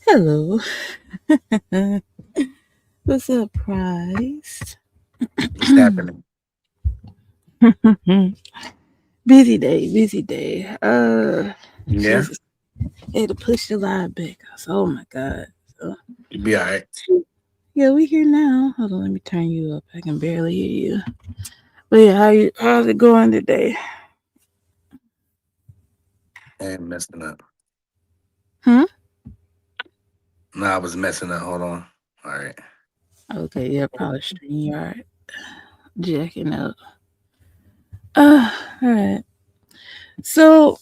Hello. What's up, Prize? What's happening? Busy day, busy day. Yeah, Jesus, had to push the line back. Oh my God. So, you be all right. yeah, we here now. Hold on, let me turn you up. I can barely hear you. But yeah, how's it going today? And messing up. Hmm. No, I was messing up. Hold on. All right. Okay, yeah, probably stream yard jacking up. All right. So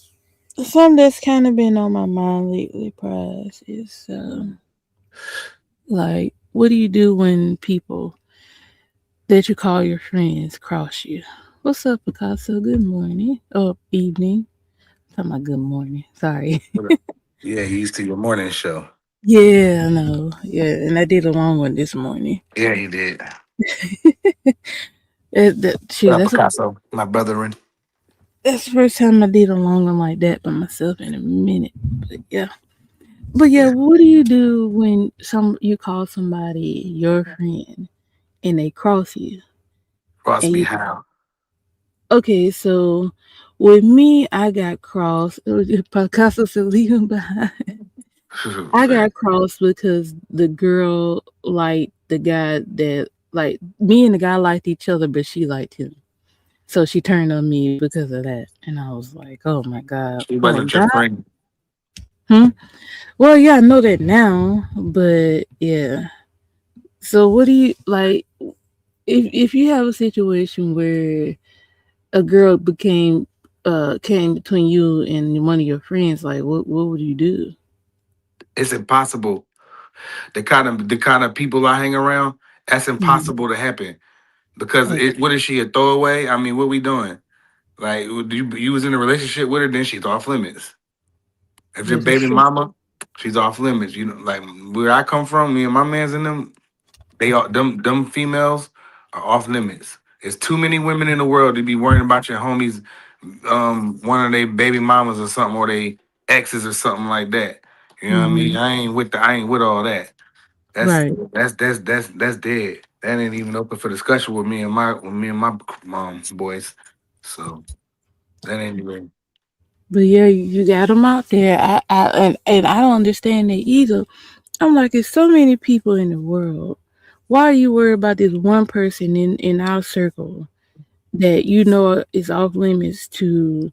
something that's kind of been on my mind lately, Prize, is like, what do you do when people that you call your friends cross you? What's up, Picasso? Good morning. Oh, evening. I'm talking about good morning. Sorry. What up? Yeah, you used to your morning show. Yeah, I know. Yeah, and I did a long one this morning. Yeah, you did. What Shit, up, Picasso? My brethren. that's the first time I did a long one like that by myself in a minute. But yeah. But yeah, Yeah. what do you do when you call somebody your friend and they cross you? Cross And me you how? okay, so with me, I got crossed. Picasso said leaving behind. I Man. got crossed because the girl liked the guy that like me and the guy liked each other, but she liked him. So she turned on me because of that, and I was like, "Oh my god, She poor wasn't your guy." friend. Hmm? Well, yeah, I know that now, but yeah. So what do you like? If you have a situation where a girl came between you and one of your friends, like what would you do? It's impossible. The kind of people I hang around, that's Mhm. impossible to happen. Because Okay, what is she, a throwaway? I mean, what we doing? Like you was in a relationship with her, then she's off limits. If your this is baby true. mama, she's off limits. You know, like where I come from, me and my man's in them, they are them females are off limits. There's too many women in the world to be worrying about your homies, one of their baby mamas or something, or they exes or something like that. You know what I mean? Hmm. I ain't with all that. That's Right, that's dead. That ain't even open for discussion with me and my boys. So that ain't even. but yeah, you got them out there. And I don't understand that either. I'm like, there's so many people in the world. Why are you worried about this one person in our circle that you know is off limits to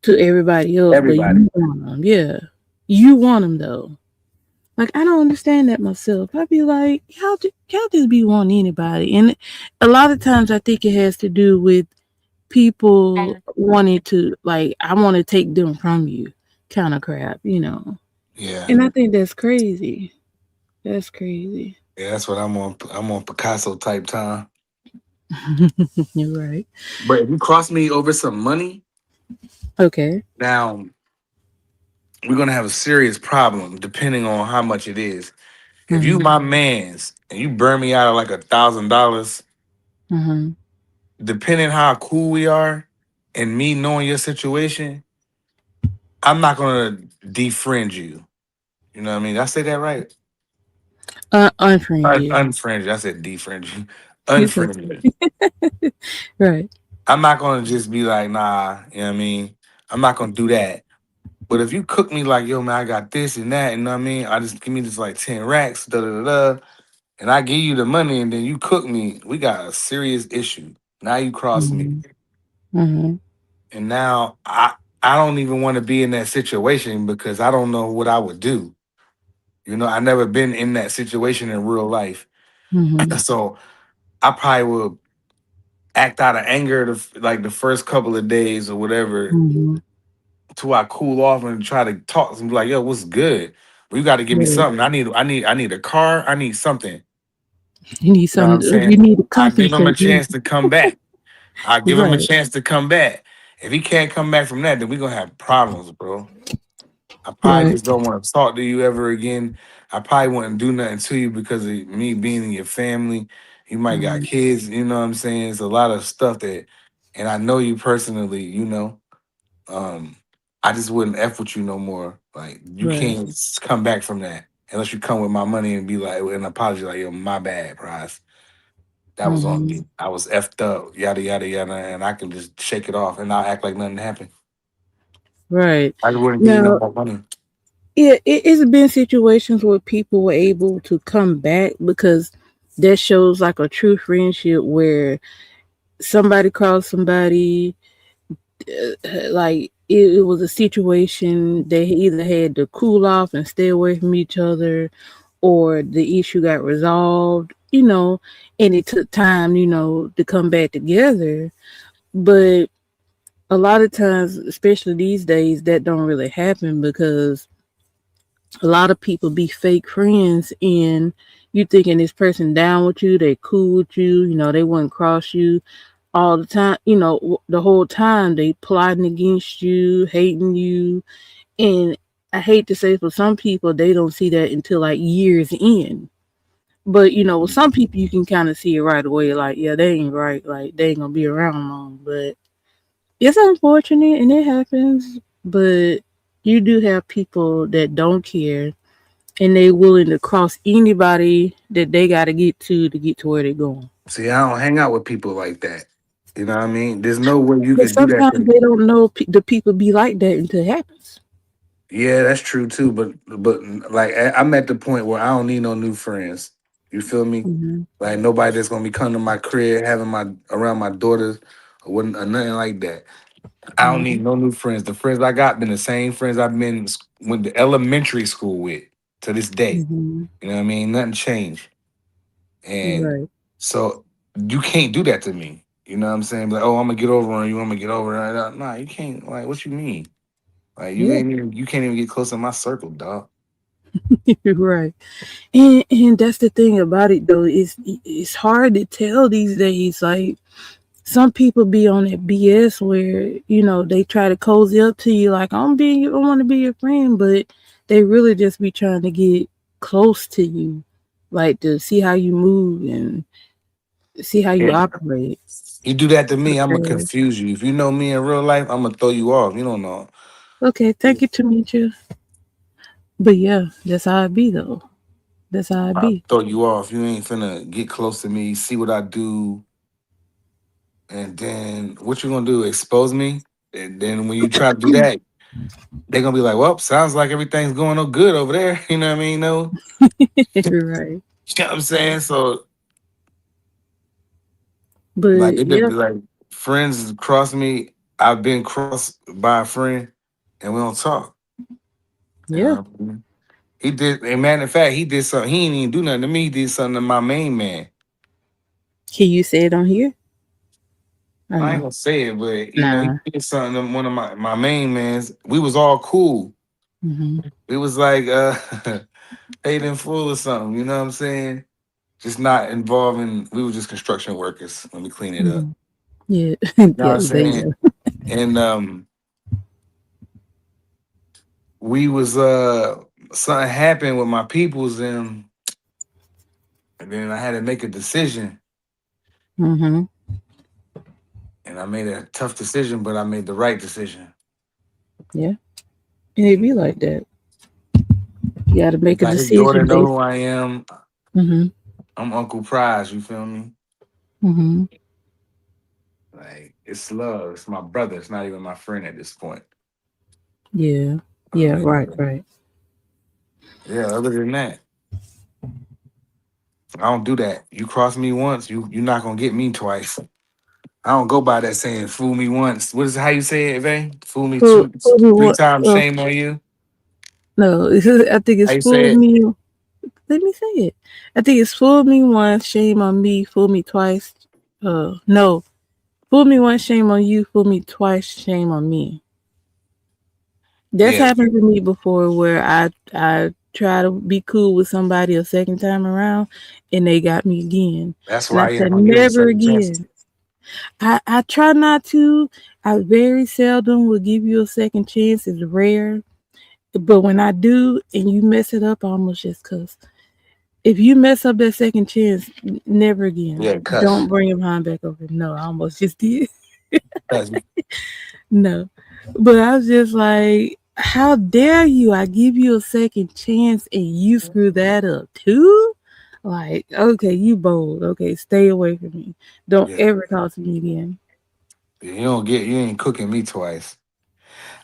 everybody else, but Everybody. you want them? Yeah, you want them though. Like I don't understand that myself. I'd be like, y'all just be wanting anybody, and a lot of times I think it has to do with people wanting to like I want to take them from you, kind of crap, you know. Yeah. And I think that's crazy. That's crazy. Yeah, that's what I'm on. I'm on Picasso type time. You're right. But if you cross me over some money, Okay. now we're gonna have a serious problem depending on how much it is. If you Mm-hmm. my man's and you burn me out of like $1,000, Mm-hmm. depending how cool we are, and me knowing your situation, I'm not gonna defriend you. You know what I mean? Did I say that right? Unfriend you. Unfriended. I said defriended. It's Unfriended. okay. Right. I'm not gonna just be like, nah, you know what I mean? I'm not gonna do that. But if you cook me like, yo, man, I got this and that, you know what I mean? I just give me this like 10 racks, da da da da, and I give you the money and then you cook me, we got a serious issue. Now you cross me. Mm-hmm. Mm-hmm. And now I don't even want to be in that situation because I don't know what I would do. You know, I never been in that situation in real life. Mm-hmm. So I probably would act out of anger like the first couple of days or whatever Mm-hmm. till I cool off and try to talk and be like, yo, what's good? Well, you gotta give me Right. something. I need a car. I need something. You need You know what I'm some. You saying? need to I give him a compensate me. chance to come back. I give him a Right. chance to come back. If he can't come back from that, then we're gonna have problems, bro. I probably Right. just don't want to talk to you ever again. I probably wouldn't do nothing to you because of me being in your family. You might got Mm-hmm. kids, you know what I'm saying? It's a lot of stuff that, and I know you personally, you know. Um, I just wouldn't F with you no more. Like you Right. can't come back from that unless you come with my money and be like an apology, like, yo, my bad, prize. That was on Mm-hmm. me. I was effed up, yada yada yada, and I can just shake it off and not act like nothing happened. Right. I wouldn't give you no Now, more money. yeah, it's been situations where people were able to come back because that shows like a true friendship where somebody called somebody, like it was a situation they either had to cool off and stay away from each other, or the issue got resolved, and it took time, to come back together. But a lot of times, especially these days, that don't really happen because a lot of people be fake friends, and you thinking this person down with you, they cool with you, they wouldn't cross you all the time, the whole time they plotting against you, hating you. And I hate to say, for some people, they don't see that until like years in. But with some people, you can kind of see it right away. Like, yeah, they ain't right. Like, they ain't gonna be around long. But it's unfortunate, and it happens. But you do have people that don't care, and they willing to cross anybody that they got to get to where they're going. See, I don't hang out with people like that. You know what I mean? There's no way you But could do that sometimes to me. they don't know the people be like that until it happens. Yeah, that's true too. But like I'm at the point where I don't need no new friends. You feel me? Hmm. Like nobody that's gonna be coming to my crib, having my around my daughters, or nothing like that. I don't need Hmm. no new friends. The friends I got been the same friends I've been went to elementary school with to this day. Hmm. You know what I mean? Nothing changed. And Right. so you can't do that to me. You know what I'm saying? Like, oh, I'm gonna get over on you. I'm gonna get over on you. Nah, you can't. Like, what you mean? Like, Yeah. you can't even get close to my circle, dog. Right. And that's the thing about it though. It's hard to tell these days. Like, some people be on that BS where they try to cozy up to you, like, I want to be your friend, but they really just be trying to get close to you, like to see how you move and see how you Yeah. operate. You do that to me, I'm gonna Okay. confuse you. If you know me in real life, I'm gonna throw you off. You don't know. Okay. Thank you to meet you. But yeah, that's how it be though. That's how it I'll be. throw you off. You ain't finna get close to me, see what I do, and then what you gonna do? Expose me? And then when you try to do that, they're gonna be like, "Well, sounds like everything's going on good over there." You know what I mean? No, Right. you know what I'm saying. So like But it did yeah, be like friends cross me. I've been crossed by a friend, and we don't talk. yeah. He did. A matter of fact, he did something. He didn't even do nothing to me. He did something to my main man. Can you say it on here? I I ain't know. gonna say it, but he Nah. did something to one of my main mans. We was all cool. Hmm. We was like paid in full or something. You know what I'm saying? Just not involving. We were just construction workers. Let me clean it up. Hmm. Yeah. You know what Yeah. I'm There you saying? go. And we was something happened with my peoples and then I had to make a decision. Hmm. And I made a tough decision, but I made the right decision. Yeah. And it be like that. You got to make a Like his daughter decision know based. who I am. Mhm. I'm Uncle Prize. You feel me? Mhm. Like it's love. It's my brother. It's not even my friend at this point. Yeah. Yeah. Uh, Right. Right. yeah. Other than that, I don't do that. You cross me once, you're not gonna get me twice. I don't go by that saying "fool me once." What is how you say it, Vay? Fool me Fool me three what? times, shame on you. No, I think How it's you fool say it? me. Let me say it. I think it's fool me once, shame on me. Fool me twice. No. Fool me once, shame on you. Fool me twice, shame on me. That's Yeah, happened to me before, where I try to be cool with somebody a second time around, and they got me again. that's And I why you said don't give them never second chances. again. I try not to. I very seldom will give you a second chance. It's rare. But when I do and you mess it up, I almost just cuss. If you mess up that second chance, never again. Yeah, cuss. Don't bring your mind back over. No, I almost just did. Cuss. No. But I was just like, how dare you? I give you a second chance and you screw that up too? Like, okay, you bold. Okay, stay away from me. Don't Yeah, ever talk to me again. you ain't cooking me twice.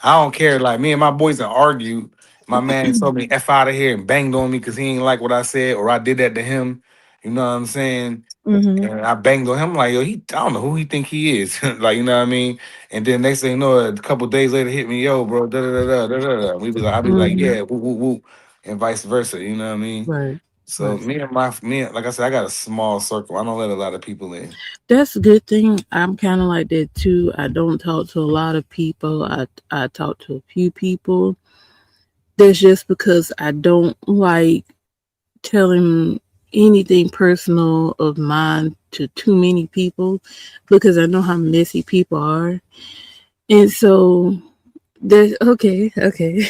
I don't care. Like me and my boys that argue. My man told me F out of here and banged on me because he ain't like what I said or I did that to him. You know what I'm saying? Mm-hmm. And I banged on him like, yo, I don't know who he think he is. Like, you know what I mean? And then next thing you know, a couple days later hit me, yo, bro, da da da da da da. We be like, I'll be like, Mm-hmm. yeah, woo woo woo, and vice versa. You know what I mean? Right. So Right. like I said, I got a small circle. I don't let a lot of people in. That's a good thing. I'm kind of like that too. I don't talk to a lot of people. I talk to a few people. That's just because I don't like telling anything personal of mine to too many people, because I know how messy people are. And so there's okay, okay.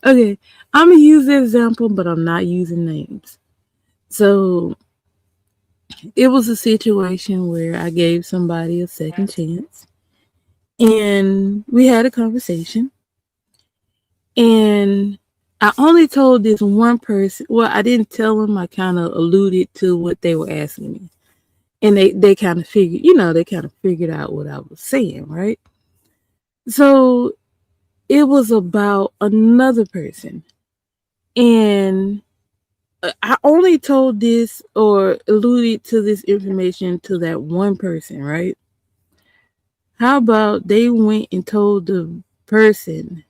Okay. I'm gonna use the example, but I'm not using names. So it was a situation where I gave somebody a second chance, and we had a conversation, and I only told this one person. Well, I didn't tell them. I kind of alluded to what they were asking me, and they kind of figured, they kind of figured out what I was saying, right? So it was about another person, and I only told this or alluded to this information to that one person, right? How about they went and told the person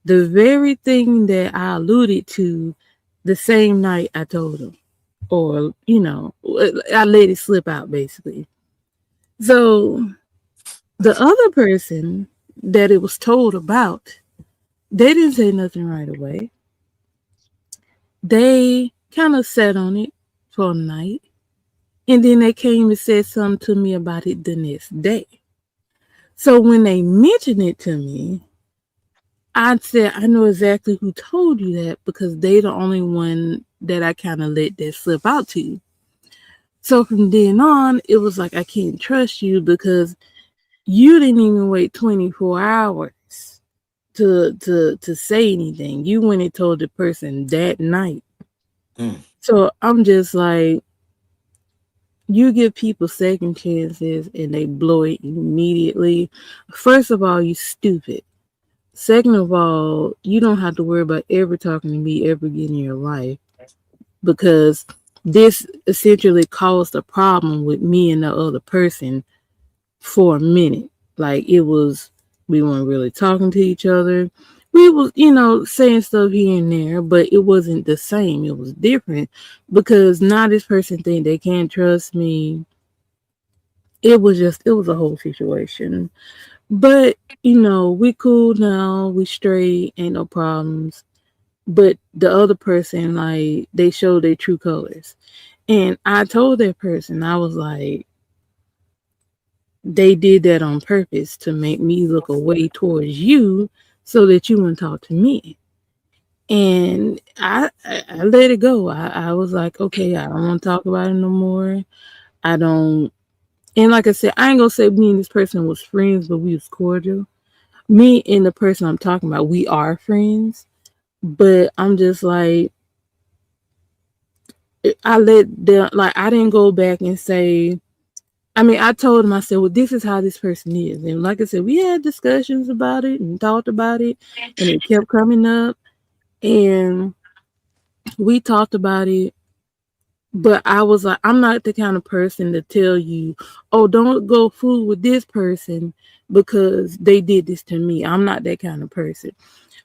the very thing that I alluded to the same night I told them? Or, I let it slip out basically. So the other person that it was told about, they didn't say nothing right away. They kind of sat on it for a night. And then they came and said something to me about it the next day. So when they mentioned it to me, I said, I know exactly who told you that, because they the only one that I kind of let that slip out to. So from then on, it was like, I can't trust you because you didn't even wait 24 hours to say anything. You went and told the person that night. Hmm. So I'm just like, you give people second chances and they blow it immediately. First of all, you stupid. Second of all, you don't have to worry about ever talking to me ever again in your life, because this essentially caused a problem with me and the other person for a minute. Like, it was, we weren't really talking to each other. We was, saying stuff here and there, but it wasn't the same. It was different, because now this person think they can't trust me. It was a whole situation. But, we cool now, we straight, ain't no problems. But the other person, like, they showed their true colors. And I told that person, I was like, they did that on purpose to make me look away towards you so that you wouldn't talk to me. And I let it go. I was like, okay, I don't want to talk about it no more. I don't. And like I said, I ain't gonna say me and this person was friends, but we was cordial. Me and the person I'm talking about, we are friends. But I'm just like, I let them, like, I didn't go back and say, I mean, I told him, I said, well, this is how this person is. And like I said, we had discussions about it and talked about it, and it kept coming up. And we talked about it. But I was like, I'm not the kind of person to tell you, oh, don't go fool with this person because they did this to me. I'm not that kind of person.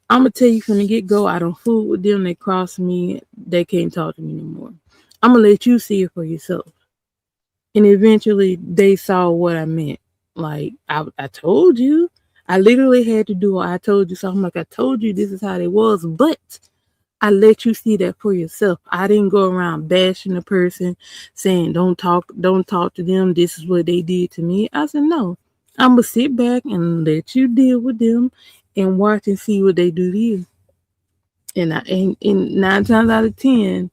I'm gonna tell you from the get go, I don't fool with them. They cross me, they can't talk to me no more. I'm gonna let you see it for yourself. And eventually, they saw what I meant. Like I told you, I literally had to do what I told you. So I'm like, I told you this is how they was, but I let you see that for yourself. I didn't go around bashing the person, saying don't talk to them. This is what they did to me. I said no. I'm gonna sit back and let you deal with them, and watch and see what they do to you. And 9 times out of 10,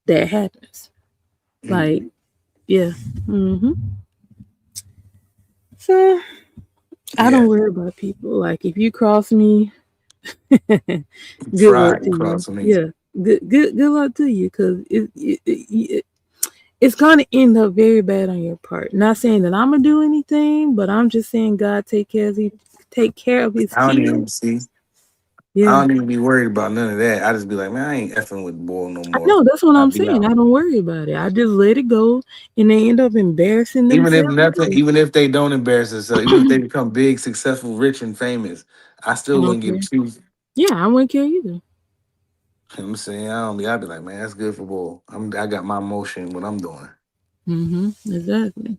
that happens. Mm, Like yeah. hmm So I yeah, don't worry about people. Like if you cross me, good luck pride to you. across me. Yeah, good luck to you, because it's gonna end up very bad on your part. Not saying that I'm gonna do anything, but I'm just saying God take care of His I don't even kids. see. I Yeah, don't even be worried about none of that. I just be like, man, I ain't effing with boy no I more. know that's what I I'm be saying. out. I don't worry about it. I just let it go, and they end up embarrassing Even if themselves. nothing, even if they don't embarrass themselves, even if they become big, successful, rich, and famous, I I still don't wouldn't give care. two. Yeah, I wouldn't care either. I'm saying I don't be. I'd be like, man, that's good for boy. I got my motion. What I'm doing. Exactly.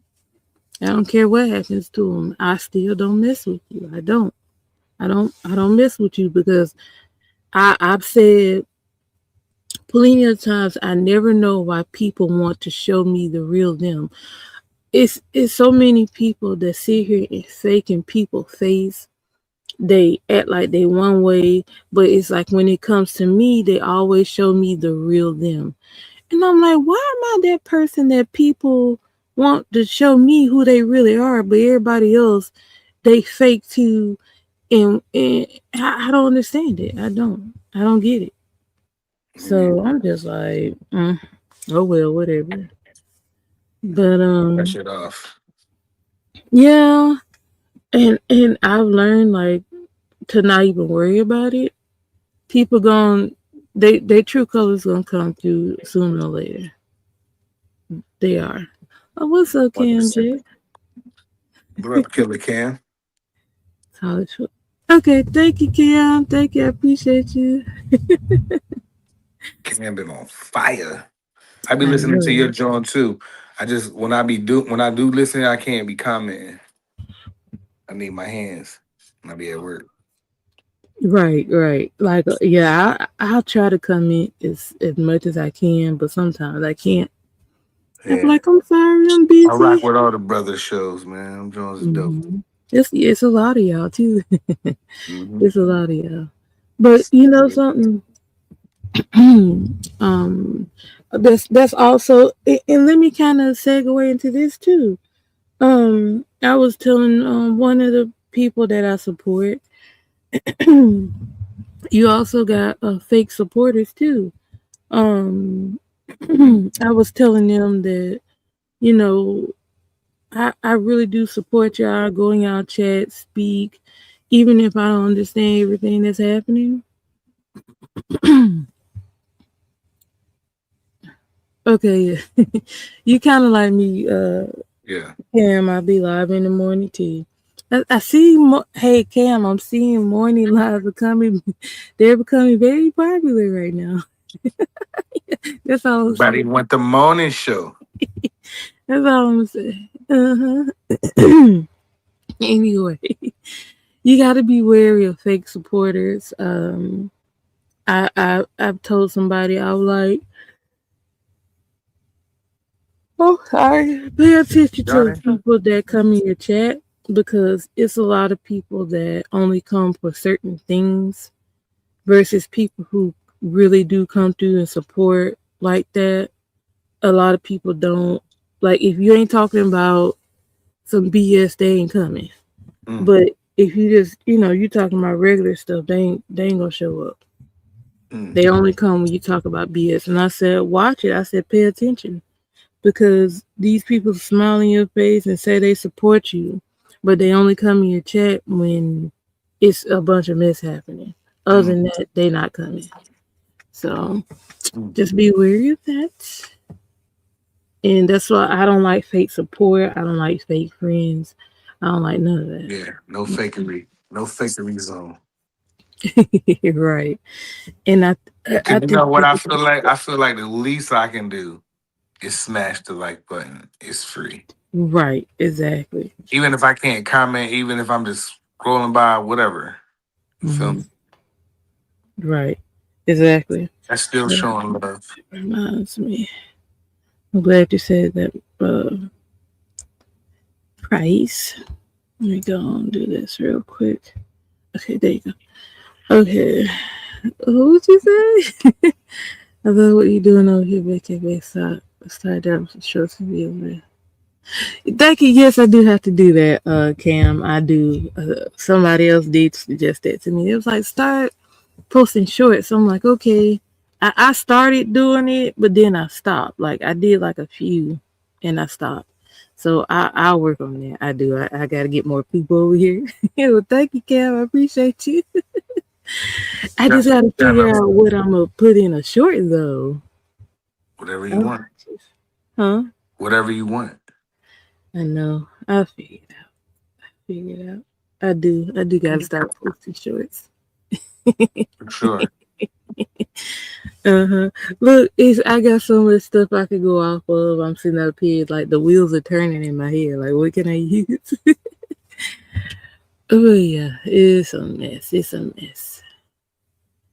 I don't care what happens to them. I still don't mess with you. I don't. I don't mess with you because I've said plenty of times I never know why people want to show me the real them. It's so many people that sit here and fake in people's face. They act like they one way, but it's like when it comes to me, they always show me the real them. And I'm like, why am I that person that people want to show me who they really are, but everybody else they fake to, and I don't understand it. I don't get it. Yeah, So I'm just like, oh well, whatever. But that shit off. yeah, and I've learned like to not even worry about it. People going they true colors gonna come through sooner or later. They are. Oh, what's up, Cam 100%. J? What up, Killer Cam? College. Okay, thank you, Cam. Thank you. I appreciate you. Cam been on fire. I be I listening to your know. John too. I just when I do listen, I can't be commenting. I need my hands. When I be at work. Right, right. Like, yeah, I'll try to come in as much as I can, but sometimes I can't. I'm Yeah. like, I'm sorry, I'm I rock busy. with all the brother shows, man. Them Jones is dope. It's a lot of y'all too. Hmm. It's a lot of y'all. But you know something? um, that's also, and let me kind of segue into this too. I was telling one of the people that I support, you also got fake supporters too. Um, I was telling them that you know I really do support y'all. Go in y'all chat, speak, even if I don't understand everything that's happening. Okay, yeah. You kind of like me, Yeah. Cam. I'll be live in the morning too. I see. Hey, Cam, I'm seeing morning lives becoming. They're becoming very popular right now. That's all I'm Everybody saying. want the morning show. That's all I'm saying. Uh-huh. Anyway, you got to be wary of fake supporters. I've told somebody I was like, oh, sorry, pay attention to Got the it? people that come in your chat because it's a lot of people that only come for certain things versus people who really do come through and support like that. A lot of people don't like if you ain't talking about some BS, they ain't coming. Mm, But if you just you talking about regular stuff, they ain't gonna show up. Mm. They only come when you talk about BS. And I said, watch it. I said, pay attention because these people smile in your face and say they support you, but they only come in your chat when it's a bunch of mess happening. Other Mm. than that, they not coming. So Mm. just be wary of that. And that's why I don't like fake support. I don't like fake friends. I don't like none of Yeah, no fakery, no fakery zone. that. Right. And I Cause you know think what I feel like? I feel like the least I can do is smash the like button. It's free. right, exactly. Even if I can't comment, even if I'm just scrolling by, whatever. You feel Hmm. me? Right, exactly. That's still That showing love. reminds me. I'm glad you said that. Price. Let me go and do this real quick. Okay, there you go. Okay, what would you say? I love what you doing over here, Becky. Start down some shorts to be over there. Thank you. Yes, I do have to do that, Cam. I do. Somebody else did suggest that to me. It was like, start posting shorts. So I'm like, okay. I started doing it, but then I stopped. Like, I did like a few and I stopped. So I'll work on that. I do. I got to get more people over here. Well, thank you, Cam. I appreciate you. I just got to figure Definitely. out what I'm going to put in a short, though. Whatever you Oh, want. huh? Whatever you want. I know. I'll figure it out. Figure it out. I do. I do gotta start posting shorts. For sure. Uh-huh. Look, I got so much stuff I could go off of. I'm sitting up here like the wheels are turning in my head. Like, what can I use? Oh yeah, it's a mess. It's a mess.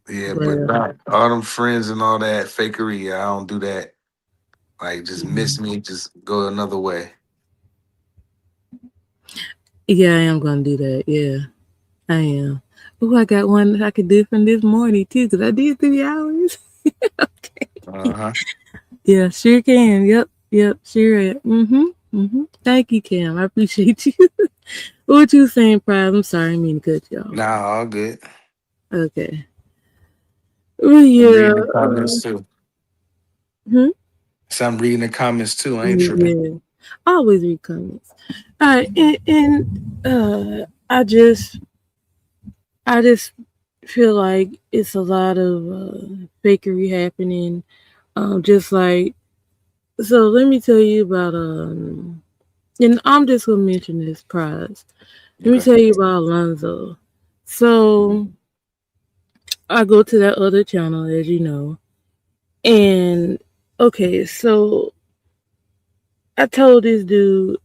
Yeah, But but nah, all them friends and all that fakery, yeah, I don't do that. Like, just miss mm, me, just go another way. yeah, I am gonna do that. Yeah, I am. Oh, I got one that I could do from this morning too, cause I did 3 hours. Uh huh. Yeah, sure can. Yep, yep, sure. Mm-hmm. Mm-hmm. Thank you, Cam. I appreciate you. What you saying, Pride? I'm sorry, I didn't mean to cut you off. Nah, all good. Okay. Well, I'm yeah. reading the comments too. Hmm? So I'm reading the comments too. I ain't tripping. Yeah. I always read comments. All right, and I just feel like it's a lot of fakery happening. Just like so. Let me tell you about and I'm just gonna mention this prize. Let me Okay. tell you about Alonzo. So I go to that other channel, as you know, and okay, so I told this dude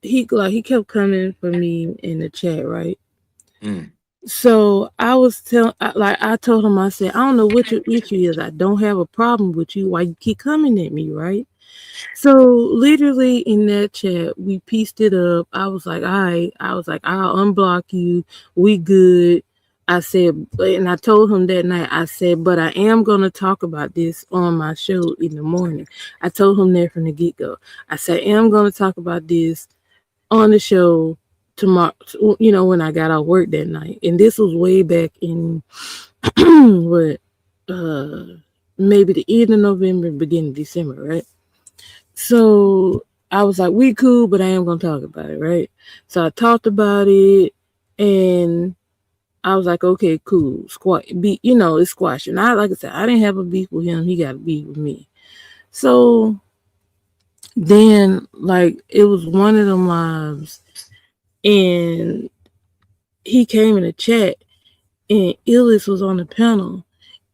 he kept coming for me in the chat, right? Mm. So I was telling like I told him I said I don't know what your issue is. I don't have a problem with you. Why you keep coming at me, right? So literally in that chat, we pieced it up. I was like, all right. I was like, I'll unblock you. We good. I said, and I told him that night, I said, but I am going to talk about this on my show in the morning. I told him that from the get go. I said, I am going to talk about this on the show tomorrow, when I got out work that night. And this was way back in what, uh, maybe the end of November, beginning of December, right? So I was like, we cool, but I am gonna talk about it, right? So I talked about it and I was like, okay, cool. It's squash. And like I said, I didn't have a beef with him, he got a beef with me. So then like it was one of them lives and he came in the chat and Illis was on the panel.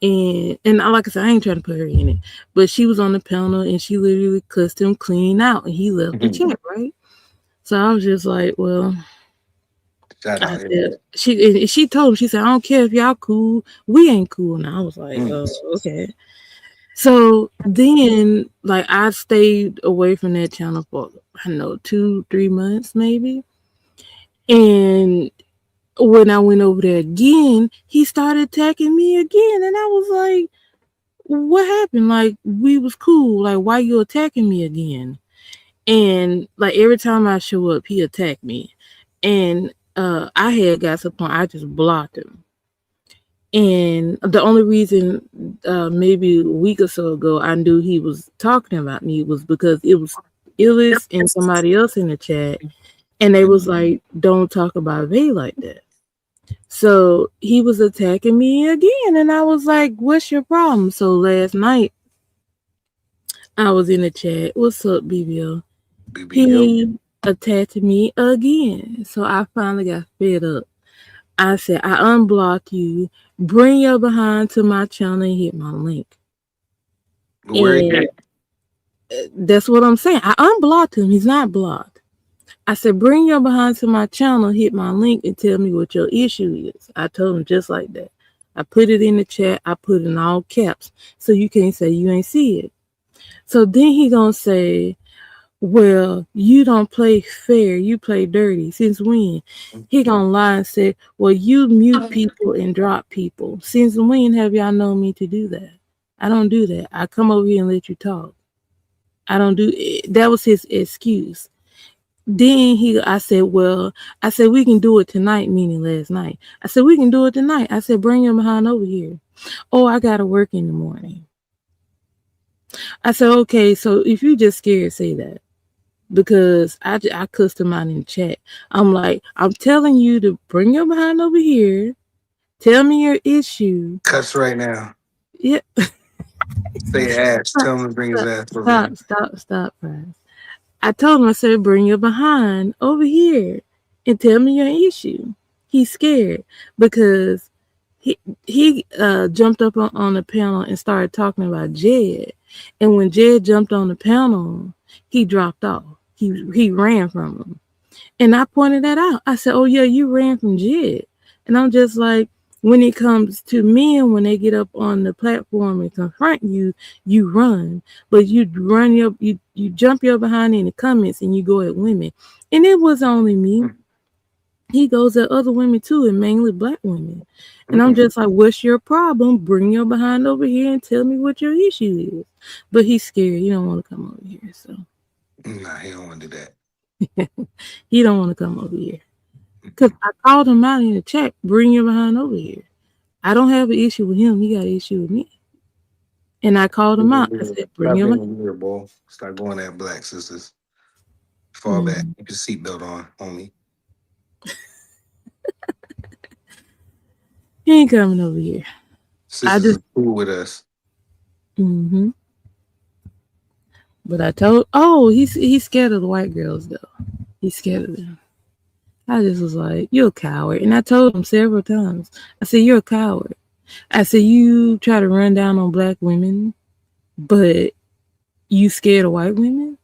And like I said, I ain't trying to put her in it, but she was on the panel and she literally cussed him clean out and he left the chat, right? So I was just like, well, Shout I out. said she told him, she said, I don't care if y'all cool, we ain't cool. And I was like, Mm. oh, okay. So then like I stayed away from that channel for I don't know 2-3 months maybe. And when I went over there again, he started attacking me again. And I was like, what happened? Like we was cool. Like why you attacking me again? And like every time I show up, he attacked me. And I had got to the point I just blocked him. And the only reason, maybe a week or so ago, I knew he was talking about me was because it was Illis and somebody else in the chat, and they was like, "Don't talk about Vay like that." So he was attacking me again, and I was like, "What's your problem?" So last night I was in the chat. What's up, BBL? BBL. He attacked me again. So I finally got fed up. I said, I unblock you. Bring your behind to my channel and hit my link. Where he And at? that's what I'm saying. I unblocked him. He's not blocked. I said, bring your behind to my channel, hit my link, and tell me what your issue is. I told him just like that. I put it in the chat. I put it in all caps. So you can't say you ain't see it. So then he gonna say, well, you don't play fair, you play dirty. Since when? He gonna lie and say, well, you mute people and drop people. Since when have y'all known me to do that? I don't do that. I come over here and let you talk. I don't do it. That was his excuse. Then I said, well, I said, we can do it tonight, meaning last night. I said, we can do it tonight. I said, bring him behind over here. Oh, I gotta work in the morning. I said, okay, so if you just scared, say that. Because I cussed him out in the chat. I'm like, I'm telling you to bring your behind over here. Tell me your issue. Cuts right now. Yeah, Say ass. stop, Tell him to bring his stop, ass over here. stop, Prize. I told him, I said, bring your behind over here and tell me your issue. He's scared because he jumped up on the panel and started talking about Jed. And when Jed jumped on the panel, he dropped off. He ran from him. And I pointed that out. I said, oh, yeah, you ran from Jed. And I'm just like, when it comes to men, when they get up on the platform and confront you, you run. But you jump your behind in the comments and you go at women. And it was only me. He goes at other women too, and mainly black women. And I'm just like, what's your problem? Bring your behind over here and tell me what your issue is. But he's scared. He don't want to come over here. So Nah, he don't want to do that. he don't want to come over here. Because I called him out in the chat, bring your behind over here. I don't have an issue with him. He got an issue with me. And I called him out. I said, bring Stop your being behind. a weird boy. Start going at black sisters. Fall back. Mm-hmm. Keep your seatbelt on me. He ain't coming over here. I Sisters just, are cool with us. mm-hmm. But he's scared of the white girls, though. He's scared of them. I just was like, you're a coward. And I told him several times. I said, you're a coward. I said, you try to run down on black women, but you scared of white women?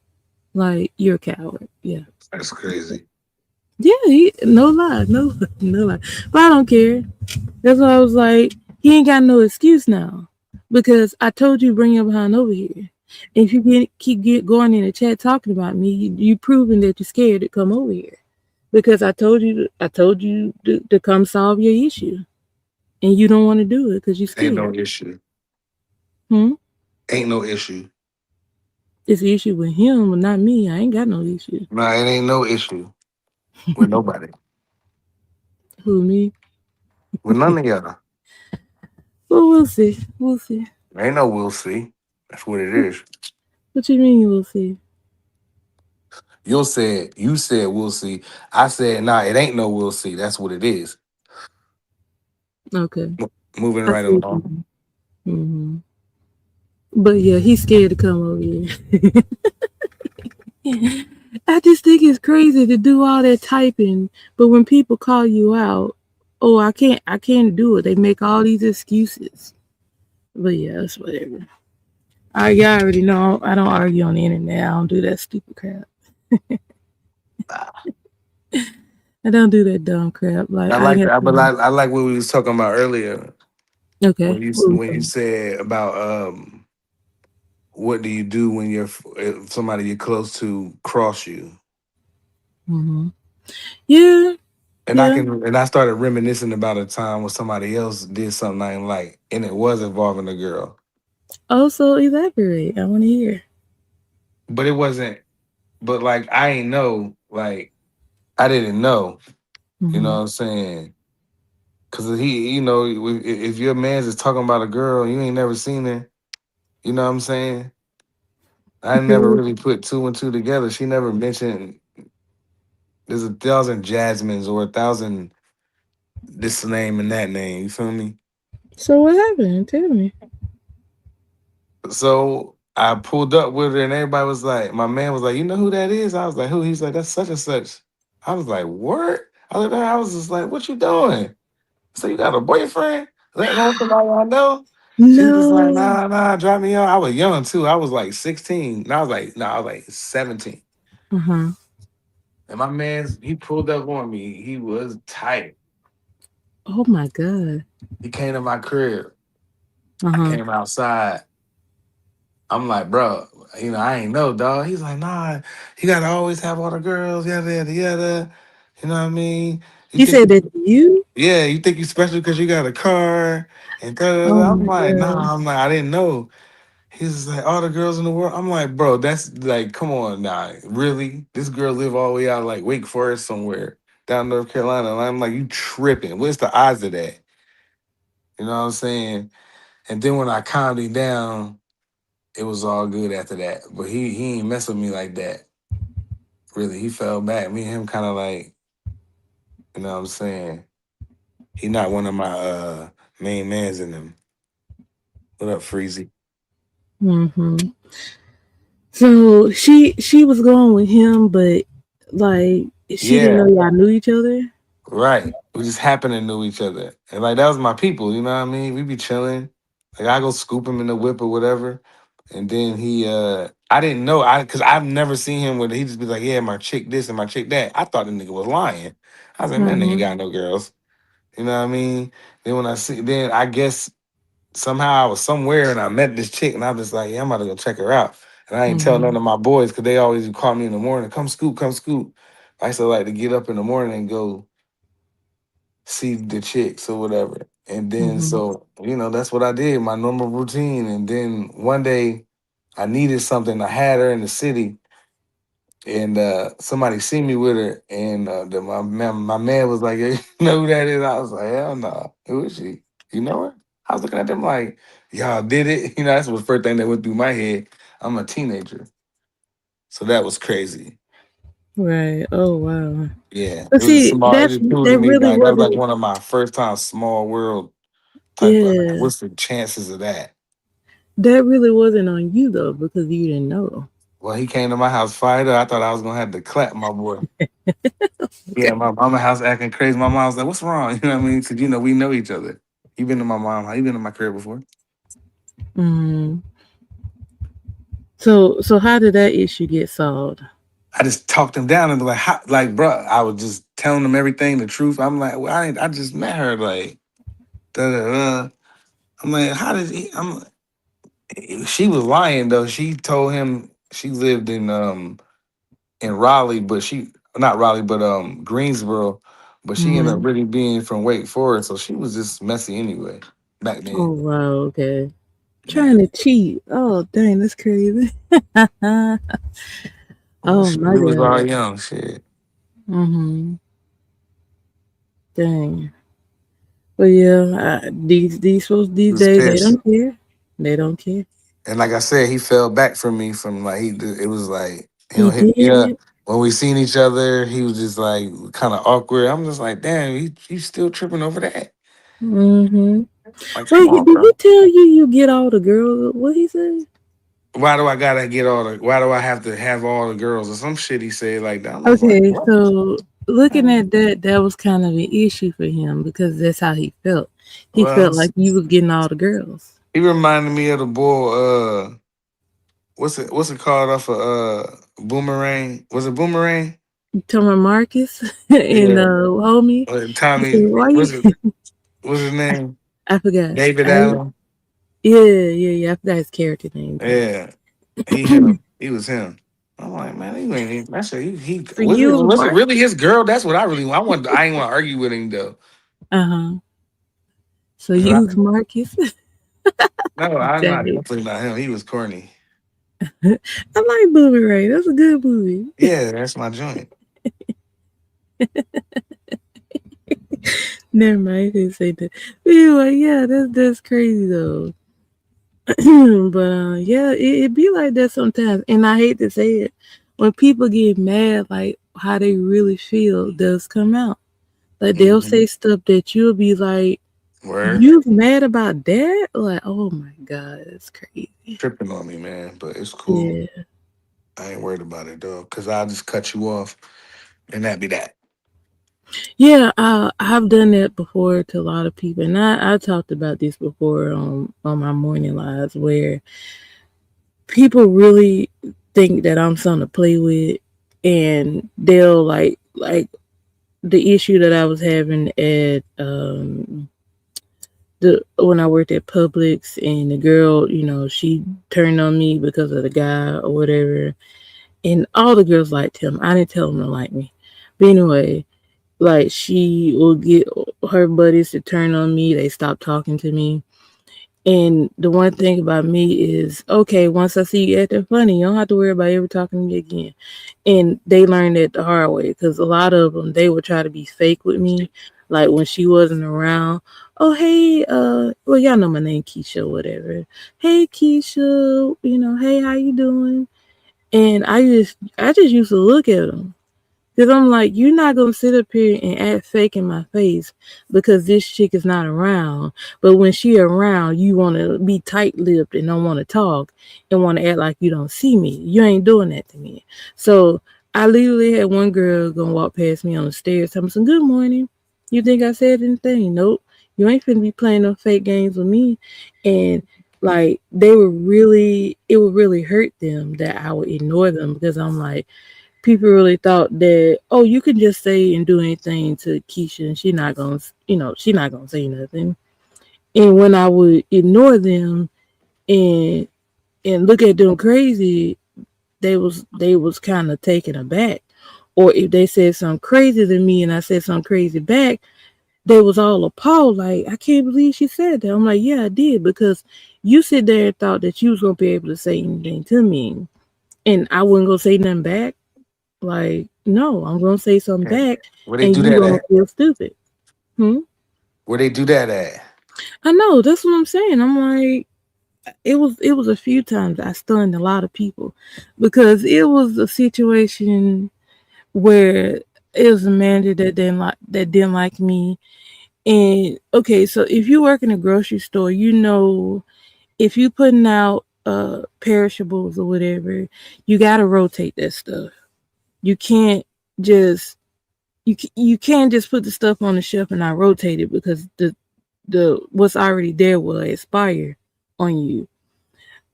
Like, you're a coward. Yeah. That's crazy. Yeah, no lie, no lie. But I don't care. That's why I was like, he ain't got no excuse now. Because I told you bring your behind over here. And if you keep going in the chat talking about me, you proving that you're scared to come over here. Because I told you to come solve your issue. And you don't want to do it because you're Ain't no scared. issue. Hmm? Ain't no issue. It's an issue with him, but not me. I ain't got no issue. Nah, it ain't no issue with nobody. Who, me? With none of y'all. Well, we'll see. We'll see. Ain't no we'll see. That's what it is. What you mean we'll see? You said we'll see. I said, nah, it ain't no we'll see. That's what it is. Okay. Moving I right see. along. Mm-hmm. But yeah, he's scared to come over here. I just think it's crazy to do all that typing, but when people call you out, oh, I can't do it. They make all these excuses. But yeah, it's whatever. Y'all already know I don't argue on the internet. I don't do that stupid crap. I don't do that dumb crap. Like I I like have that, but to. I like what we was talking about earlier Okay. when you said about what do you do when if somebody you're close to cross you. Mm-hmm. Yeah. Yeah. And I started reminiscing about a time when somebody else did something I didn't like, and it was involving a girl, Also, elaborate. I want to hear. but it wasn't. But like I ain't know, like I didn't know. You know Mm-hmm. what I'm saying? Cause he, if your man's is talking about a girl you ain't never seen her, you know what I'm saying? I never really put two and two together. She never mentioned there's 1,000 Jasmines or 1,000 this name and that name. You feel me? So what happened? Tell me. So I pulled up with her, and everybody was like, my man was like, you know who that is? I was like, who? He's like, that's such and such. I was like, what? I was just like, what you doing? So you got a boyfriend? Letting on somebody I know? She was like, No. nah, nah, drop me off. I was young too. I was like 16. And I was like, I was like 17. Uh huh. And my man's, he pulled up on me. He was tight. Oh my god. He came to my crib. Uh I huh. came outside. I'm like, bro, I ain't know, dog. He's like, nah, you gotta always have all the girls, yada yada yada. You know what I mean? You He think said that to you? yeah, you think you special because you got a car and da, da, Oh da. I'm my like, god. nah, I'm like, I didn't know. He's like, all the girls in the world. I'm like, bro, that's like, come on, nah, really? This girl live all the way out like Wake Forest somewhere down North Carolina. And I'm like, you tripping? What's the odds of that? You know what I'm saying? And then when I calmed him down, it was all good after that. But he ain't mess with me like that. Really, he fell back. Me and him kind of like, you know what I'm saying? He not one of my main mans in them. What up, Freezy? Mm-hmm. So she was going with him, but like she didn't know Yeah, y'all knew each other. right. We just happened to know each other. And like that was my people, you know what I mean? We be chilling. Like I go scoop him in the whip or whatever. And then I didn't know cause I've never seen him where he just be like, yeah, my chick this and my chick that. I thought the nigga was lying. I was like, man, nigga Uh-huh. ain't got no girls. You know what I mean? Then I guess somehow I was somewhere and I met this chick and I was like, yeah, I'm about to go check her out. And I ain't tell none Mm-hmm. of my boys because they always call me in the morning, come scoop, come scoop. I used to like to get up in the morning and go see the chicks or whatever. And then Mm-hmm. so, that's what I did, my normal routine. And then one day I needed something. I had her in the city and somebody see me with her and my man was like, hey, you know who that is? I was like, hell no. Who is she? You know her? I was looking at them like, y'all did it. That's the first thing that went through my head. I'm a teenager. So that was crazy. Right. Oh wow. Yeah. But It was a see, small, it just proved to that me really like that was like wasn't. one of my first time small world type of like, Yeah, what's the chances of that? that really wasn't on you though because you didn't know. Well, he came to my house fired up. I thought I was gonna have to clap my boy. Yeah, my mama house acting crazy. My mom was like, "What's wrong?" You know what I mean? Because we know each other. You been to my mom house. You been to my crib before. Mm. So how did that issue get solved? I just talked him down and be like, like, bro, I was just telling him everything, the truth. I'm like, well, I just met her, like, da da da. I'm like, how did he? She was lying though. She told him she lived in Raleigh, but she not Raleigh, but Greensboro, but she ended up Mm. really being from Wake Forest, so she was just messy anyway back Oh then. wow. Okay. Yeah, Trying to cheat. Oh dang, that's crazy. Oh well, my we was all god. young, shit. Mm-hmm. Dang. But yeah, these folks He these was days they pissed, don't care. They don't care. and like I said, he fell back from me from like it was like he'll He hit me up did. when we seen each other. He was just like kind of awkward. I'm just like, damn, you still tripping over that? Mm-hmm. Like, come Wait, on, did he bro. tell you get all the girls? What he say? Why do I gotta get all the? Why do I have to have all the girls or some shit? He said like that. I'm just like, Okay, what? so looking at that, that was kind of an issue for him because that's how he felt. He Well, felt like you was getting all the girls. he reminded me of the boy. What's it called off of Boomerang? Was it Boomerang? You talking about Marcus and Yeah. homie? He said, Tommy. "Why you?" What's his name? I forgot. David I Allen. yeah. I forgot his character name too. Yeah. He him. He was him. I'm like, man, he ain't even. I said, he So you was was it Marcus? really his girl? That's what I really want. I ain't want to argue with him though. Uh huh. So 'Cause you was Marcus? no, I'm not Dang. definitely not him. He was corny. I like Boomerang. That's a good movie. Yeah, that's my joint. Never mind, I didn't say that. But anyway, yeah, that's crazy though. But yeah, it be like that sometimes, and I hate to say it. When people get mad, like how they really feel does come out. Like they'll Hmm. say stuff that you'll be like, Word. "You mad about that?" Like, oh my god, it's crazy. Tripping on me, man. But it's cool. Yeah, I ain't worried about it though, cause I'll just cut you off, and that be that. yeah. I've done that before to a lot of people, and I talked about this before on my morning lives where people really think that I'm something to play with, and they'll like the issue that I was having at the when I worked at Publix, and the girl, she turned on me because of the guy or whatever, and all the girls liked him. I didn't tell them to like me, but anyway, like she will get her buddies to turn on me. They stop talking to me. And the one thing about me is, okay, once I see you acting funny, you don't have to worry about ever talking to me again. And they learned that the hard way because a lot of them, they would try to be fake with me. Like when she wasn't around, oh, hey, well, y'all know my name, Keisha, whatever. Hey, Keisha, hey, how you doing? And I just used to look at them. Cause I'm like, you're not gonna sit up here and act fake in my face because this chick is not around. But when she around, you wanna be tight lipped and don't wanna talk and wanna act like you don't see me. You ain't doing that to me. So I literally had one girl gonna walk past me on the stairs telling me some good morning. You think I said anything? Nope. You ain't finna be playing no fake games with me. And like it would really hurt them that I would ignore them because I'm like, people really thought that, oh, you can just say and do anything to Keisha and she not gonna say nothing. And when I would ignore them and look at them crazy, they was kind of taken aback. Or if they said something crazy to me and I said something crazy back, they was all appalled, like, I can't believe she said that. I'm like, yeah, I did, because you sit there and thought that you was gonna be able to say anything to me and I wasn't gonna say nothing back. Like, no, I'm gonna say something Yeah. back, Where they and do you that gonna at? feel stupid. Hmm? Where they do that at? I know, that's what I'm saying. I'm like, it was a few times I stunned a lot of people because it was a situation where it was a manager that didn't like me. And okay, so if you work in a grocery store, if you putting out perishables or whatever, you gotta rotate that stuff. You can't just you can't just put the stuff on the shelf and not rotate it because the what's already there will expire on you.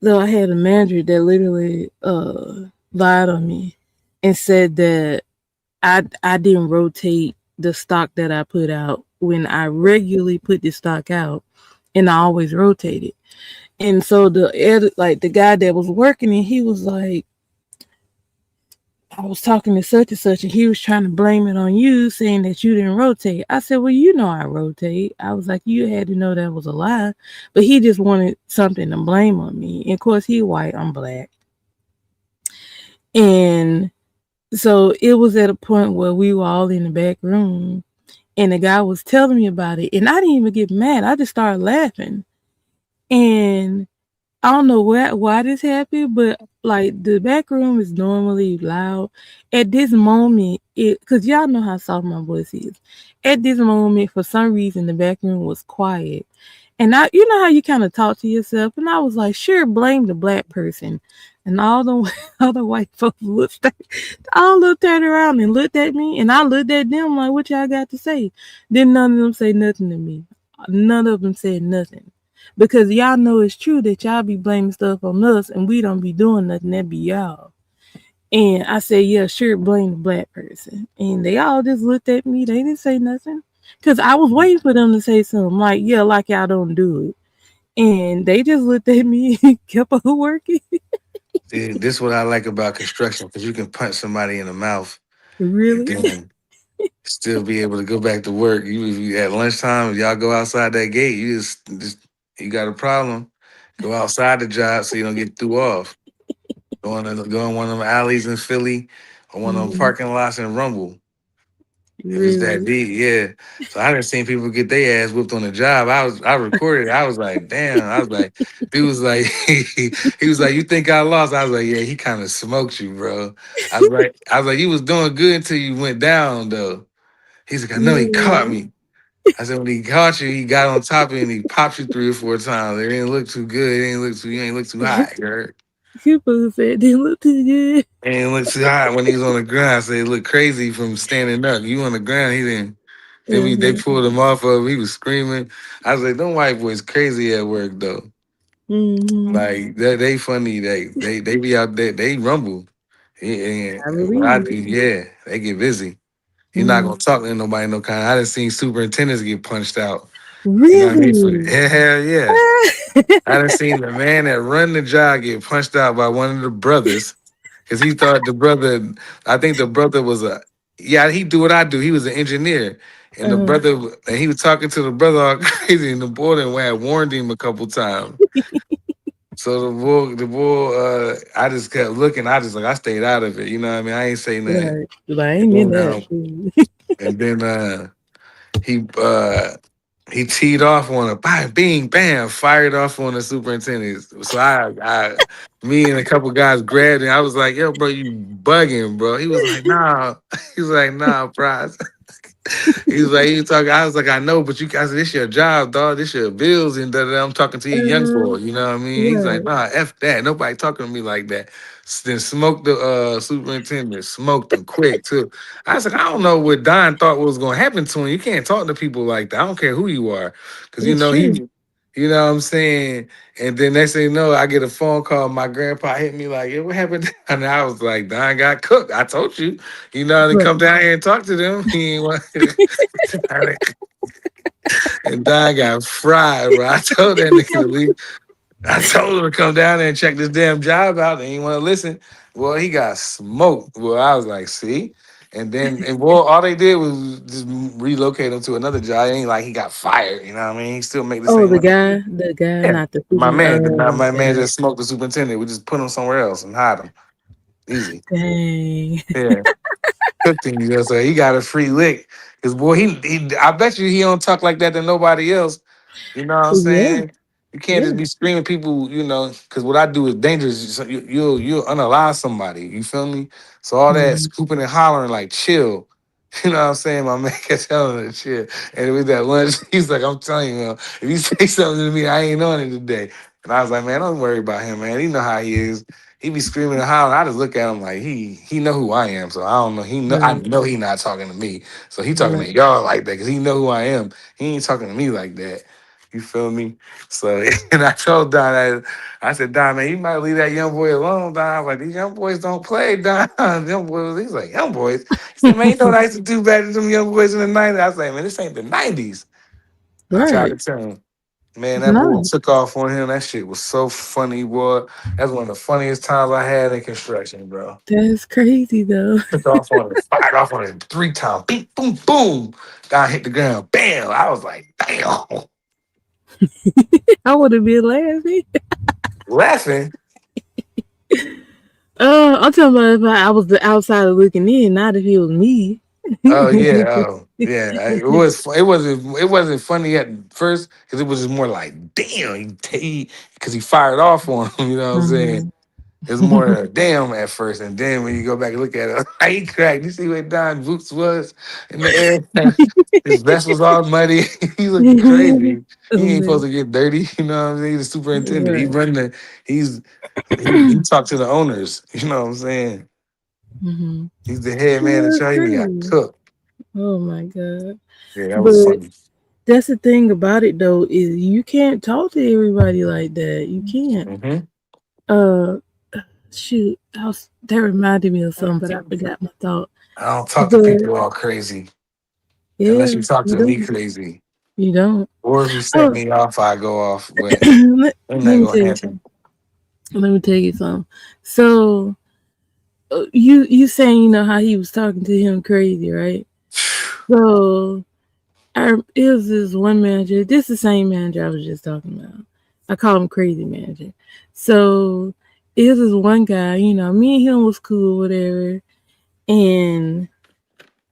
So I had a manager that literally lied on me and said that I didn't rotate the stock that I put out when I regularly put the stock out and I always rotate it. And so like the guy that was working and he was like, I was talking to such and such, and he was trying to blame it on you, saying that you didn't rotate. I said, well, I rotate. I was like, you had to know that was a lie. But he just wanted something to blame on me. And of course, he white, I'm black. And so it was at a point where we were all in the back room, and the guy was telling me about it. And I didn't even get mad. I just started laughing. And I don't know why this happened, but like the back room is normally loud. At this moment, because y'all know how soft my voice is. At this moment, for some reason, the back room was quiet, and you know how you kind of talk to yourself, and I was like, sure, blame the black person, and all the other white folks all looked turned around and looked at me, and I looked at them like, what y'all got to say? Then none of them say nothing to me. None of them said nothing. Because y'all know it's true that y'all be blaming stuff on us and we don't be doing nothing, that be y'all. And I said, yeah, sure, blame the black person. And they all just looked at me. They didn't say nothing. Because I was waiting for them to say something like, yeah, like y'all don't do it. And they just looked at me and kept on working. See, this is what I like about construction because you can punch somebody in the mouth and Really? then still be able to go back to work. You at lunchtime, y'all go outside that gate. You just you got a problem. Go outside the job so you don't get threw off. Go in one of them alleys in Philly or one of them Mhm. parking lots in Rumble. If it's that Really? deep, yeah. So I done seen people get their ass whooped on the job. I recorded. I was like, damn. I was like, he was like, he was like, you think I lost? I was like, yeah, he kind of smoked you, bro. I was like, you was doing good until you went down, though. He's like, I know he caught Yeah. me. I said, when he caught you, he got on top of you and he popped you 3 or 4 times. It didn't look too good. It ain't look too. You ain't look too hot, girl. People said they look too good. It ain't look too hot when he was on the ground. I said, it looked crazy from standing up. You on the ground, he didn't. Then they Uh-huh. pulled him off of him. He was screaming. I was like, them white boys crazy at work though. Mm-hmm. Like they funny. They be out there. They rumble. I And what I believe do, it. yeah, they get busy. You're not Mm. gonna talk to nobody no kind. I done seen superintendents get punched out. You know what I mean? For Really? hell yeah. Ah. I done seen the man that run the job get punched out by one of the brothers because he thought the brother. I think the brother was a. Yeah, he do what I do. He was an engineer, and the Uh-huh. brother and he was talking to the brother all crazy, and the boy then had warned him a couple times. So I just kept looking. I stayed out of it. You know what I mean? I ain't say nothing. Right. Like, I And ain't in then that. um, and then he he teed off on a bang, bing, bam, fired off on the superintendent. So me and a couple guys grabbed him. I was like, "Yo, bro, you bugging, bro?" He was like, "Nah." He was like, "Nah, prize." He was like, he was talking. I was like, "I know, but you guys, this your job, dog. This your bills, and da. I'm talking to you, young boy. Uh-huh. You know what I mean?" He's like, Right. "Nah, f that. Nobody talking to me like that." Then smoked the superintendent, smoked him quick too. I was like, I don't know what Don thought was gonna happen to him. You can't talk to people like that. I don't care who you are, because It's true. you know what I'm saying. And then they say no. I get a phone call. My grandpa hit me like, "Yeah, what happened?" And I was like, Don got cooked. I told you. You know, to Right. come down here and talk to them. He ain't want. And Don got fried, bro. I told that nigga to leave. I told him to come down there and check this damn job out. They ain't want to listen. Well, he got smoked. Well, I was like, see? And well, all they did was just relocate him to another job. It ain't like he got fired. You know what I mean? He still make the Oh, same money. the guy, Yeah. not the My super. man, Oh, my man God. just smoked the superintendent. We just put him somewhere else and hide him. Easy. Dang. Yeah. Cooked him, you know, so he got a free lick. Cause boy, I bet you he don't talk like that to nobody else. You know what I'm Yeah. saying? You can't just Yeah. be screaming people, you know, because what I do is dangerous. So you'll unalive somebody. You feel me? So all that Mm-hmm. scooping and hollering, like chill. You know what I'm saying? My man kept telling him to chill. And with that lunch, he's like, I'm telling you, man, if you say something to me, I ain't on it today. And I was like, man, don't worry about him, man. He know how he is. He be screaming and hollering. I just look at him like he know who I am. So I don't know. I Right. know he not talking to me. So he talking to Right. y'all like that because he know who I am. He ain't talking to me like that. You feel me? So and I told Don that I said, Don, man, you might leave that young boy alone, Don. I was like, these young boys don't play, Don. Young boys, he's like, young boys. He said, man, you know what I used to do back to them young boys in the 90s. I was like, man, this ain't the 90s. I tried Right. to tell him. Man, It's that bull not. took off on him. That shit was so funny, boy. That's one of the funniest times I had in construction, bro. That's crazy though. Took off on him, fired off on him 3 times. Beep, boom, boom. Guy hit the ground. Bam. I was like, damn. I would have been laughing. Laughing. I'm talking about if I was the outsider looking in, not if it was me. Oh yeah, it was. It wasn't funny at first because it was just more like, damn, because he fired off on him. You know what I'm saying? Mhm. It's more damn at first, and then when you go back and look at it, he cracked. You see where Don Boots was in the air? His vest was all muddy. He looked crazy. Oh, He ain't supposed man. to get dirty. You know what I'm saying? He's the superintendent. He Right. run the. He's he talked to the owners. You know what I'm saying? Hmm. He's the head man of That's China. He got crazy. cooked. Oh my god. Yeah, that was But funny. that's the thing about it though, is you can't talk to everybody like that. You can't. Hmm. Uh shoot, that reminded me of something, but I forgot my thought. I don't talk to But people all crazy unless yeah, you talk you to me don't. crazy. You don't. Or if you set Oh, me off, I go off. But let, ain't let that me gonna tell you happen. something. Let me tell you something. So you saying you know how he was talking to him crazy, right? So it was this one manager. This is the same manager I was just talking about. I call him crazy manager. So it was this one guy. You know, me and him was cool, whatever, and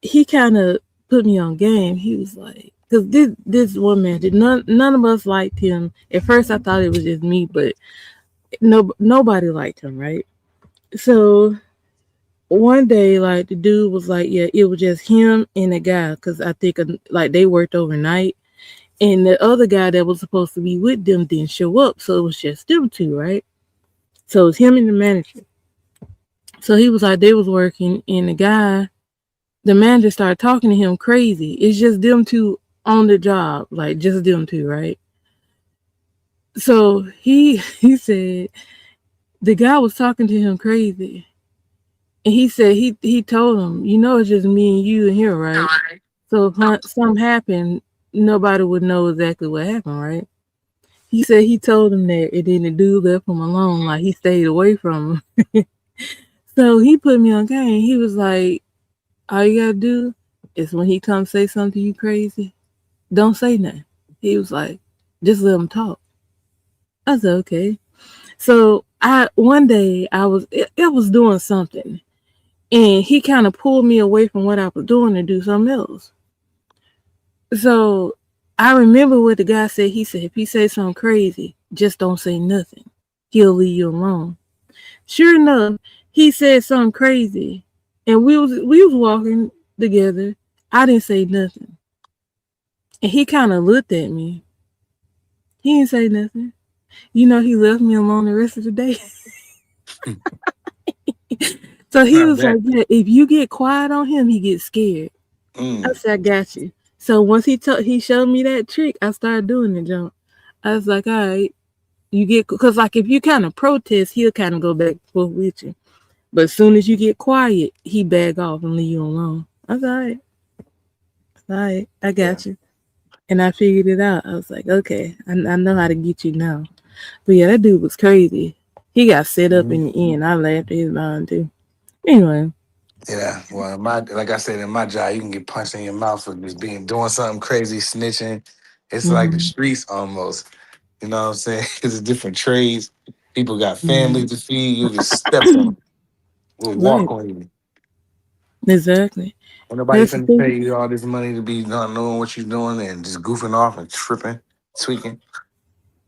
he kind of put me on game. He was like, because this one man did none of us liked him. At first, I thought it was just me, but nobody liked him, right? So one day, like the dude was like, yeah, it was just him and a guy, because I think like they worked overnight, and the other guy that was supposed to be with them didn't show up, so it was just them two, right? So it was him and the manager. So he was like, they was working, and the manager started talking to him crazy. It's just them two on the job, like just them two, right? So he said the guy was talking to him crazy, and he said he told him, you know, it's just me and you in here, right? So if something happened, nobody would know exactly what happened, right? He said he told him that, and then the dude left him alone, like he stayed away from him. So he put me on game. He was like, all you gotta do is when he comes say something to you crazy, don't say nothing. He was like, just let him talk. I said, okay. So I one day I was doing something, and he kind of pulled me away from what I was doing to do something else. So I remember what the guy said. He said, if he says something crazy, just don't say nothing. He'll leave you alone. Sure enough, he said something crazy, and we was walking together. I didn't say nothing, and he kind of looked at me. He didn't say nothing. You know, he left me alone the rest of the day. So he Not was like, that. yeah, if you get quiet on him, he gets scared. I Mm. said, I got you. So once he showed me that trick, I started doing the jump. I was like, all right, you get, because like if you kind of protest, he'll kind of go back and forth with you. But as soon as you get quiet, he back off and leave you alone. I was all right, I Yeah. got you. And I figured it out. I was like, okay, I know how to get you now. But yeah, that dude was crazy. He got set up Mhm. in the end. I laughed at his mind too. Anyway, Yeah. Well, my like I said, in my job, you can get punched in your mouth for just being doing something crazy, snitching. It's like the mm-hmm, streets almost. You know what I'm saying? It's different trades. People got mm-hmm. families to feed. You just step on them. Will walk Right, on you. exactly. Ain't nobody That's the finna thing. pay you all this money to be not knowing what you're doing and just goofing off and tripping, tweaking.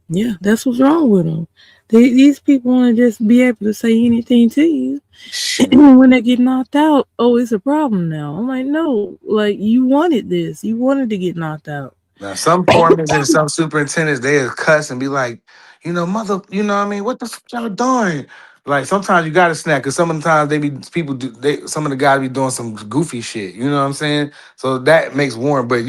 Yeah, that's what's wrong with them. These people want to just be able to say anything to you. Shoot. And when they get knocked out, oh, it's a problem now. I'm like, no, like you wanted this. You wanted to get knocked out. Now, some foremen and some superintendents, they'll cuss and be like, mother, you know what I mean? What the fuck y'all doing? Like, sometimes you gotta snap, because some of the times some of the guys be doing some goofy shit, you know what I'm saying? So that makes warrant. But,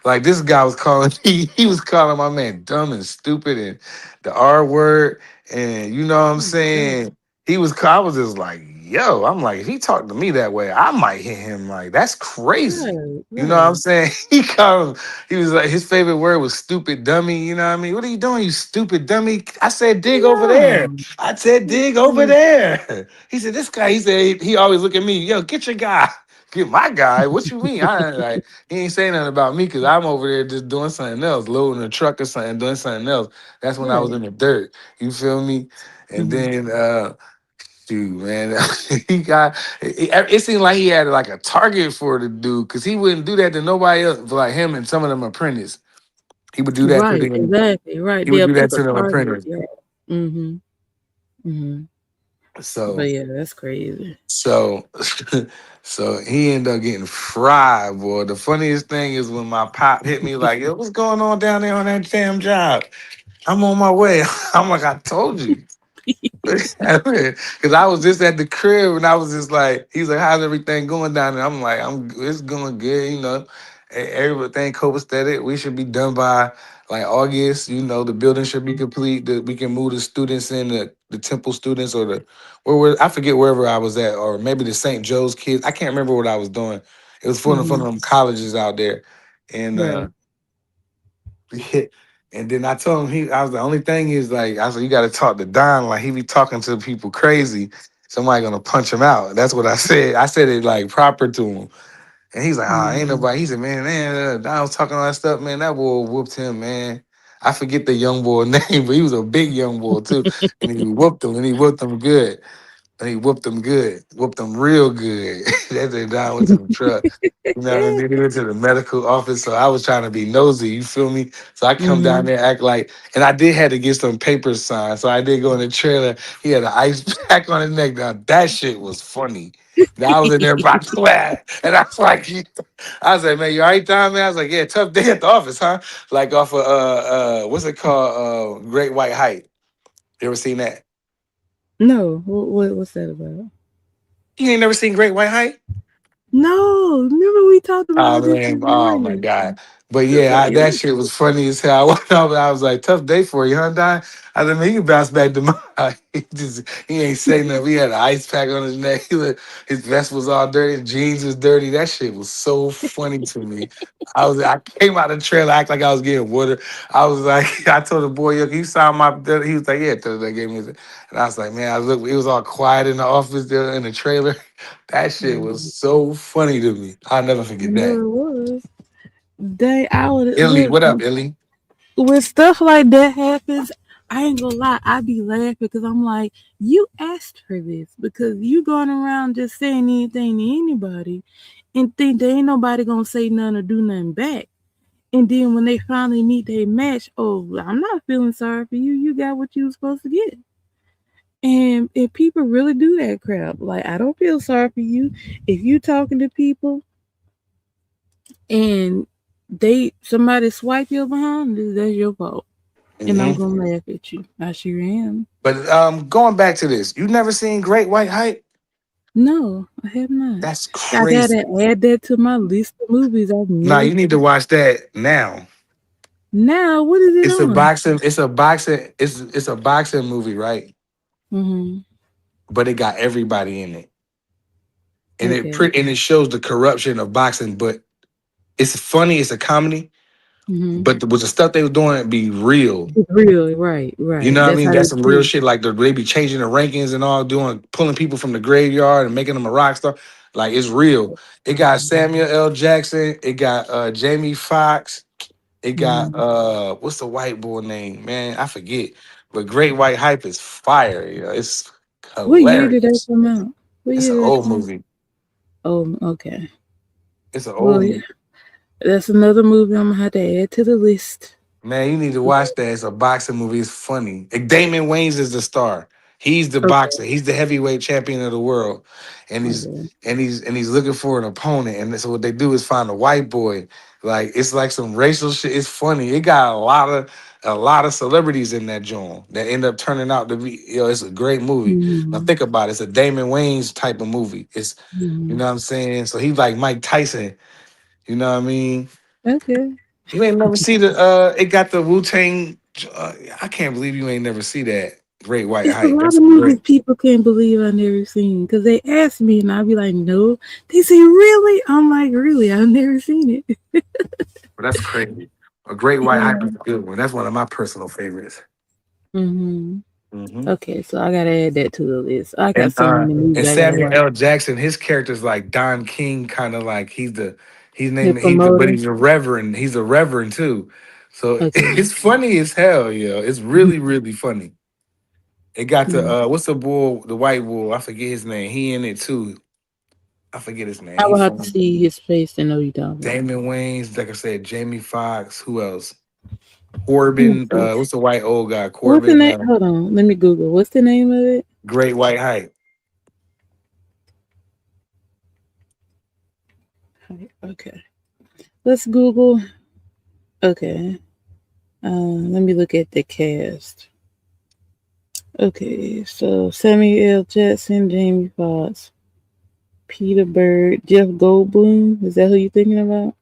like this guy was calling, he was calling my man dumb and stupid and the R word. And, you know what I'm Right, saying? I was just like, yo, I'm like, if he talked to me that way, I might hit him. Like, that's crazy. right, You know what I'm right. saying? He was like, his favorite word was stupid dummy. You know what I mean? What are you doing, you stupid dummy? I said, dig over there. No. I said, dig over there. He said, this guy, he said, he always look at me, yo, get your guy. Get my guy. What you mean? He ain't saying nothing about me because I'm over there just doing something else, loading a truck or something, doing something else. That's when I was Right. in the dirt. You feel me? And Mm-hmm. then dude, man, it seemed like he had like a target for the dude because he wouldn't do that to nobody else, but like him and some of them apprentices. He would do that to Right, them. exactly. Right. He would They'll do that pick a to them target. apprentices. Yeah. Mm-hmm. Mm-hmm. So, But yeah, that's crazy. so, so he ended up getting fried, boy. The funniest thing is when my pop hit me like, "Yo, what's going on down there on that damn job? I'm on my way." I'm like, "I told you." Because I was just at the crib and I was just like, he's like, how's everything going down there? I'm like, it's going good, everything copacetic. We should be done by like August. The building should be complete. That we can move the students in, the Temple students or I forget wherever I was at, or maybe the St. Joe's kids. I can't remember what I was doing. It was for Mm-hmm. them colleges out there. And Right. yeah. And then I told him I was the only thing is like I was like, you gotta talk to Don, like he be talking to people crazy. Somebody gonna punch him out. That's what I said. I said it like proper to him. And he's like, ain't Mm-hmm. nobody. He said, man, Don was talking all that stuff, man. That boy whooped him, man. I forget the young boy name, but he was a big young boy too. And he whooped him good. And he whooped them good, whooped them real good. That day Don went to the truck. You know what I mean? Then he went to the medical office. So I was trying to be nosy, you feel me? So I come down Mm-hmm. there, act like, and I did have to get some papers signed. So I did go in the trailer. He had an ice pack on his neck. Now that shit was funny. Now I was in there by class. And I was like, I was like, man, you all right, Don, man? I was like, yeah, tough day at the office, huh? Like off of what's it called? Great White Height. You ever seen that? No, what's that about? You ain't never seen Great White Height? No, remember we talked Oh about this man, this oh my morning. god! But It's yeah, like, that shit was funny as hell. I went up and I was like, "Tough day for you, huh, Don?" I said, "Man, you can bounce back tomorrow." He ain't say nothing. He had an ice pack on his neck. His vest was all dirty. His jeans was dirty. That shit was so funny to me. I came out of the trailer, act like I was getting water. I was like, I told the boy, "Yo, can you sign my?" He was like, "Yeah." They gave me, and I was like, "Man, I look." It was all quiet in the office there in the trailer. That shit was Mhm. so funny to me. I'll never I forget that. know it was. They, I would Illy, what up, Illy? when stuff like that happens. I ain't gonna lie, I be laughing because I'm like, you asked for this because you going around just saying anything to anybody and think there ain't nobody gonna say nothing or do nothing back. And then when they finally meet their match, oh, I'm not feeling sorry for you. You got what you was supposed to get. And if people really do that crap, like I don't feel sorry for you. If you talking to people and they somebody swipe your behind, that's your fault. And I'm Hmm. gonna laugh at you. I sure am. But going back to this, you never seen Great White Hype? No, I have not. That's I crazy. gotta add that to my list of movies I've Nah, never you need to seen. watch that now. Now, what is it It's a on? boxing. It's a boxing. It's a boxing movie, right? Mm-hmm. But it got everybody in it, and Okay. and it shows the corruption of boxing. But it's funny. It's a comedy. Mm-hmm. But with the stuff they were doing, be real. It's real, right, You right. know what I That's mean? how That's they some real treat. shit. Like they be changing the rankings and all, doing pulling people from the graveyard and making them a rock star. Like it's real. It got Samuel L. Jackson. It got Jamie Foxx. It got Mm-hmm. what's the white boy name? Man, I forget. But Great White Hype is fire. You know, it's What year did that hilarious. come out? What It's year an did that old come out? movie. Oh, okay. It's an Well, old yeah, movie. that's another movie I'm gonna have to add to the list. Man, you need to watch that. It's a boxing movie. It's funny. And Damon Wayans is the star. He's the Okay, boxer. He's the heavyweight champion of the world, and okay. he's looking for an opponent. And so what they do is find a white boy. Like it's like some racial shit. It's funny. It got a lot of celebrities in that joint that end up turning out to be. It's a great movie. Now Mm-hmm. think about it. It's a Damon Wayans type of movie. It's you Mm-hmm. know what I'm saying. So he's like Mike Tyson. You know what I mean? Okay. You ain't never see the it got the Wu Tang. I can't believe you ain't never see that. Great White It's a Hype. lot That's of great. movies people can't believe I never seen because they ask me and I'll be like, no. They say, really? I'm like, really? I've never seen it. But that's crazy. A Great White Hype is Yeah. a good one. That's one of my personal favorites. Mm-hmm. Hmm. Okay, so I gotta add that to the list. I got And so many movies I gotta Samuel watch. L. Jackson, his character's like Don King, kind of like he's The named but promoter. he's a reverend. He's a reverend too. So Okay. it's funny as hell, yo. It's really really funny. It got the Mm. what's the bull, the white bull? I forget his name. He in it too. I forget his name. I He will have to funny. see his face to know you're talking about. Damon Wayans, like I said, Jamie Foxx. Who else? Let me Corbin. see. What's the white old guy? What's the Corbin. name? Hold on. Let me Google. What's the name of it? Great White Hype. Okay. Let's Google. Okay. Let me look at the cast. Okay, so Samuel L. Jackson, Jamie Foxx, Peter Bird, Jeff Goldblum. Is that who you thinking about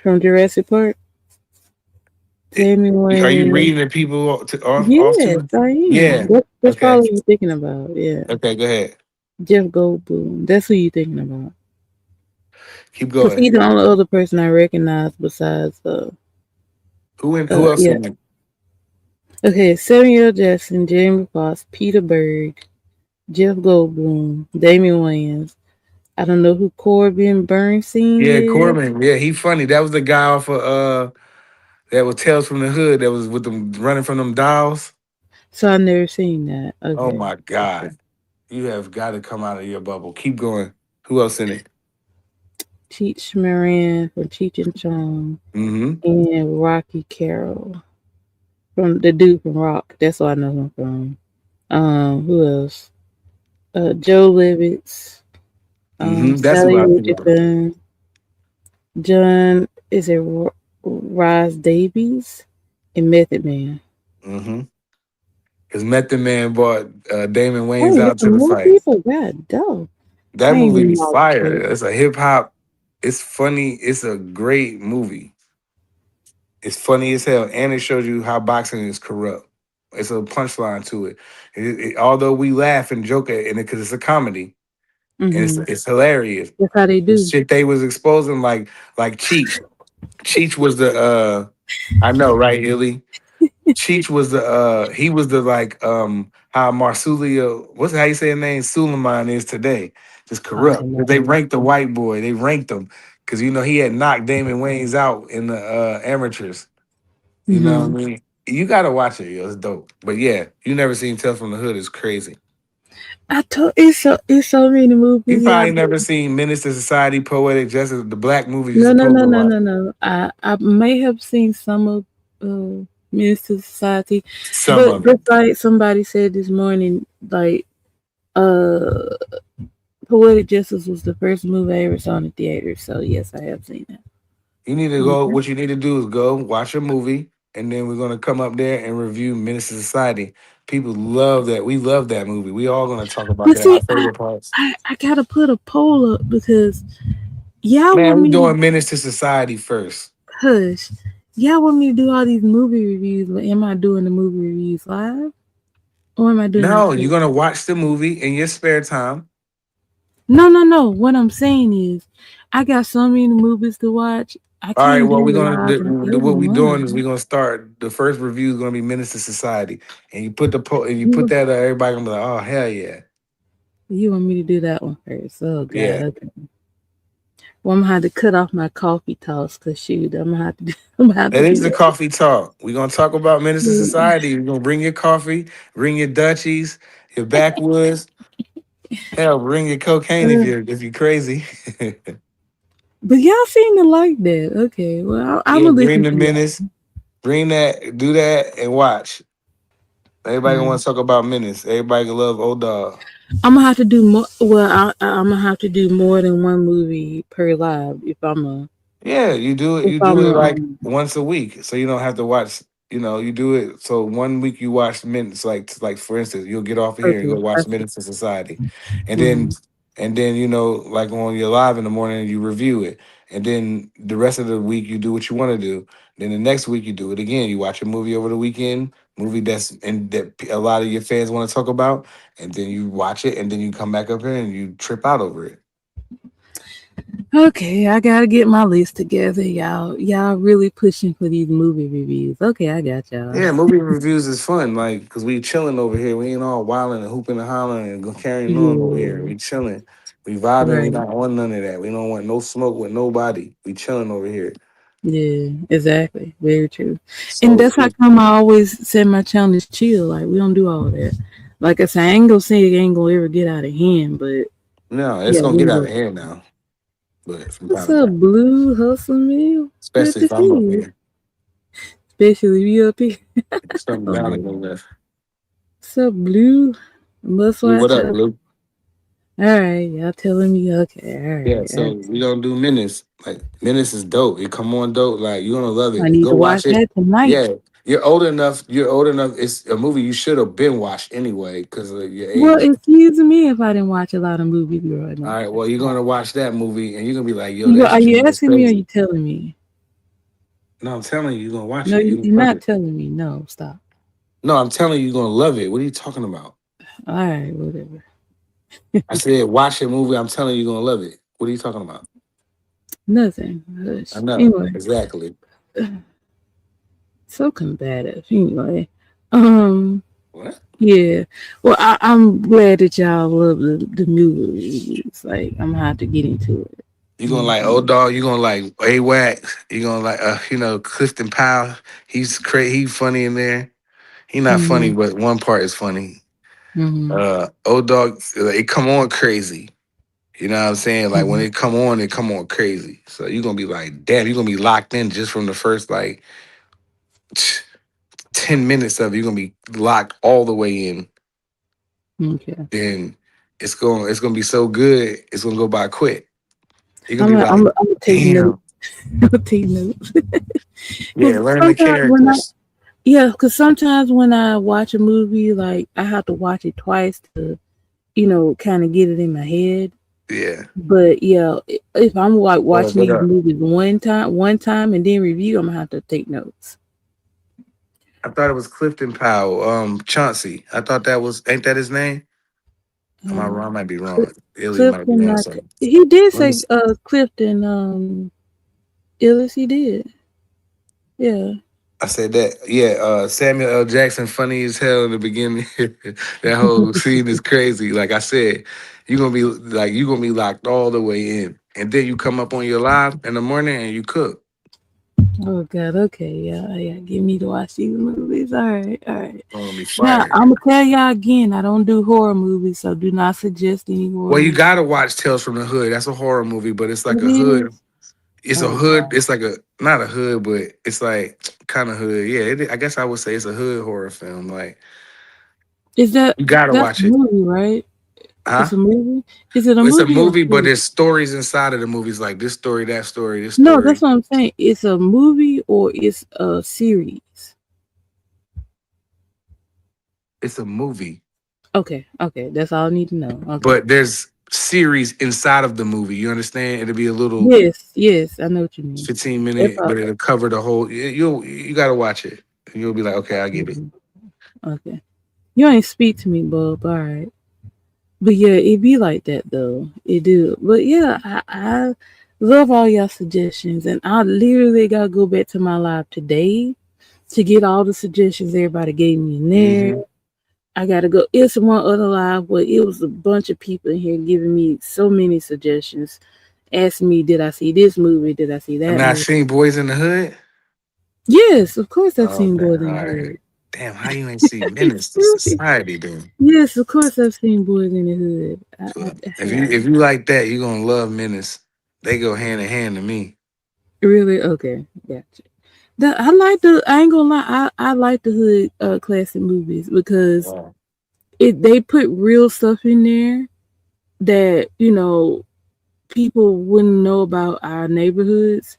from Jurassic Park? It- Tammy are you Wayne. reading the people off to Yes, me? I am. Yeah. That's Okay. probably who you're thinking about. Yeah, Okay. Go ahead. Jeff Goldblum. That's who you're thinking about. Keep Cause going. he's the only other person I recognize besides Who else yeah. in it? Okay, Samuel L. Jackson, Jamie Foxx, Peter Berg, Jeff Goldblum, Damian Wayans. I don't know who Corbin Bernstein Yeah, is, Corbin. Yeah, he funny. That was the guy off of that was Tales from the Hood. That was with them running from them dolls. so I never seen that. Oh Okay, my gotcha. God. You have got to come out of your bubble. Keep going. Who else in it? Cheech Marin from Cheech and Chong, Mm-hmm. and Rocky Carroll from the dude from Rock. That's what I know him from. Who else? Joe Levitz, Mm-hmm. That's Sally what I think about. Richardson, John is it Rise Davies, and Method Man. Mm-hmm. Because Method Man brought Damon Wayans Oh, out it's to the more fight. people. God, dog. I That ain't movie even be watched fire. it. It's a hip hop. It's funny. It's a great movie. It's funny as hell, and it shows you how boxing is corrupt. It's a punchline to it. Although we laugh and joke at it because it's a comedy and Mm-hmm. it's hilarious. That's how they The do. shit they was exposing, like Cheech. Cheech was the I know, right, Illy? Cheech was the he was the like how Marsulio, what's how you say his name? Suleiman is today. Just I corrupt. don't 'Cause they know. ranked the white boy. They ranked him. Cause he had knocked Damon Wayans out in the amateurs. You know Mm-hmm. what I mean? You gotta watch it, yo. It's dope. But yeah, you never seen Tales from the Hood is crazy. I told it's so many You movies probably out there. never seen Menace to Society, Poetic Justice, the black movies you're No, no, supposed no, to no, watch. no, no. I may have seen some of Minister Society, Some but of it. just like somebody said this morning, like uh, Poetic Justice was the first movie I ever saw in the theater. So yes, I have seen that. You need to go. Mhm. What you need to do is go watch a movie, and then we're gonna come up there and review Menace to Society. People love that. We love that movie. We all gonna talk about But that. Our see, favorite parts. I gotta put a poll up because y'all Man, want we me to doing Menace to Society first. hush. Y'all want me to do all these movie reviews, but am I doing the movie reviews live or am I doing No, you're recording? gonna watch the movie in your spare time. No, no, no. What I'm saying is, I got so many movies to watch. I All right. can't Well, do we're it gonna live in what early we doing is morning. we're gonna start. The first review is gonna be Menace to Society, and you put and you put You, that. Everybody gonna be like, oh hell yeah, you want me to do that one first? Oh God. yeah. Okay. Well, I'm gonna have to cut off my coffee toss because shoot, I'm gonna have to. I'm gonna have to That do is the that. coffee talk. We're gonna talk about Menace to Mm. Society. You're gonna bring your coffee, bring your Dutchies, your backwoods. Hell, bring your cocaine Uh, if you're crazy. but y'all seem to like that. Okay. Well, I'm Yeah, gonna bring listen the to y'all. Menace. Bring that. Do that and watch. Everybody gonna want Mm. to talk about Menace. Everybody gonna love old dog. I'm gonna have to do more. Well, I'm gonna have to do more than one movie per live Yeah, you do it. if You do I'm it a like once a week, so you don't have to watch. You do it. So one week you watch minutes, like for instance, you'll get off of here and okay. go watch Perfect. Minutes of Society, and then Mm-hmm. like on your live in the morning you review it, and then the rest of the week you do what you want to do. Then the next week you do it again. You watch a movie over the weekend, movie that a lot of your fans want to talk about, and then you watch it, and then you come back up here and you trip out over it. Okay, I gotta get my list together, y'all. Y'all really pushing for these movie reviews. Okay, I got y'all. Yeah, movie reviews is fun, like, cause we chilling over here. We ain't all wilding and hooping and hollering and carrying on over here. Yeah, We chilling. We vibing. We right. not on none of that. We don't want no smoke with nobody. We chilling over here. Yeah, exactly. Very true. And So that's how come I always say my channel is chill. Like we don't do all that. Like I said, I ain't gonna say it ain't gonna ever get out of hand, but no, it's yeah, gonna we get out of will. hand now. But from What's time to up, time, Blue Hustle Meal? Good especially to if see I'm up you. here, Especially we up here. something Oh down my in the god. left. What's up, Blue? Must Blue, what watch up, out. Blue? Alright, y'all telling me okay, Yeah, alright. so we gonna do Menace. Like Menace is dope. It come on dope. Like you're gonna love I it. need Go to watch watch it. that tonight. Yeah, you're old enough. You're old enough. It's a movie you should have been watched anyway because of your Well, age. excuse me if I didn't watch a lot of movies growing All up. right, well you're gonna watch that movie and you're gonna be like, yo, You that are you joint is asking me or are you crazy. telling me? No, I'm telling you, you're gonna watch No, it. You you're love not it. telling me. No, stop. No, I'm telling you, you're gonna love it. What are you talking about? All right, whatever. I said watch a movie. I'm telling you, you're gonna love it. What are you talking about? Nothing. I Hush. know Anyway, exactly. so combative. Anyway, um, What? yeah. Well, I'm glad that y'all love the movie reviews. Like, I'm gonna have to get into it. You gonna like Mhm. old dog? You gonna like A Wax? You gonna like Clifton Powell? He's crazy. He funny in there. He not funny, Mhm. but one part is funny. Mm-hmm. Old Dog, it come on crazy. You know what I'm saying? Like when Mm-hmm. it come on crazy. So you're gonna be like, damn, you're gonna be locked in just from the first like 10 minutes of it. You're gonna be locked all the way in. Okay. Then it's gonna be so good, it's gonna go by quick. You're gonna be like, I'm gonna take notes. damn, I'm gonna take notes. yeah, Because learn the sometimes characters. because sometimes when I watch a movie, like I have to watch it twice to, kind of get it in my head. Yeah. But yeah, if I'm like What, watching what these up? movies one time, and then review, I'm gonna have to take notes. I thought it was Clifton Powell, Chauncey. I thought that was ain't that his name? Am I wrong? I Um, might be Cl- wrong. Illy might be Clifton, on something. he did Let me say see. Clifton, Illis, he did. Yeah. I said that. Yeah, Samuel L. Jackson, funny as hell in the beginning. That whole scene is crazy. Like I said, you gonna be locked all the way in, and then you come up on your live in the morning and you cook. Oh God. Okay. Yeah. Yeah. Get me to watch these movies. All right. All right. It's gonna be Now fire. I'm gonna tell y'all again. I don't do horror movies, so do not suggest any horror Well, you movies. gotta watch Tales from the Hood. That's a horror movie, but it's like It a hood. is. It's a Oh hood. God. It's like a not a hood, but it's like kind of hood. Yeah, I guess I would say it's a hood horror film. Like Is that you gotta that's a watch it, movie, right? huh? It's a movie. Is it a It's a movie or a movie, but series? there's stories inside of the movies, like this story, that story, this No, that's story. what I'm saying. It's a movie or it's a series. It's a movie, Okay. Okay. That's all I need to know. Okay. but there's series inside of the movie. You understand? It'll be a little Yes. Yes. I know what you mean. 15 That's minute, all. but it'll cover the whole. You gotta watch it, and you'll be like, okay, I get it. Mhm. Okay. You ain't speak to me, Bob. All right. But yeah, it be like that though. It do. But yeah, I love all y'all suggestions, and I literally gotta go back to my live today to get all the suggestions everybody gave me in there. Hmm. I gotta go. It's one other live, but it was a bunch of people in here giving me so many suggestions, asking me, "Did I see this movie? Did I see And that I movie?" seen Boys in the Hood. Yes, of course I've Oh, seen Boys damn, in all the right. Hood. Damn, how you ain't see Menace to Society then? Yes, of course I've seen Boys in the Hood. So I if you have. if you like that, you're gonna love Menace. They go hand in hand to me. Really? Okay, gotcha. I like the. I ain't gonna lie. I like the hood classic movies because Wow. they put real stuff in there that people wouldn't know about our neighborhoods.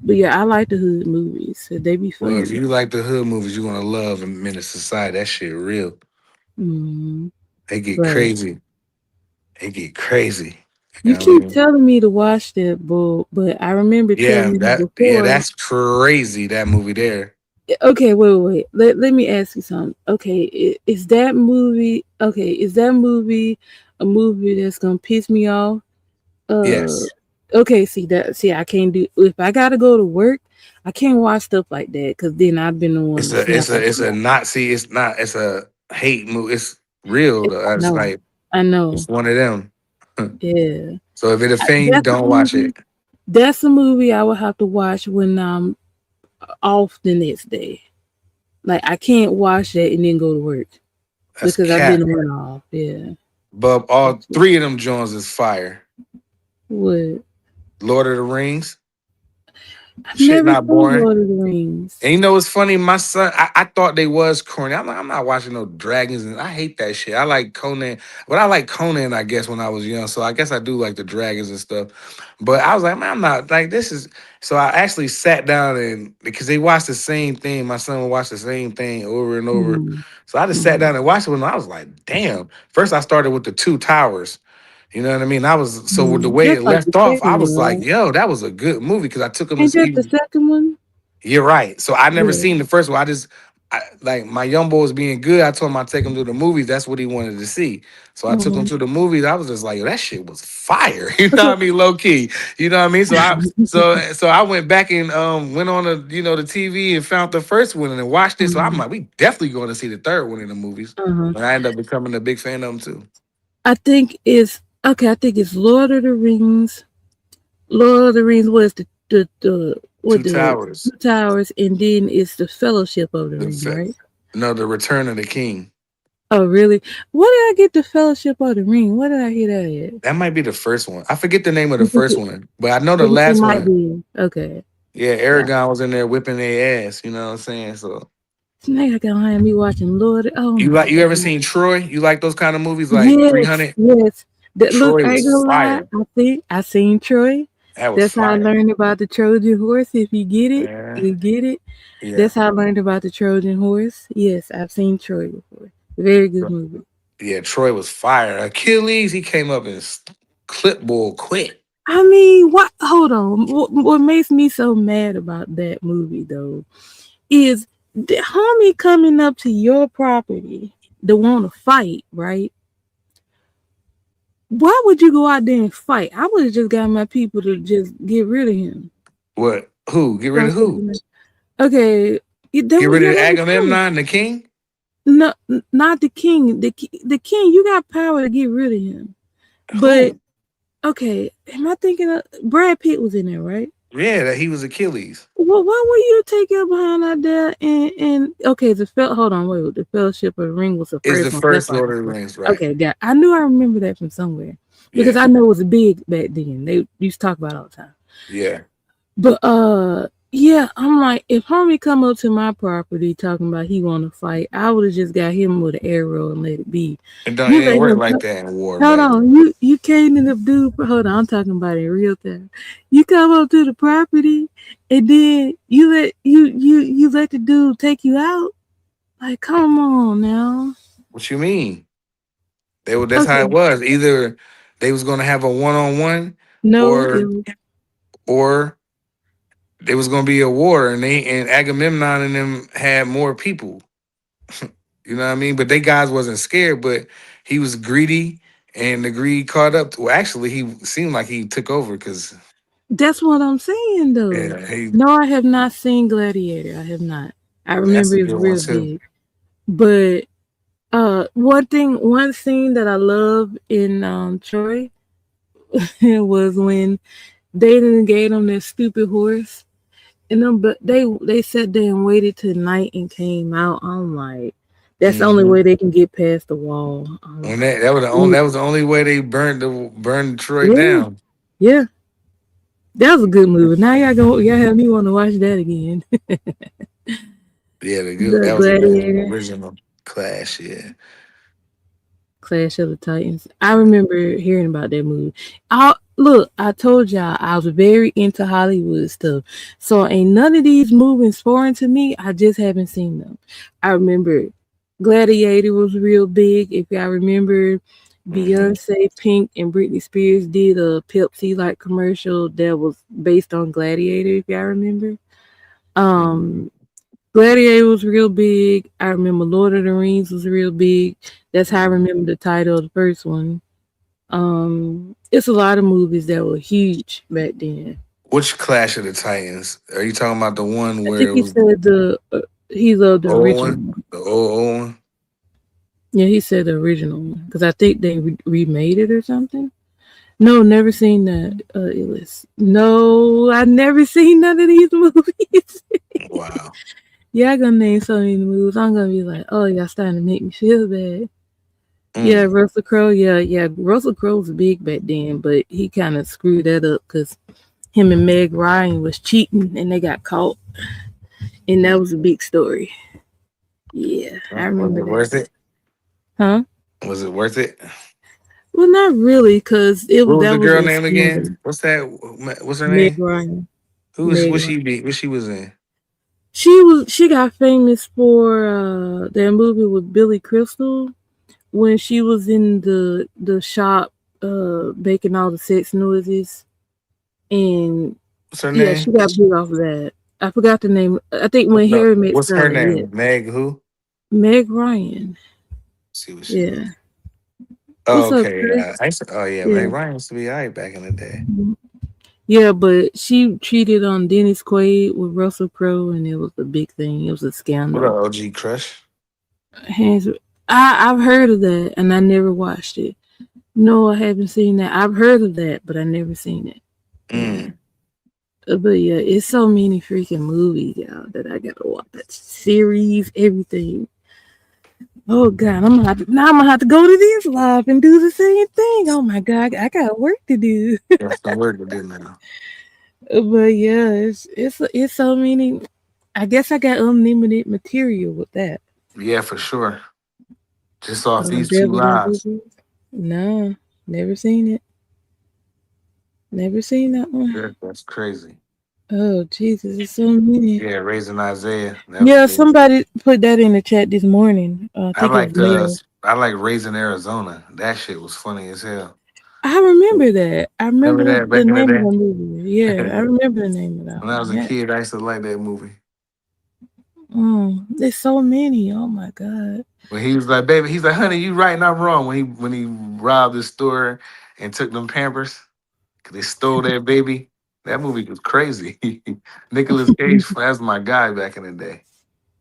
But yeah, I like the hood movies. So they be Well, if funny. you like the hood movies, you're gonna love Menace Society. That shit real. Mm-hmm. They get Right. crazy. They get crazy. You You know what I keep mean? telling me to watch that, but I remember Yeah, telling you yeah, before. that's crazy. That movie there. Okay, wait. Let me ask you something. Okay, is that movie? Okay, is that movie a movie that's gonna piss me off? Uh, Yes. okay. See, I can't do if I gotta go to work. I can't watch stuff like that because then I've been the one It's to a snap it's a on it's a somebody. Nazi. It's not. It's a hate movie. It's real. Though. I It's know, like I know. it's one of them. Yeah, So if it offend you, that's a don't watch movie. it. That's a movie I would have to watch when I'm off the next day. Like I can't watch that and then go to work That's because I've been cat. on off. Yeah. But all three of them Jones is fire. What? Lord of the Rings, I've shit never not seen boring. Lord of the Rings. And you know what's funny? My son, I thought they was corny. I'm like, I'm not watching no dragons, and I hate that shit. I like Conan, but I like Conan, I guess, when I was young. So I guess I do like the dragons and stuff. But I was like, man, I'm not like this is. So I actually sat down and because they watched the same thing, my son would watch the same thing over and over. Mm, So I just sat mm, down and watched it, and I was like, damn. First, I started with the two towers. You know what I mean? I was so with the mm. way it That's like the left off, I second was one, like, right? yo, that was a good movie because I took him to Ain't that the see. second one? You're right. So I never Yeah. seen the first one. Like my young boy was being good. I told him I'd take him to the movies. That's what he wanted to see. So I took him Uh-huh. to the movies. I was just like, yo, that shit was fire. You know what I mean? Low key. You know what I mean? So I went back and went on the TV and found the first one and then watched it. So I'm um, like, we definitely going to see the third one in the movies. uh-huh. And I ended up becoming a big fan of them too. I think it's okay. I think it's Lord of the Rings. Lord of the Rings was Two the Towers. Two Towers, and then it's the Fellowship of the The Ring, fe- right? no, the Return of the King. Oh, really? What did I get the Fellowship of the Ring? What did I hear that at? That might be the first one. I forget the name of the You think first it, one, but I know the it last might one. be. Okay. Yeah, Yeah. Aragon was in there whipping their ass. You know what I'm saying? So Now I gonna have me watching Lord. Oh you my like you ever god. seen Troy? You like those kind of movies like Yes, 300? yes. That look, Troy I ain't was gonna lie. fire. I seen Troy. That was That's how I fire. learned about the Trojan horse. If you get it, Yeah, you get it. yeah, That's how I learned about the Trojan horse. Yes, I've seen Troy before. Very good movie. yeah. Troy was fire. Achilles, he came up and clipboard quit. I mean, what? Hold on. What makes me so mad about that movie though is the homie coming up to your property to want to fight, right? Why would you go out there and fight? I would have just got my people to just get rid of him. What? Who? Get rid Don't of say who? that. Okay, Get rid yeah, of that was him. Agamemnon, the king? No, not the king. The king. You got power to get rid of him. But Who? okay, am I thinking of Brad Pitt was in there, right? Yeah, that he was Achilles. Well, why would you take your behind out there and okay, hold on, wait, the Fellowship of the Ring was the Is the first one. That's first why I Lord can of the say. Rings, right? Okay, yeah, I knew I remember that from somewhere because Yeah, I know it was big back then. They used to talk about it all the time. yeah. But yeah, I'm like, if homie come up to my property talking about he want to fight, I would have just got him with an arrow and let it be. It You didn't let work him like that in war hold back on, then. you can't end up dude. Hold on, I'm talking about it in real time. You come up to the property and then you let the dude take you out. Like, come on now. What you mean? That's how it Okay, was. Either they was gonna have a one on one, no, or or there was gonna be a war, and Agamemnon and them had more people. You know what I mean? But they guys wasn't scared, but he was greedy, and the greed caught up. Well, actually, he seemed like he took over because that's what I'm saying though. yeah, he No, I have not seen Gladiator. I have not. I that's remember a it was good one real too. big, but one scene that I love in Troy was when they didn't gave him that stupid horse. And then, but they sat there and waited till night and came out. I'm like, that's the only Hmm. way they can get past the wall. I'm When like, that was the only way they burned Detroit yeah, down. yeah, that was a good movie. Now y'all have me want to watch that again. Yeah, the good The that was a good one. Gladiator, Original Clash. Yeah. Clash of the Titans. I remember hearing about that movie. I told y'all I was very into Hollywood stuff. So ain't none of these movies foreign to me. I just haven't seen them. I remember Gladiator was real big. If y'all remember, Hmm. Beyonce, Pink, and Britney Spears did a Pepsi like commercial that was based on Gladiator. If y'all remember, Hmm. um, Gladiator was real big. I remember Lord of the Rings was real big. That's how I Hmm. remember the title of the first one. It's a lot of movies that were huge back then. Which Clash of the Titans? Are you talking about the one I where think it he was said he loved the old original one? one. The old one? Yeah, he said the original one because I think they remade it or something. No, never seen that. Illis. No, I never seen none of these movies. Wow. Yeah, I gonna name so many movies. I'm gonna be like, oh, y'all starting to make me feel bad. Yeah, Mm. Russell Crowe. Yeah. Russell Crowe was big back then, but he kind of screwed that up because him and Meg Ryan was cheating and they got caught, and that was a big story. Yeah, I Was remember it that. worth it? Huh? Was it worth it? Well, not really, because What was that the was girl a name again? scandal. What's that? What's her Meg name? Ryan. Who was Meg what Ryan. she be? What she was in? She got famous for that movie with Billy Crystal when she was in the shop making all the sex noises, and What's her yeah, name? she got big off of that. I forgot the name. I think when No, Harry met what's her Sally. Yeah, name? Meg who? Meg Ryan. See what she was. Yeah. Oh, What's up, okay, Chris? yeah. Oh yeah, Yeah. Meg Ryan used to be alright back in the day. Yeah, but she cheated on Dennis Quaid with Russell Crowe, and it was a big thing. It was a What a scandal. OG crush. Hands, I've heard of that, and I never watched it. No, I haven't seen that. I've heard of that, but I never seen it. Yeah. Mm. But yeah, it's so many freaking movies, y'all, that I gotta watch. Series, everything. Oh God, I'm gonna have to go to this live and do the same thing. Oh my God, I got work to do. That's the word to do now. But yeah, it's so many. I guess I got unlimited material with that. Yeah, for sure. Just off these two Devil in lives. Blue. No, never seen it. Never seen that one. Yeah, that's crazy. Oh Jesus, it's so many. Yeah, raising Isaiah. That was Yeah, good. somebody put that in the chat this morning. I I think it was liked Mel. I like raising Arizona. That shit was funny as hell. I remember that. I Remember remember that the back in the name of the day? movie. Yeah, I remember the name of that When I was one. a Yeah. kid, I used to like that movie. There's so many. Oh my God. When he was like, "Baby," he's like, "Honey, you right, not wrong." When he robbed the store and took them Pampers because they stole that baby. That movie was crazy. Nicholas Cage, that's my guy back in the day.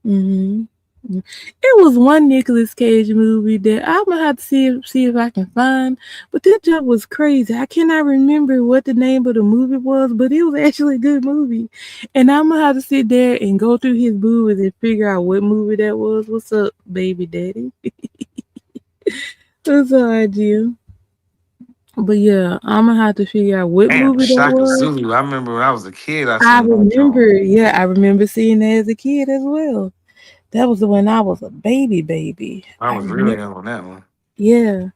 hmm It was one Nicolas Cage movie that I'm gonna have to see if I can find, but that job was crazy. I cannot remember what the name of the movie was, but it was actually a good movie. And I'm gonna have to sit there and go through his movies and figure out what movie that was. What's up, baby daddy? What's up, Jim? But yeah, I'm gonna have to figure out what Damn, movie that Shaka was. Zulu. I remember when I was a kid, I I seen that joint. remember, yeah, I remember seeing that as a kid as well. That was when I was a baby. I I was really remember. young on that one. Yeah,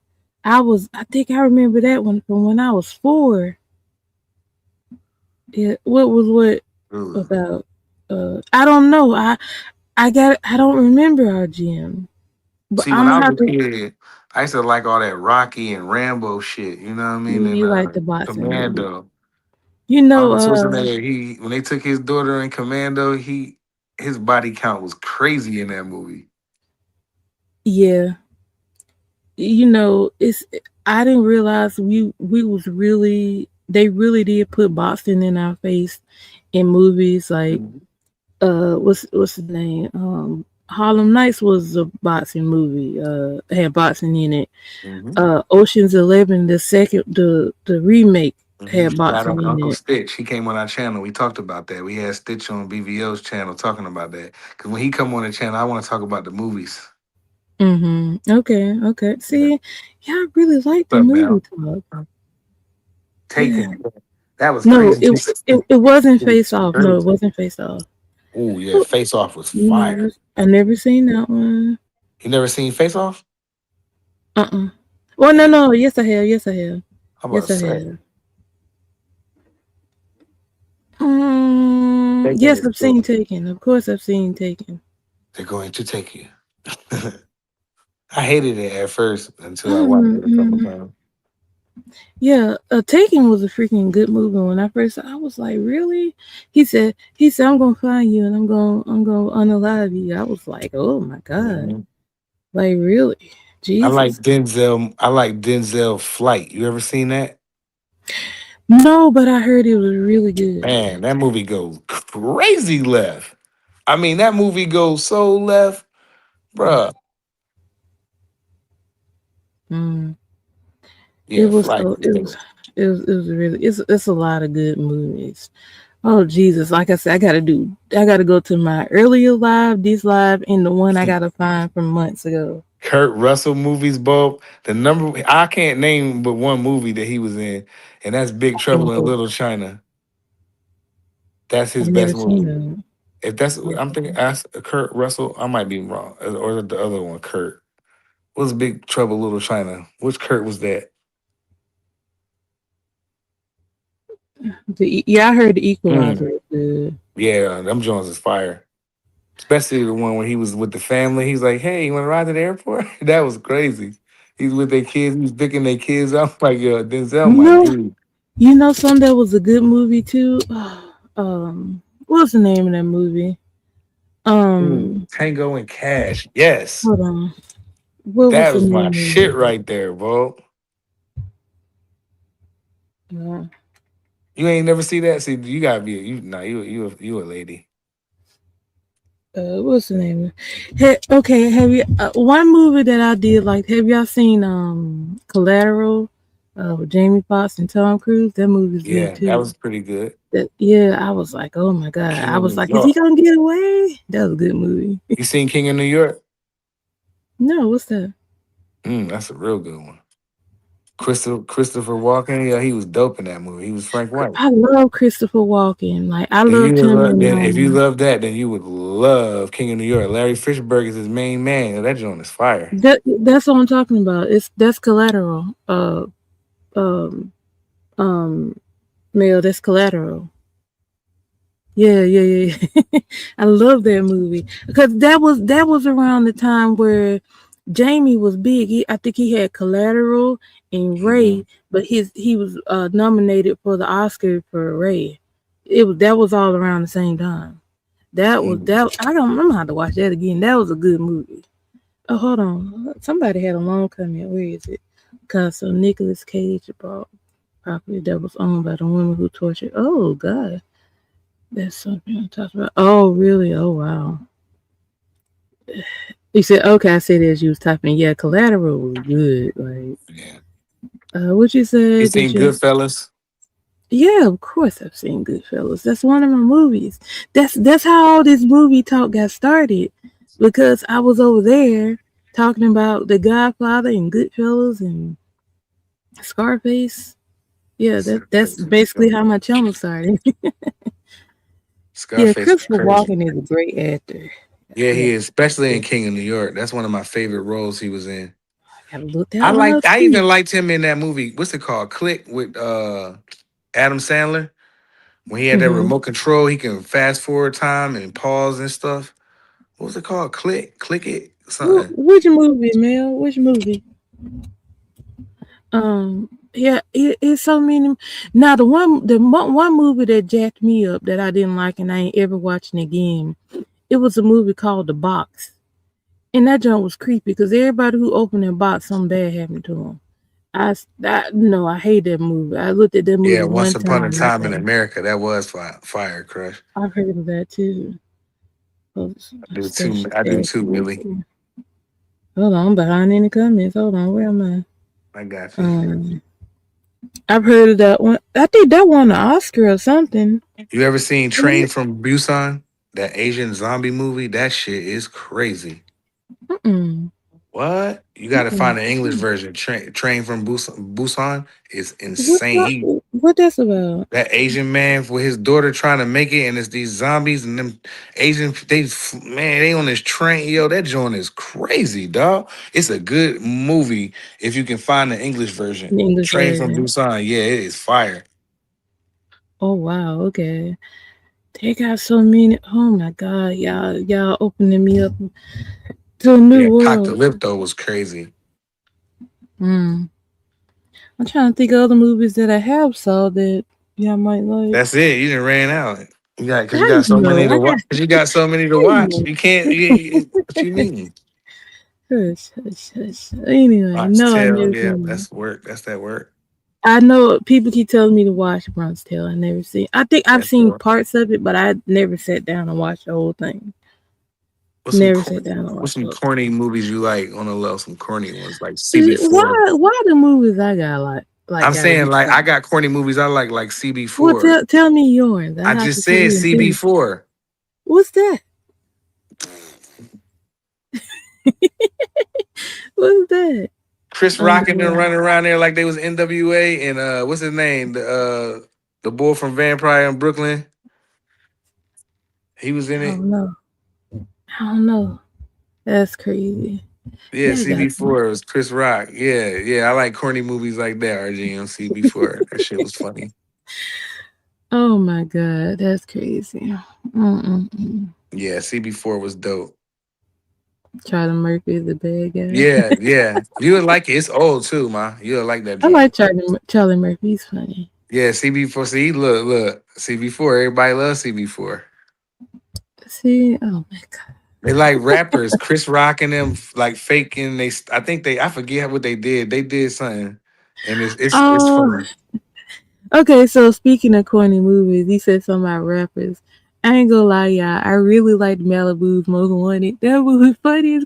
I think I remember that one from when I was 4. Yeah, what was what Ooh. about? I don't know. I don't remember our gym, but See, when I'm I gonna was have a to. kid, I used to like all that Rocky and Rambo shit. You know what I mean? And You like the boxing movie? Commando. You know, Arnold Schwarzenegger. He when they took his daughter in Commando, his body count was crazy in that movie. yeah, it's. I didn't realize we was really they really did put boxing in our face in movies like Mhm. what's the name? Harlem Nights was a boxing movie. Had boxing in it. Mhm. Ocean's 11, the remake had Shout boxing out to in Uncle it. Stitch. He came on our channel. We talked about that. We had Stitch on BVO's channel talking about that. Because when he come on the channel, I want to talk about the movies. Okay. Okay. Yeah. See, y'all really like the What's up, movie man? talk. Taken. Yeah. That was No, crazy. it wasn't Face Off. No, it wasn't Face Off. Oh yeah, Oh, Face Off was never. fire. I never seen that one. You never seen Face Off? Uh. Well, no, Man, no. Yes, I have. Yes, I have. I'm about to Yes, I say. have. Taken Yes, is I've good. seen Taken. Of course, I've seen Taken. They're going to take you. I hated it at first until I watched Um, it a couple mm, times. yeah, Taken was a freaking good movie. When I first, I was like, really? He said, I'm gonna find you and I'm gonna unalive you. I was like, oh my god, Mhm. like really, I like Jesus? Denzel. I like Denzel Flight. You ever seen that? No, but I heard it was really good. Man, that movie goes crazy left. I mean, that movie goes so left, bruh. Mm. It Yeah, was Flight. so it was really it's a lot of good movies. Oh Jesus! Like I said, I gotta go to my earlier live, this live, and the one I gotta find from months ago. Kurt Russell movies, Bob. The number I can't name but one movie that he was in, and that's Big Trouble in Oh, Little China. That's his I've never best seen movie. that. If that's I'm thinking, ask Kurt Russell. I might be wrong, or the other one, Kurt. What's Big Trouble Little China? Which Kurt was that? Yeah, I heard the Mm, Equalizer is good. yeah, them Jones is fire. Especially the one where he was with the family. He's like, "Hey, you want to ride to the airport?" That was crazy. He's with their kids. He's picking their kids up. Like, yo, Denzel, You my know, dude. you know, some that was a good movie too. What's the name of that movie? Ooh, Um, Tango and Cash. Yes, hold on. What was that the was my name of shit the right there, bro. movie? You ain't never see that. See, you gotta be you. Nah, you a lady. What's the name? Okay, have you one movie that I did like? Have y'all seen Collateral? With Jamie Foxx and Tom Cruise. That movie's good Yeah, that too. was pretty good. That yeah, I was like, oh my god. King I of was New like, is he York. gonna get away? That was a good movie. You seen King of New York? No, what's that? That's a real good one. Christopher Walken, yeah, he was dope in that movie. He was Frank White. I love Christopher Walken. Like I If you loved him in then if you love that, then you would love King of New York. Larry Fishburne is his main man. That joint is fire. that's what I'm talking about. It's that's collateral. Um um Male, that's collateral. Yeah. I love that movie because that was around the time where Jamie was big. I think he had Collateral and Hmm. Ray, but he was nominated for the Oscar for Ray. That was all around the same time. That I don't. I'm gonna have to watch that again. That was a good movie. Oh, hold on. Somebody had a long comment. Where is it? Because so Nicolas Cage bought property that was owned by the woman who tortured. Oh God. That's something I talked about. Oh, really? Oh, wow. You said, okay, I said as you was typing. Yeah, Collateral was good. Like, Yeah. what you You said? Did seen you? Goodfellas? Yeah, of course I've seen Goodfellas. That's one of my movies. That's how all this movie talk got started. Because I was over there talking about The Godfather and Goodfellas and Scarface. Yeah, that's Scarface is basically dope. how my channel started. Yeah, Scarface is Christopher crazy. Walken is a great actor. Yeah, Yeah, he is, especially in King of New York. That's one of my favorite roles he was in. I gotta look that one up I too. even liked him in that movie. What's it called? Click with Adam Sandler. When he had that Mm-hmm. remote control, he can fast forward time and pause and stuff. What was it called? Click it, something. Which movie, Mel? Which movie? Yeah, it's so many. Now the one movie that jacked me up that I didn't like and I ain't ever watching again. It was a movie called The Box, and that joint was creepy because everybody who opened that box, something bad happened to them. I no, I hate that movie. I looked at that Yeah, movie Once one Upon a time. And I Time in got America. That was fire, crush. I've heard of that too. Oh, I do too. special I do ed. too, Millie. Hold on, I'm behind in the comments. Hold on, where am I? I got you. Um, I've heard of that one. I think that won an Oscar or something. You ever seen Train from Busan? That Asian zombie movie? That shit is crazy. Mm-mm. What? You got to find an English Mm-mm. version. Train from Busan is What, insane. what what that's about? That Asian man with his daughter trying to make it, and it's these zombies and them Asian. Man, they on this train. Yo, that joint is crazy, dog. It's a good movie if you can find the English version. The English Train from version. Busan. Yeah, it is fire. Oh wow, okay. They got so many. Oh my god, y'all opening me up to a new Yeah, world. Apocalypto was crazy. Mm. I'm trying to think of other movies that I have saw that y'all might like. That's it. You didn't ran out. You got because you How got you so many know? to I watch. got. Because you got so many to How you watch. know? You can't. What you mean? Hush, hush, hush. Anyway, Watch no, I tell. never Yeah, seen. that's work. That's that work. I know people keep telling me to watch Bronx Tale. I never seen. I think I've That's seen work. parts of it, but I never sat down and watched the whole thing. What's some Never sat corny? down and What's watched the some whole thing. corny movies you like on the low? Some corny ones like CB4. Why the movies I got like I'm gotta saying be like I corny? got corny movies I like Well, CB4. tell me yours. I I have to just sit said here and think. CB4. What's that? What's that? Chris Rock and them Underwater. running around there like they was NWA and what's his name? The boy from Vampire in Brooklyn. He was in I it. don't know. I don't know. That's crazy. Yeah, Yeah, I got some. CB4 was Chris Rock. Yeah. I like corny movies like that, RG on CB4. That shit was funny. Oh my god, that's crazy. Mm-mm-mm. Yeah, CB4 was dope. Charlie Murphy is the bad guy. Yeah. You would like it. It's old too, ma. You would like that I joint. like Charlie Murphy. He's funny. Yeah, CB4. See, look. CB4. Everybody loves CB4. See, oh my god. They like rappers. Chris Rock and them like faking. I think I forget what they did. They did something, and it's Oh, funny. okay. So speaking of corny movies, he said something about rappers. I ain't gonna lie, y'all. I really liked Malibu's Most Wanted. That movie funny as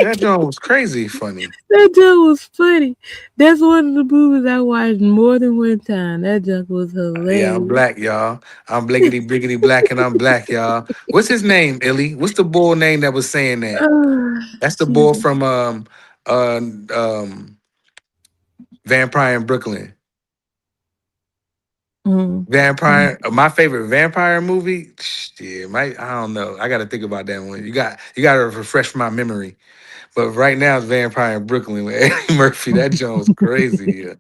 That joint was crazy funny. That joke was funny. That's one of the movies I watched more than one time. That joke was Yeah, I'm hilarious. black, y'all. I'm bliggity biggity black and I'm black, y'all. What's his name, Illy? What's the boy name that was saying that? That's the boy Jesus. from uh um Vampire in Brooklyn. Mm. Vampire, my favorite vampire movie. Shit, I don't know. I got to think about that one. You got to refresh my memory. But right now, it's Vampire in Brooklyn with Eddie Murphy. That joint was crazy. Yeah.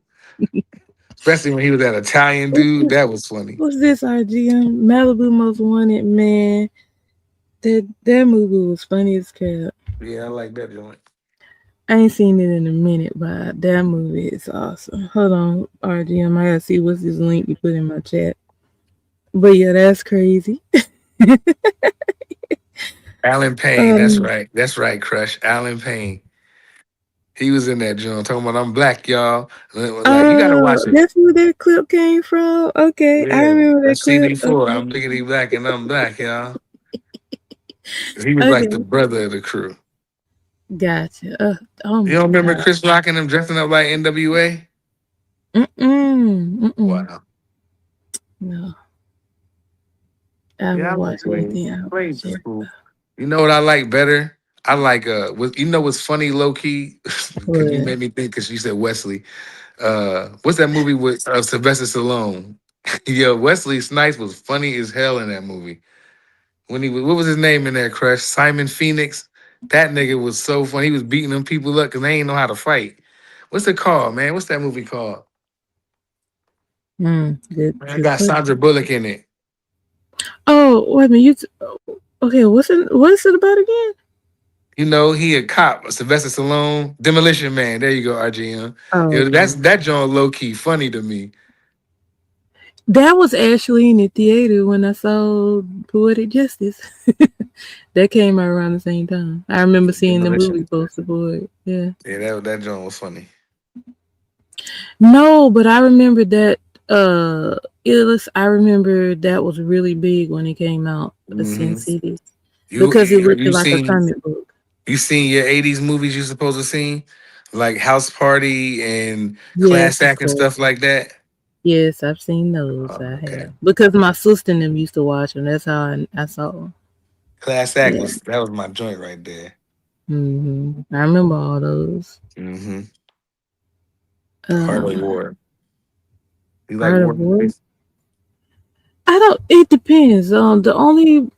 Especially when he was that Italian What's dude. this? That was funny. What's this? RGM Malibu Most Wanted, man. That movie was funny as crap. Yeah, I like that joint. I ain't seen it in a minute, but that movie is awesome. Hold on, RGM. I gotta see what's this link you put in my chat. But yeah, that's crazy. Alan Payne. That's Um, right. That's right, Crush. Alan Payne. He was in that joint talking about I'm black, y'all. Like you got to watch it. that's where that clip came from. Okay, I Yeah, remember that that's clip. CD4. Okay, I'm biggity black and I'm black, y'all. He was like the okay, brother of the crew. gotcha. Oh You my don't remember god. Chris Rock and him dressing up like NWA? Mm-mm. Wow. No, I Yeah, I haven't like watched Wayne. anything. I don't Wayne's care. cool. You know what I like better? I like you know what's funny, low key? Cause you What? made me think because you said Wesley. What's that movie with Sylvester Stallone? Yo, Wesley Snipes was funny as hell in that movie. When he was, what was his name in that Crush? Simon Phoenix. That nigga was so funny. He was beating them people up because they ain't know how to fight. What's it called, man? What's that movie called? Good, Man, I good got Sandra question. Bullock in it. Oh, wait a minute. Okay? What's it about again? You know, he a cop, Sylvester Stallone, Demolition Man. There you go, RGM. Oh, Yeah, that's okay. that John low key funny to me. That was actually in the theater when I saw Poetic Justice. That came out around the same time. I remember seeing the movie Demolition. poster for it. Yeah. Yeah, that John was funny. No, but I remember that I remember that was really big when it came out, Sin Hmm. City. You Because it looked you like a seen comic book. you seen your '80s movies you supposed to seen, like House Party and Class Yes, of Act and course. stuff like that. Yes, I've seen those. Oh, I okay. have. Because my sister and them used to watch them. That's how I saw them. Class Act Yeah. was that was my joint right there. I remember all those. Hmm. Art of Um, War. You like Art war of War. movies? I don't. It depends. The only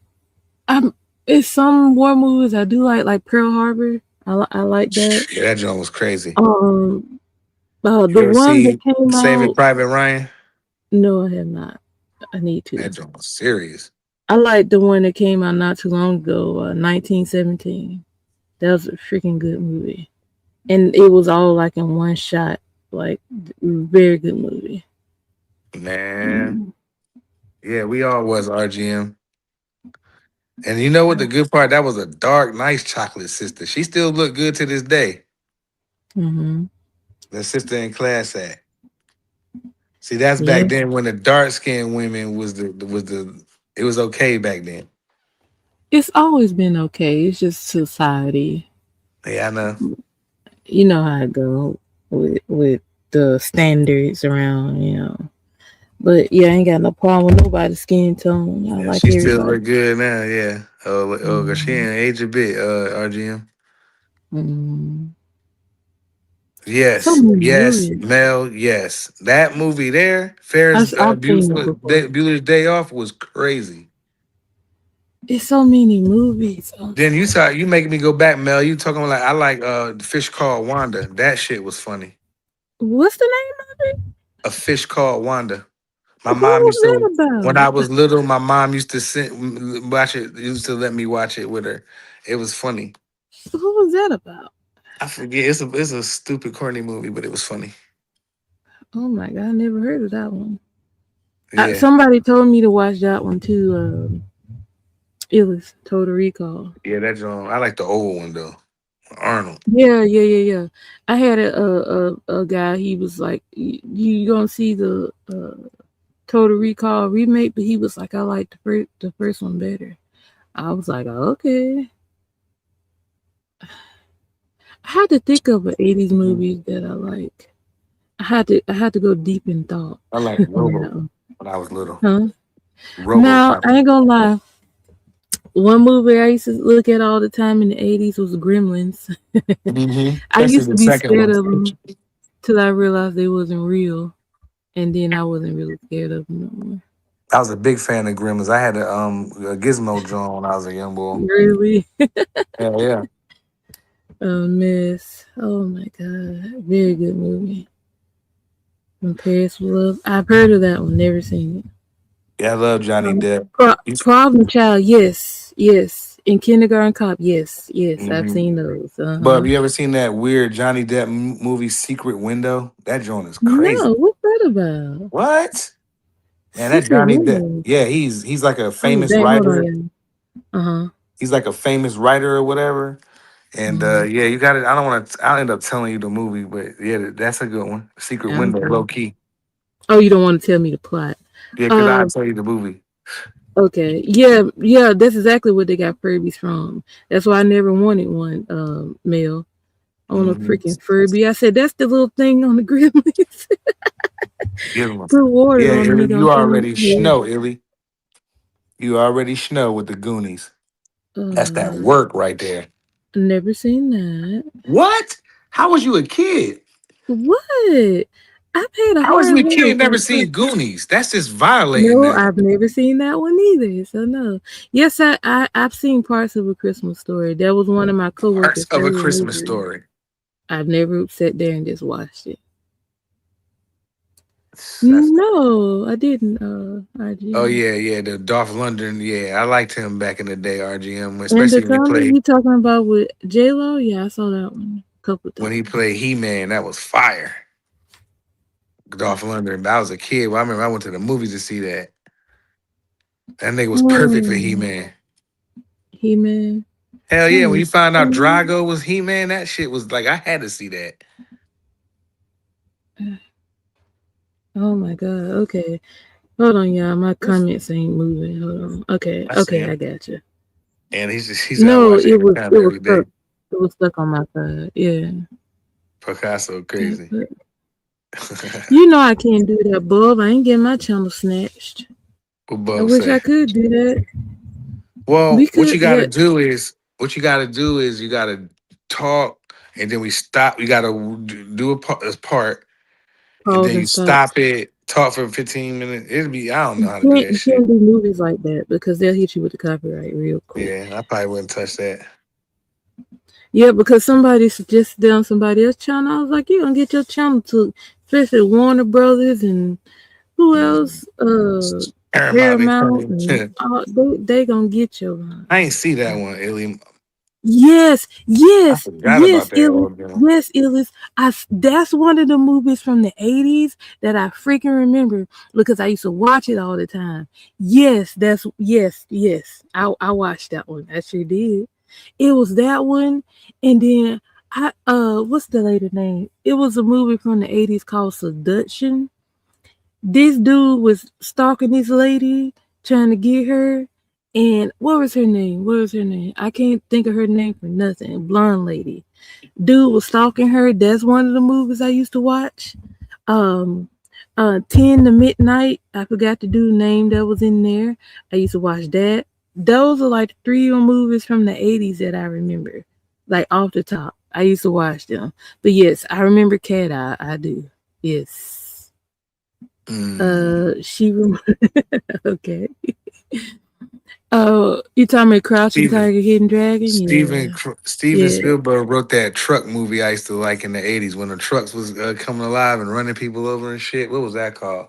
I'm it's some war movies I do like Pearl Harbor. I like that. Yeah, that joint was crazy. Um, You the ever one that see came Saving out. Private Ryan? No, I have not. I need That to. joint was serious. I like the one that came out not too long ago, 1917. That was a freaking good movie, and it was all like in one shot. Like very good movie. Man. Mm-hmm. Yeah, we all was RGM. And you know what the good part? That was a dark, nice chocolate sister. She still look good to this day. The sister in class act. See, that's back Yeah, then when the dark skinned women was the it was okay back then. it's always been okay. It's just society. Yeah, I know. You know how it go with the standards around. But yeah, I ain't got no problem with nobody's skin tone. I Yeah, like she still everybody. look good now. Yeah. Oh, she Mm, ain't age a bit. RGM. mm. So Yes, many yes, movies. Mel. Yes, that movie there, Ferris I've seen it before. Bueller's Day Off was crazy. It's so many movies. Oh Then my you god. saw you making me go back, Mel. You talking like I like Fish Called Wanda. That shit was funny. What's the name of it? A Fish Called Wanda. My Who mom was used to that when I about? was little. My mom used to watch it. Used to let me watch it with her. It was funny. Who was that about? I forget. It's a stupid corny movie, but it was funny. Oh my god, I never heard of that one. Yeah, Somebody told me to watch that one too. It was Total Recall. yeah. That John. I like the old one though. Arnold. Yeah, yeah, yeah, yeah. I had a guy. He was like, You gonna see the Total Recall remake?" But he was like, "I like the first one better." I was like, "Okay." I had to think of an 80s movies that I like. I had to go deep in thought I like on Robo that one. when I was little. Huh? Now, RoboCop. I ain't gonna lie. One movie I used to look at all the time in the 80s was Gremlins. I Especially used to the be second scared one. of them till I realized they wasn't real. And then I wasn't really scared of them no more. I was a big fan of Gremlins. I had a Gizmo drawing when I was a young boy. Really? Yeah, yeah. A mess. Oh my god. Very good movie. From Paris with Love. I've heard of that one, never seen it. Yeah, I love Johnny Depp. Problem Child, yes, yes. In Kindergarten Cop, yes, yes. I've Mm-hmm. seen those. But Uh-huh. have you ever seen that weird Johnny Depp movie Secret Window? That joint is crazy. No, what's that about? What? Man, that Secret Johnny Depp. Window. Yeah, he's like a Oh, famous dang, hold on, writer. y'all. Uh-huh. He's like a famous writer or whatever. And Uh-huh. yeah, you got it. I don't want to. I'll end up telling you the movie, but yeah, that's a good one. Secret Window, Okay. low key. Oh, you don't want to tell me the plot. Yeah, because I'll Uh, tell you the movie. okay. Yeah, yeah, that's exactly what they got Furbies from. That's why I never wanted one, male. I want a Mm-hmm. freaking Furby. I said, that's the little thing on the Gremlins. Give him. Put water Yeah, on him, he Illy, gonna you come. already Yeah. know, Illy. You already know with the Goonies. That's that Uh, work right there. never seen that. What? How was you a kid? What? I paid a How was higher you a level kid? for Never the seen first. Goonies. That's just violating No, the I've never seen that one either. So no. Yes, I've seen parts of A Christmas Story. That was one of my parts coworkers' of a favorite Christmas movies. story. I've never sat there and just watched it. That's No, I didn't. oh RGM. yeah, yeah. The Dolph Lundgren. Yeah, I liked him back in the day. RGM, And the especially comedy you talking about with J Lo? Yeah, I saw that one a couple when he times. played He Man. That was fire. Dolph Lundgren. I was a kid. Well, I remember I went to the movies to see that. That nigga was perfect for He Oh, Man. He Man. Hell Let yeah! When me you found out see. Drago was He Man, that shit was like I had to see that. Oh my god. Okay. Hold on, y'all. My comments ain't moving. Hold on. Okay. I see Okay, I him, got you. and he's I No, watch it every was time it was every day. stuck. It was stuck on my side. Yeah. Picasso Yeah, crazy. but you know I can't do that, Bob. I ain't getting my channel snatched. What I Bub wish say? I could do that. We Well, what could, you got to yeah. do is you got to talk, and then we stop. You got to do a part, and Pause then and you stop. stop it. Talk for 15 minutes. It'll be I don't know You how to do can't that you shit. can't do movies like that because they'll hit you with the copyright real quick. Yeah, I probably wouldn't touch that. Yeah, because somebody suggested on somebody else's channel. I was like, you're gonna get your channel to especially Warner Brothers and who Mm. else? Paramount, they Paramount funny. and they gonna get your I ain't see that one, Illy. yes, I yes, forgot about yes, that Illis. old girl. Yes, Illis. That's one of the movies from the 80s that I freaking remember because I used to watch it all the time. Yes, yes. I watched that one. I sure did. It was that one. And then what's the lady name? It was a movie from the 80s called Seduction. This dude was stalking this lady, trying to get her. And what was her name? What was her name? I can't think of her name for nothing. Blonde lady. Dude was stalking her. That's one of the movies I used to watch. Um, 10 to Midnight. I forgot the dude name that was in there. I used to watch that. Those are like three movies from the 80s that I remember. Like off the top. I used to watch them. But yes, I remember Cat Eye. I do. Yes. Mm. She okay. Oh, you talking about Crouching Steven. Tiger, Hidden Dragon? Yeah, Steven yeah. Spielberg wrote that truck movie I used to like in the '80s when the trucks was coming alive and running people over and shit. What was that called?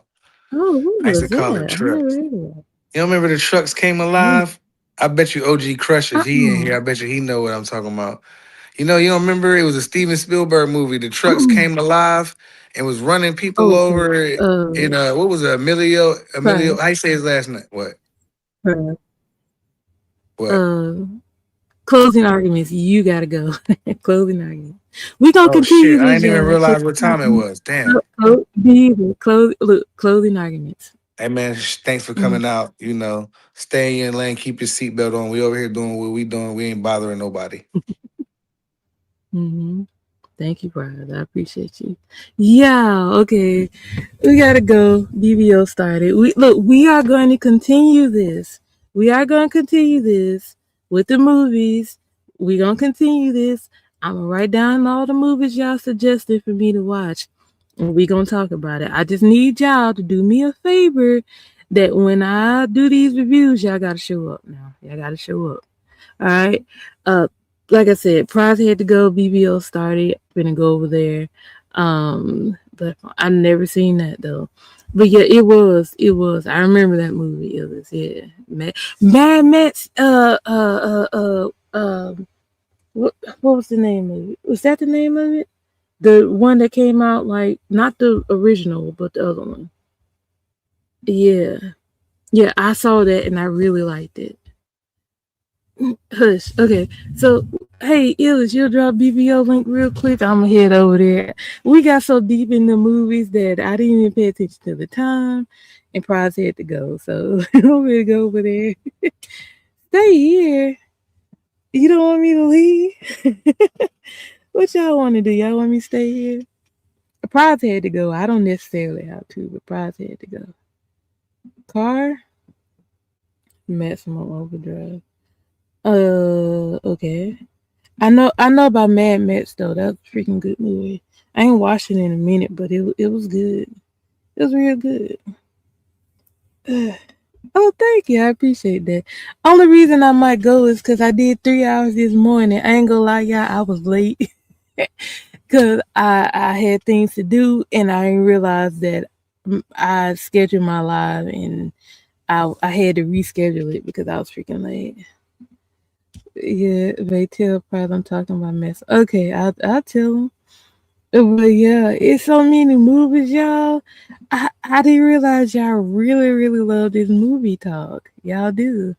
Oh, what I used to was call it that? I never trucks. heard of that. You don't remember the trucks came Mm. alive? I bet you OG Crush, if he in here, I bet you he know what I'm talking about. You don't remember it was a Steven Spielberg movie. The trucks came alive and was running people Okay. over in what was it, Emilio, Prime, how you say his last name? prime. What? Uh, closing arguments. You gotta go. Closing arguments. We gonna Oh continue shit, I this, didn't even y'all. realize what time it was. Damn. Closing arguments. Hey man, thanks for Mm. coming out. Stay in your lane, keep your seatbelt on. We over here doing what we doing. We ain't bothering nobody. Mm-hmm. Thank you, Brian. I appreciate you. Yeah, okay. We gotta go. BBO started. We are going to continue this. We are going to continue this with the movies. We're gonna continue this. I'm gonna write down all the movies y'all suggested for me to watch. And we gonna talk about it. I just need y'all to do me a favor that when I do these reviews, y'all gotta show up now. Y'all gotta show up. All right. Uh, like I said, Prize had to go. BBO started. Gonna go over there. But I never seen that though. But yeah, it was. It was. I remember that movie. It was. Yeah. Mad Max. What was the name of it? Was that the name of it? The one that came out like not the original, but the other one. Yeah. Yeah. I saw that and I really liked it. Hush. Okay. So, hey, Illis, you'll drop BBO link real quick. I'm gonna head over there. We got so deep in the movies that I didn't even pay attention to the time, and Prize had to go. So I'm gonna go over there. Stay here. You don't want me to leave? What y'all want to do? Y'all want me to stay here? Prize had to go. I don't necessarily have to, but Prize had to go. Car, maximum overdrive. Okay. I know about Mad Max though. That's a freaking good movie. I ain't watched it in a minute, but it was good. It was real good. Oh, thank you. I appreciate that. Only reason I might go is because I did 3 hours this morning. I ain't gonna lie, y'all. I was late because I had things to do and I didn't realize that I scheduled my live and I had to reschedule it because I was freaking late. Yeah, they tell Pride I'm talking about mess. Okay, I'll tell them. But yeah, it's so many movies, y'all. I didn't realize y'all really, really love this movie talk. Y'all do.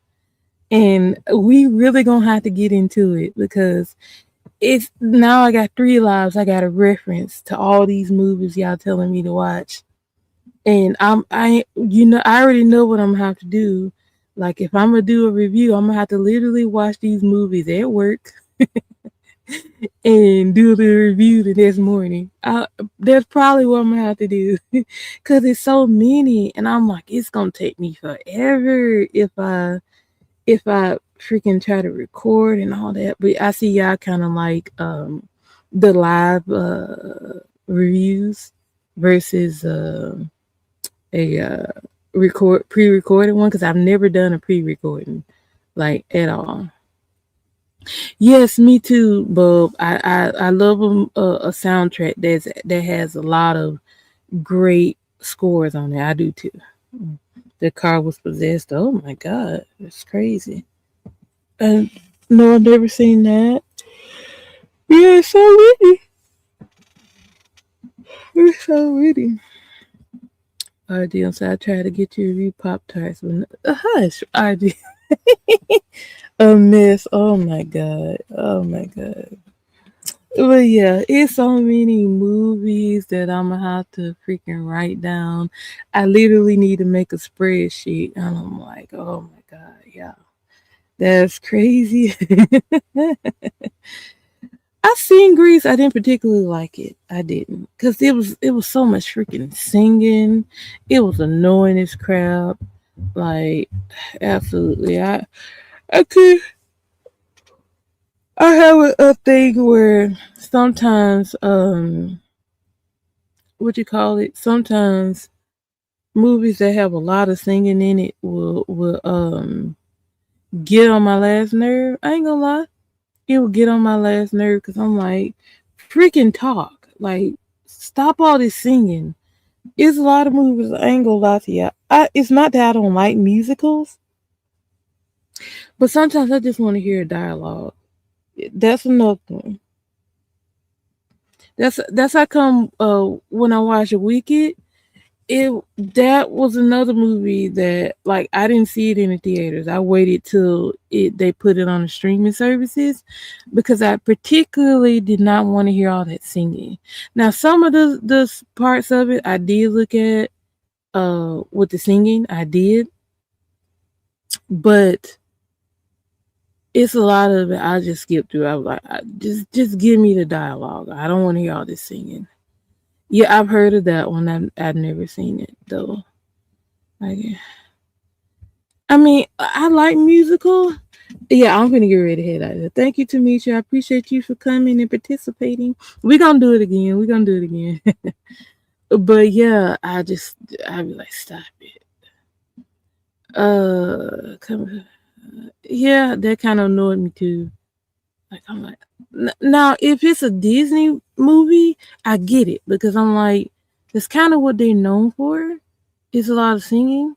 And we really gonna have to get into it because it's now I got 3 lives. I got a reference to all these movies y'all telling me to watch. And I already know what I'm gonna have to do. Like if I'm gonna do a review, I'm gonna have to literally watch these movies at work and do the review the next morning. That's probably what I'm gonna have to do because it's so many, and I'm like, it's gonna take me forever if I freaking try to record and all that. But I see y'all kind of like the live reviews versus a record pre-recorded one because I've never done a pre-recording like at all. Yes, me too, Bub. I love a soundtrack that has a lot of great scores on it. I do too. The car was possessed. Oh my god, that's crazy. And no, I've never seen that. Yeah, it's so witty. It's so witty. RD, so I tried to get you to read Pop Tarts, but hush, RD. A mess. Oh my god. Oh my god. But yeah, it's so many movies that I'm gonna have to freaking write down. I literally need to make a spreadsheet, and I'm like, oh my god, yeah, that's crazy. I seen Grease. I didn't particularly like it. I didn't because it was so much freaking singing. It was annoying as crap. Like absolutely, I could I have a thing where sometimes what you call it? Sometimes movies that have a lot of singing in it will get on my last nerve. I ain't gonna lie, it will get on my last nerve because I'm like, freaking talk, like stop all this singing. It's a lot of movies. I ain't gonna lie to you. It's not that I don't like musicals, but sometimes I just want to hear a dialogue. That's another one. That's how come when I watch Wicked, it that was another movie that like I didn't see it in the theaters. I waited till they put it on the streaming services because I particularly did not want to hear all that singing. Now some of the parts of it I did look at with the singing I did, but It's a lot of it. I just skip through. I was like, just give me the dialogue. I don't want to hear all this singing. Yeah, I've heard of that one. I've never seen it though. Like, I mean, I like musical. Yeah, I'm gonna get ready to head out of here. Thank you, Tamisha. I appreciate you for coming and participating. We're gonna do it again. We're gonna do it again. But yeah, I be like, stop it. Come. Yeah, that kind of annoyed me too. Like I'm like, now if it's a Disney movie, I get it because I'm like, that's kind of what they're known for. It's a lot of singing,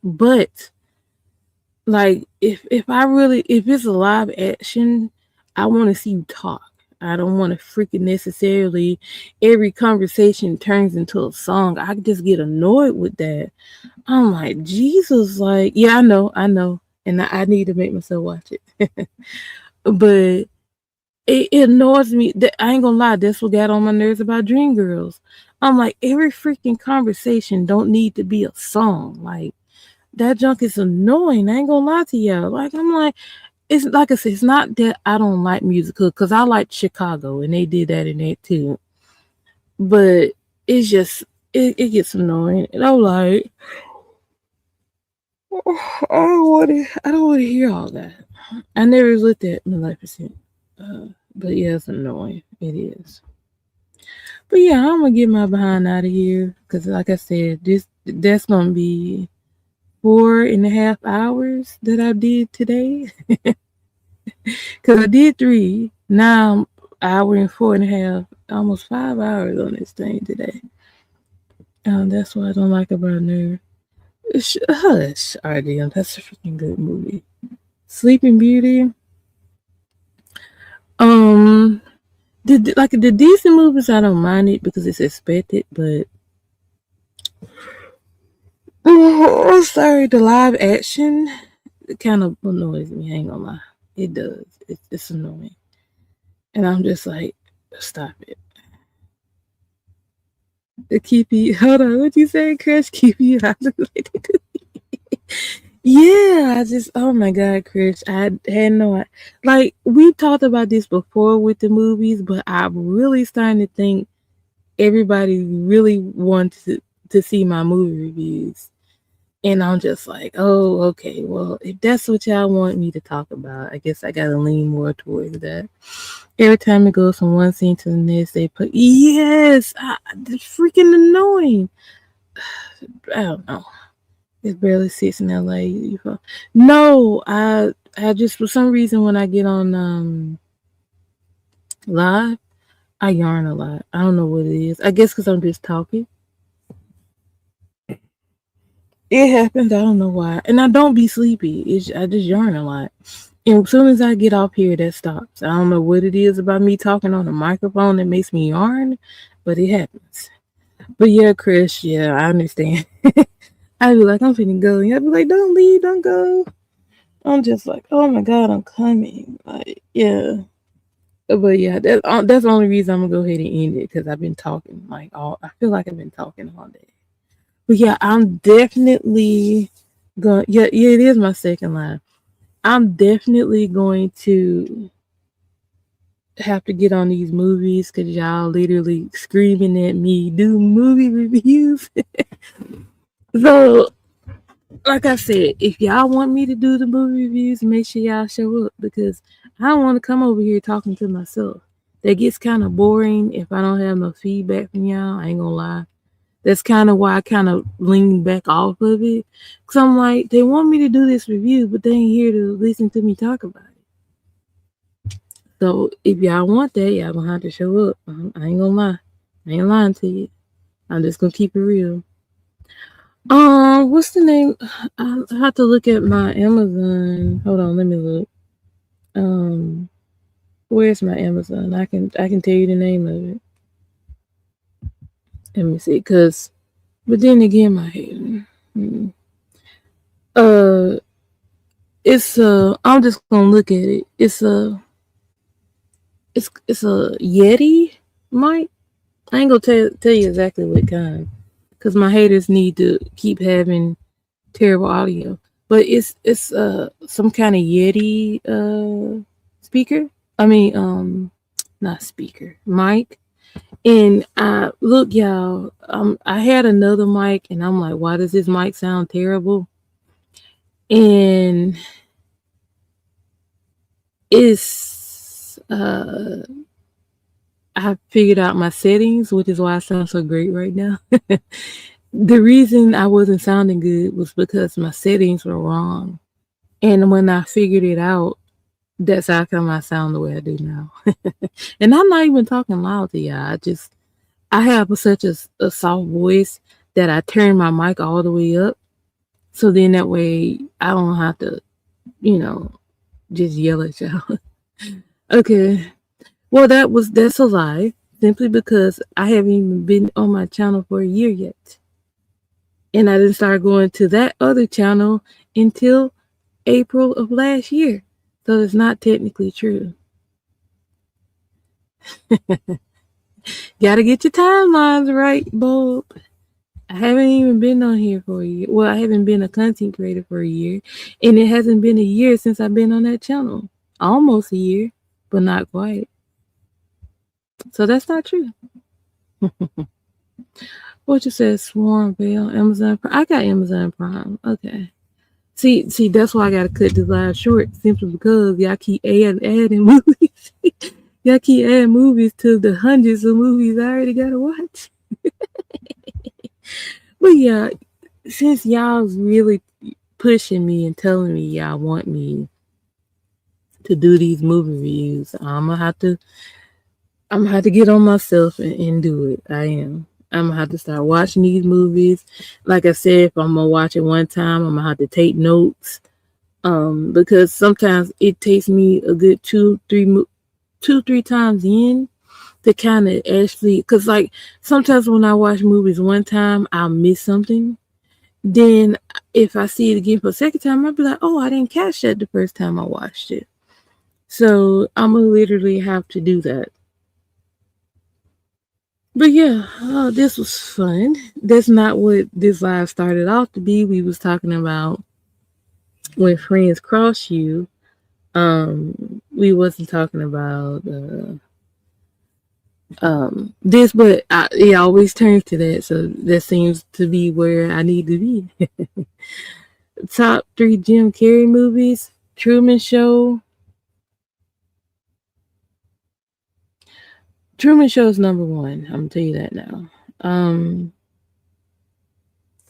but like if it's a live action, I want to see you talk. I don't want to freaking necessarily every conversation turns into a song. I just get annoyed with that. I'm like, Jesus, like, yeah, I know. And I need to make myself watch it. But it annoys me that I ain't gonna lie, that's what got on my nerves about Dreamgirls. I'm like, every freaking conversation don't need to be a song. Like that junk is annoying. I ain't gonna lie to y'all. Like I'm like, it's like I said, it's not that I don't like musical because I like Chicago and they did that in it too. But it's just it gets annoying. And I'm like, I don't want to hear all that. I never looked at Maleficent. But yeah, it's annoying. It is. But yeah, I'm gonna get my behind out of here because, like I said, that's gonna be 4.5 hours that I did today. Because I did three. Now I'm hour and 4.5, almost 5 hours on this thing today. That's what I don't like about Nerve. Hush, RDM. That's a freaking good movie. Sleeping Beauty. Um, the decent movies, I don't mind it because it's expected, but oh, sorry, the live action it kind of annoys me. I ain't gonna lie, it does. It's annoying, and I'm just like, stop it. The keep you hold on, what you say, Chris? Keep you out of yeah, I just oh my god, Chris, I had no like we talked about this before with the movies, but I'm really starting to think everybody really wants to see my movie reviews. And I'm just like, oh, okay. Well, if that's what y'all want me to talk about, I guess I gotta lean more towards that. Every time it goes from one scene to the next, they put yes, it's freaking annoying. I don't know. It barely sits in LA. No, I just for some reason when I get on live, I yarn a lot. I don't know what it is. I guess because I'm just talking. It happens. I don't know why. And I don't be sleepy. I just yarn a lot. And as soon as I get off here, that stops. I don't know what it is about me talking on a microphone that makes me yarn, but it happens. But yeah, Chris, yeah, I understand. I'd be like, I'm finna go. And I'd be like, don't leave, don't go. I'm just like, oh my God, I'm coming. Like, yeah. But yeah, that's the only reason I'm gonna go ahead and end it because I've been talking like all. I feel like I've been talking all day. But yeah, I'm definitely going. Yeah, yeah, it is my second line. I'm definitely going to have to get on these movies because y'all literally screaming at me do movie reviews. So, like I said, if y'all want me to do the movie reviews, make sure y'all show up because I don't want to come over here talking to myself. That gets kind of boring if I don't have no feedback from y'all. I ain't gonna lie. That's kind of why I kind of lean back off of it. Because I'm like, they want me to do this review, but they ain't here to listen to me talk about it. So if y'all want that, y'all gonna have to show up. I ain't gonna lie. I ain't lying to you. I'm just gonna keep it real. What's the name? I have to look at my Amazon. Hold on, let me look. Um, where's my Amazon? I can tell you the name of it. Let me see, but then again, my head. Uh, it's I'm just gonna look at it. It's a Yeti mic. I ain't gonna tell you exactly what kind, cause my haters need to keep having terrible audio. but it's some kind of Yeti speaker. I mean, not speaker, mic. And look, y'all, I had another mic, and I'm like, why does this mic sound terrible? And it's I figured out my settings, which is why I sound so great right now. The reason I wasn't sounding good was because my settings were wrong. And when I figured it out, that's how come I sound the way I do now. And I'm not even talking loud to y'all. I have such a soft voice that I turn my mic all the way up. So then that way I don't have to, you know, just yell at y'all. Okay. Well, that's a lie. Simply because I haven't even been on my channel for a year yet. And I didn't start going to that other channel until April of last year. So it's not technically true. Gotta get your timelines right, Bob. I haven't even been on here for a year. Well, I haven't been a content creator for a year. And it hasn't been a year since I've been on that channel. Almost a year, but not quite. So that's not true. What you said, Swarm Bell, Amazon Prime. I got Amazon Prime. Okay. See, that's why I gotta cut this live short, simply because y'all keep adding movies. Y'all keep adding movies to the hundreds of movies I already gotta watch. But yeah, since y'all's really pushing me and telling me y'all want me to do these movie reviews, I'm gonna have to get on myself and do it. I am. I'm gonna have to start watching these movies. Like I said, if I'm gonna watch it one time, I'm gonna have to take notes. Because sometimes it takes me a good two, three times in to kind of actually, because like sometimes when I watch movies one time, I'll miss something. Then if I see it again for a second time, I'll be like, oh, I didn't catch that the first time I watched it. So I'm gonna literally have to do that. But yeah, this was fun. That's not what this live started off to be. We was talking about when friends cross you. We wasn't talking about this, but it always turns to that. So that seems to be where I need to be. Top three Jim Carrey movies: Truman Show. Truman Show is number one. I'm gonna tell you that now. Um,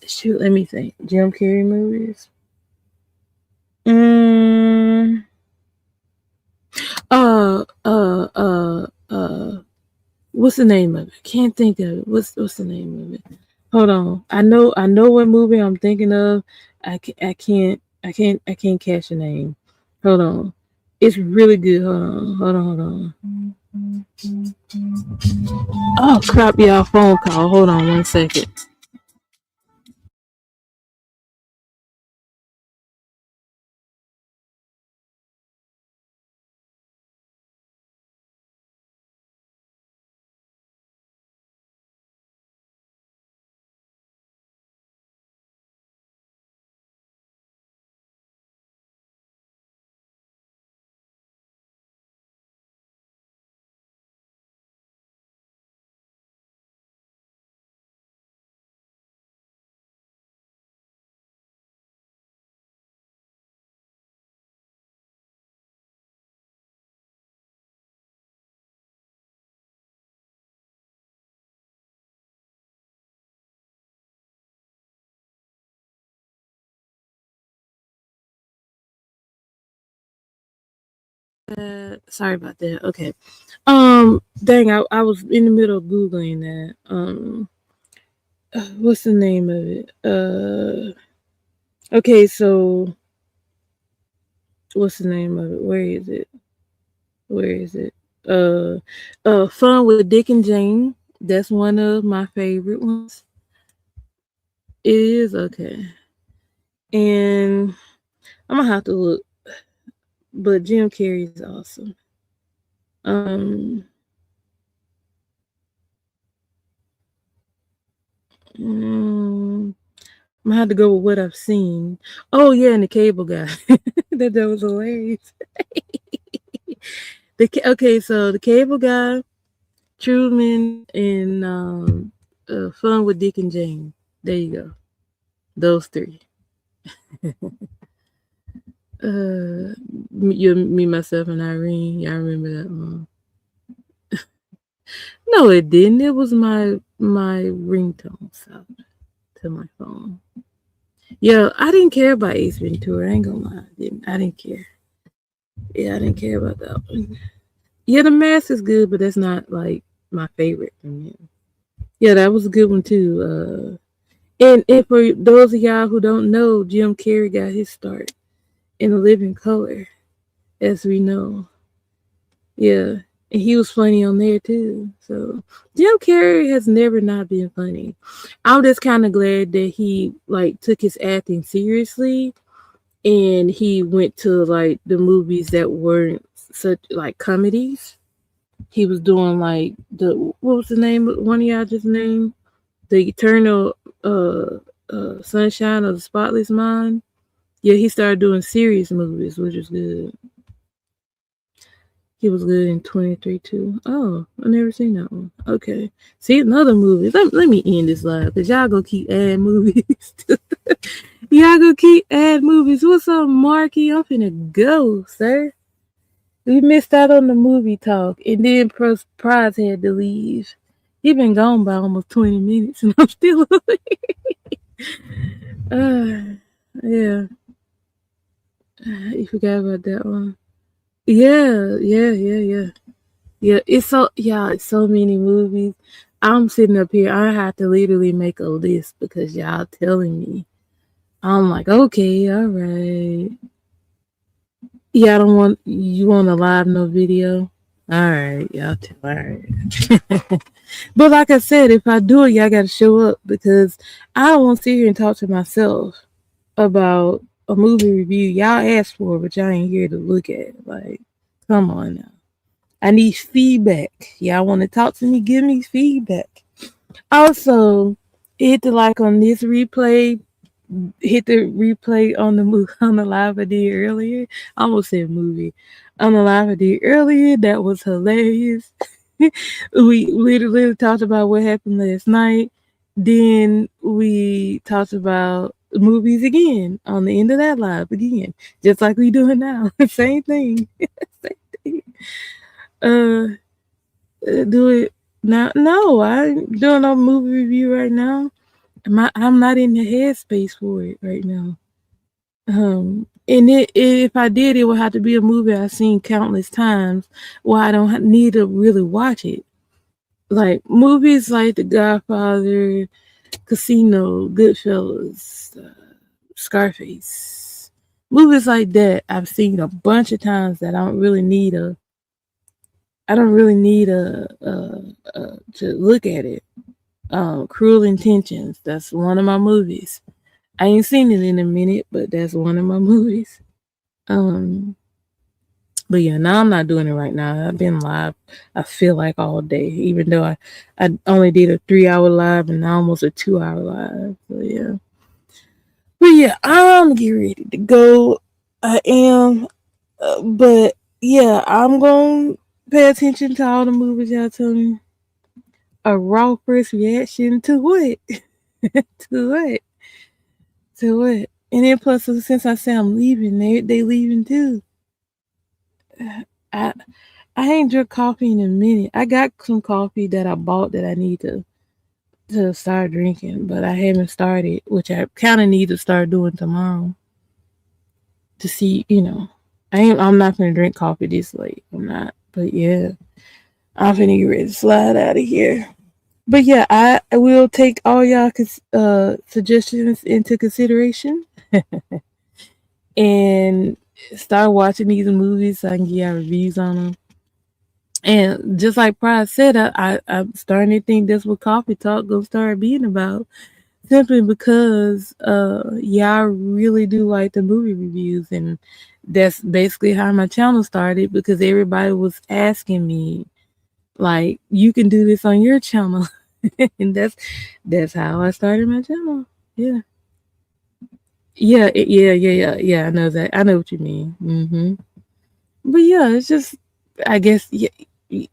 Shoot, let me think. Jim Carrey movies. Mm, uh, uh, uh, uh. What's the name of it? Can't think of it. What's the name of it? Hold on. I know what movie I'm thinking of. I can't catch the name. Hold on. It's really good. Hold on. Oh crap! Yeah, phone call. Hold on 1 second. Sorry about that. Okay. Dang, I was in the middle of googling that. What's the name of it? Okay, so what's the name of it? Where is it? Where is it? Uh, Fun with Dick and Jane. That's one of my favorite ones. It is okay, and I'm gonna have to look. But Jim Carrey is awesome. Um, mm, I had to go with what I've seen. Oh yeah, and the cable guy. That was hilarious. Okay, so the cable guy, Truman, and Fun with Dick and Jane. There you go. Those three. Me, myself, and Irene. Y'all remember that one? No, it didn't. It was my ringtone sound to my phone. Yeah, I didn't care about Ace Ventura. I ain't gonna lie. I didn't care. Yeah, I didn't care about that one. Yeah, the mask is good, but that's not like my favorite from him. Yeah, that was a good one too. And for those of y'all who don't know, Jim Carrey got his start in A Living Color, as we know. Yeah, and he was funny on there too. So Jim Carrey has never not been funny. I'm just kind of glad that he like took his acting seriously, and he went to like the movies that weren't such like comedies. He was doing like the what was the name of one of y'all just named? The Eternal Sunshine of the Spotless Mind. Yeah, he started doing serious movies, which is good. He was good in 23 too. Oh, I never seen that one. Okay. See another movie. Let me end this live because y'all gonna keep adding movies. Y'all gonna keep adding movies. What's up, Marky? I'm finna go, sir. We missed out on the movie talk, and then Prize had to leave. He been gone by almost 20 minutes, and I'm still yeah. You forgot about that one. Yeah. Yeah, it's so many movies. I'm sitting up here. I have to literally make a list because y'all telling me. I'm like, okay, all right. Yeah, I don't want you want a live no video. All right, y'all tell all right. But like I said, if I do it, y'all gotta show up because I don't want to sit here and talk to myself about a movie review y'all asked for, but y'all ain't here to look at it. Like, come on now. I need feedback. Y'all want to talk to me? Give me feedback. Also, hit the like on this replay. Hit the replay on the on the live I did earlier. I almost said movie. On the live I did earlier. That was hilarious. We literally talked about what happened last night. Then we talked about movies again on the end of that live again. Just like we doing now. Same thing. Same thing. Uh do it now. No, I'm doing a movie review right now. I'm not in the headspace for it right now. And if I did, it would have to be a movie I've seen countless times, where I don't need to really watch it. Like movies like The Godfather, Casino, Goodfellas, Scarface, movies like that I've seen a bunch of times that I don't really need to look at it. Cruel Intentions. That's one of my movies. I ain't seen it in a minute, but that's one of my movies. Um, but yeah, now I'm not doing it right now. I've been live. I feel like all day, even though I only did a 3 hour live and now almost a 2 hour live. So yeah, but yeah, I'm getting ready to go. I am, but yeah, I'm gonna pay attention to all the movies y'all tell me. A raw first reaction to what? To what? To what? And then plus, since I say I'm leaving, they leaving too. I I ain't drunk coffee in a minute. I got some coffee that I bought that I need to start drinking, but I haven't started, which I kind of need to start doing tomorrow to see. I'm not gonna drink coffee this late. I'm not. But yeah, I'm finna get ready to slide out of here. But yeah, I will take all y'all suggestions into consideration and start watching these movies so I can get y'all reviews on them. And just like Pride said, I'm starting to think that's what Coffee Talk gonna start being about. Simply because y'all really do like the movie reviews, and that's basically how my channel started because everybody was asking me like, you can do this on your channel. And that's how I started my channel. Yeah. Yeah, yeah. I know that. I know what you mean. But yeah, it's just, I guess, yeah,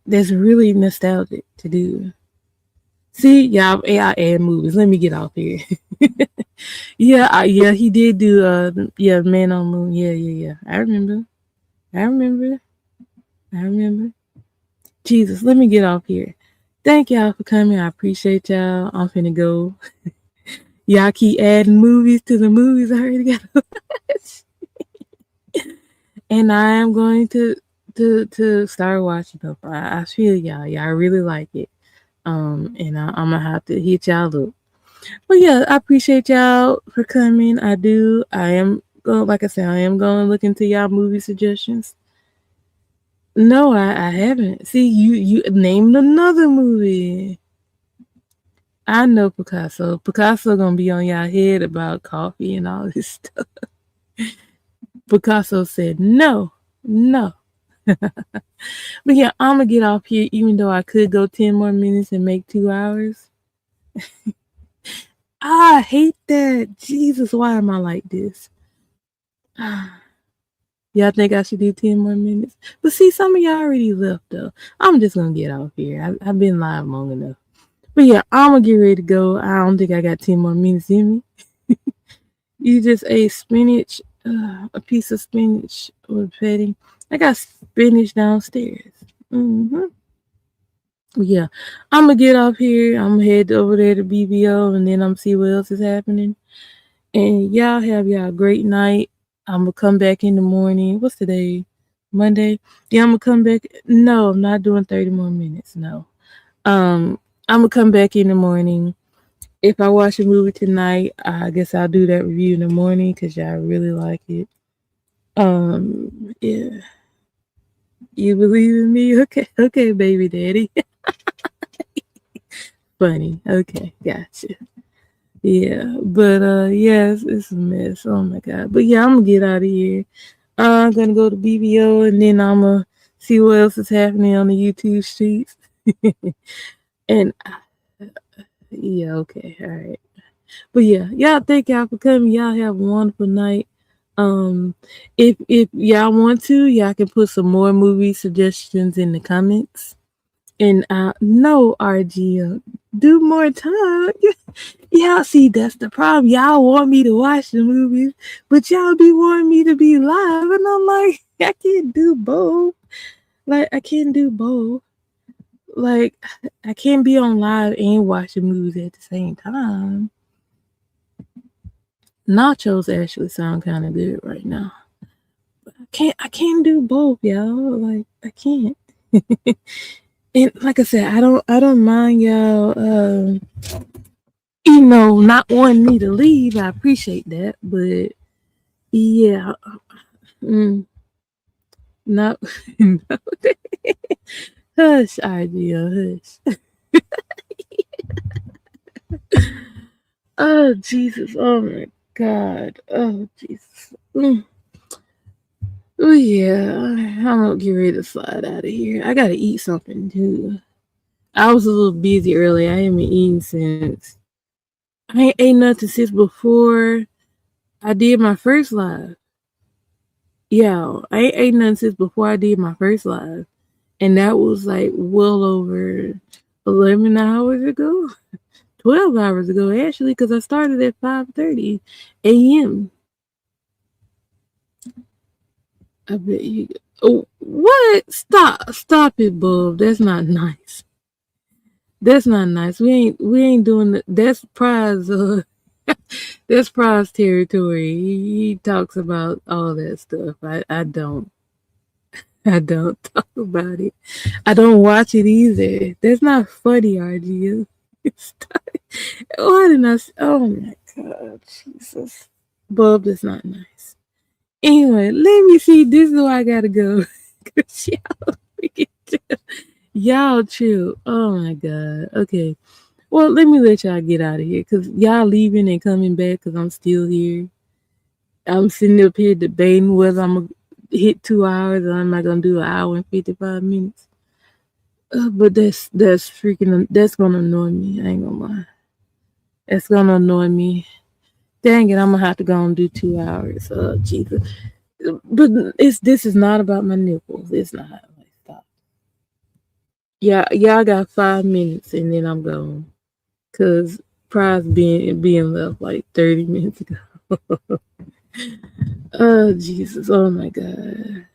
that's really nostalgic to do. See, y'all, AI add movies. Let me get off here. Yeah, yeah, he did do yeah, Man on Moon. Yeah. I remember. I remember. I remember. Jesus, let me get off here. Thank y'all for coming. I appreciate y'all. I'm finna go. Y'all keep adding movies to the movies I already got to watch. And I am going to start watching them. I feel y'all. Y'all really like it. And I'm gonna have to hit y'all up. But yeah, I appreciate y'all for coming. I do. I am going, like I said, I am going to look into y'all movie suggestions. No, I haven't. See, you named another movie. I know Picasso. Picasso gonna be on y'all head about coffee and all this stuff. Picasso said no, no. But yeah, I'm gonna get off here. Even though I could go 10 more minutes and make 2 hours. I hate that. Jesus, why am I like this? Y'all think I should do 10 more minutes? But see, some of y'all already left though. I'm just gonna get off here. I've been live long enough. But yeah, I'm gonna get ready to go. I don't think I got 10 more minutes in me. You just ate spinach, a piece of spinach with patty. I got spinach downstairs. Yeah, I'm gonna get off here. I'm gonna head over there to BBO and then I'm see what else is happening. And y'all have y'all a great night. I'm gonna come back in the morning. What's today? Monday. Yeah, I'm gonna come back. No, I'm not doing 30 more minutes. No. I'm gonna come back in the morning. If I watch a movie tonight, I guess I'll do that review in the morning because y'all really like it. Yeah. You believe in me? Okay, baby daddy. Funny. Okay, gotcha. Yeah, but yeah, it's a mess. Oh my god. But yeah, I'm gonna get out of here. I'm gonna go to BBO and then I'm gonna see what else is happening on the YouTube streets. And yeah, okay, all right. But yeah, y'all thank y'all for coming. Y'all have a wonderful night. Um, if y'all want to, y'all can put some more movie suggestions in the comments. And no, RG, do more time. Y'all see, that's the problem. Y'all want me to watch the movies, but y'all be wanting me to be live, and I'm like, I can't do both. Like, I can't do both. Like, I can't be on live and watch the movies at the same time. Nachos actually sound kind of good right now. I can't do both, y'all. Like, I can't. And like I said, I don't mind y'all not wanting me to leave. I appreciate that. But yeah, mm, no, no. Hush, idea, hush. Oh Jesus, oh my God, oh Jesus. Oh yeah, I'm gonna get ready to slide out of here. I gotta eat something too. I was a little busy earlier. I haven't been eating since. I ain't ate nothing since before I did my first live. Yeah, I ain't ate nothing since before I did my first live. And that was like well over 11 hours ago. 12 hours ago, actually, because I started at 5:30 a.m. I bet you. Oh, what? Stop it, Bub. That's not nice. That's not nice. We ain't doing that. That's prize. That's prize territory. He talks about all that stuff. I don't. I don't talk about it. I don't watch it either. That's not funny, RGU. Why didn't I? Oh my God, Jesus. Bub, that's not nice. Anyway, let me see. This is where I gotta go. 'Cause y'all, freaking chill. Y'all chill. Oh my God. Okay. Well, let me let y'all get out of here because y'all leaving and coming back because I'm still here. I'm sitting up here debating whether I'm gonna hit 2 hours or am I gonna do an hour and 55 minutes. But that's freaking that's gonna annoy me. I ain't gonna lie. That's gonna annoy me. Dang it, I'm gonna have to go and do 2 hours. Jesus. But this is not about my nipples. It's not. Like, stop. Yeah, yeah, I got 5 minutes and then I'm gone. Cause prize being left like 30 minutes ago. Oh Jesus! Oh my God!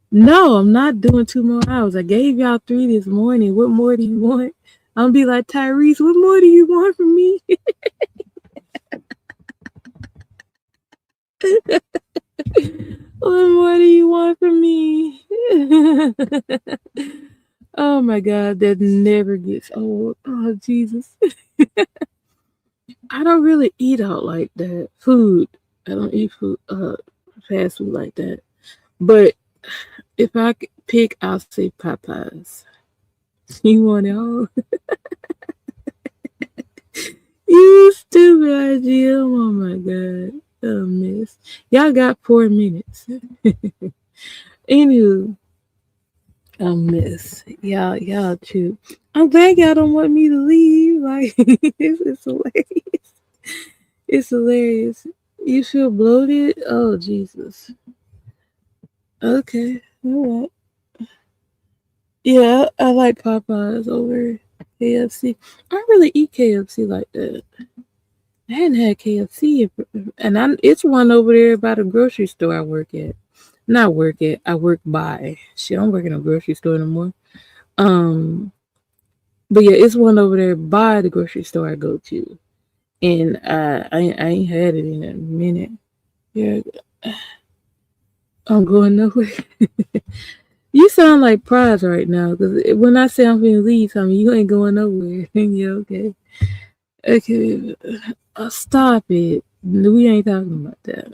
No, I'm not doing 2 more hours. I gave y'all 3 this morning. What more do you want? I'm gonna be like Tyrese. What more do you want from me? What more do you want from me? Oh my God, that never gets old. Oh Jesus. I don't really eat out like that. Food. I don't eat food fast food like that. But if I could pick, I'll say Popeyes. You want it all? You stupid idea. Oh my God. Oh miss. Y'all got 4 minutes. Anywho, a miss. Y'all too. I'm glad y'all don't want me to leave. Like it's hilarious. It's hilarious. You feel bloated? Oh Jesus. Okay. All right. Yeah, I like Popeyes over KFC. I don't really eat KFC like that. I hadn't had KFC, and it's one over there by the grocery store I work at. Not work at, I work by. Shit, I don't work in a grocery store no more. Um, but yeah, it's one over there by the grocery store I go to, and I ain't had it in a minute. Yeah, I'm going nowhere. You sound like Prize right now, because when I say I'm gonna leave, I mean you ain't going nowhere. Yeah, okay, okay. Stop it. We ain't talking about that.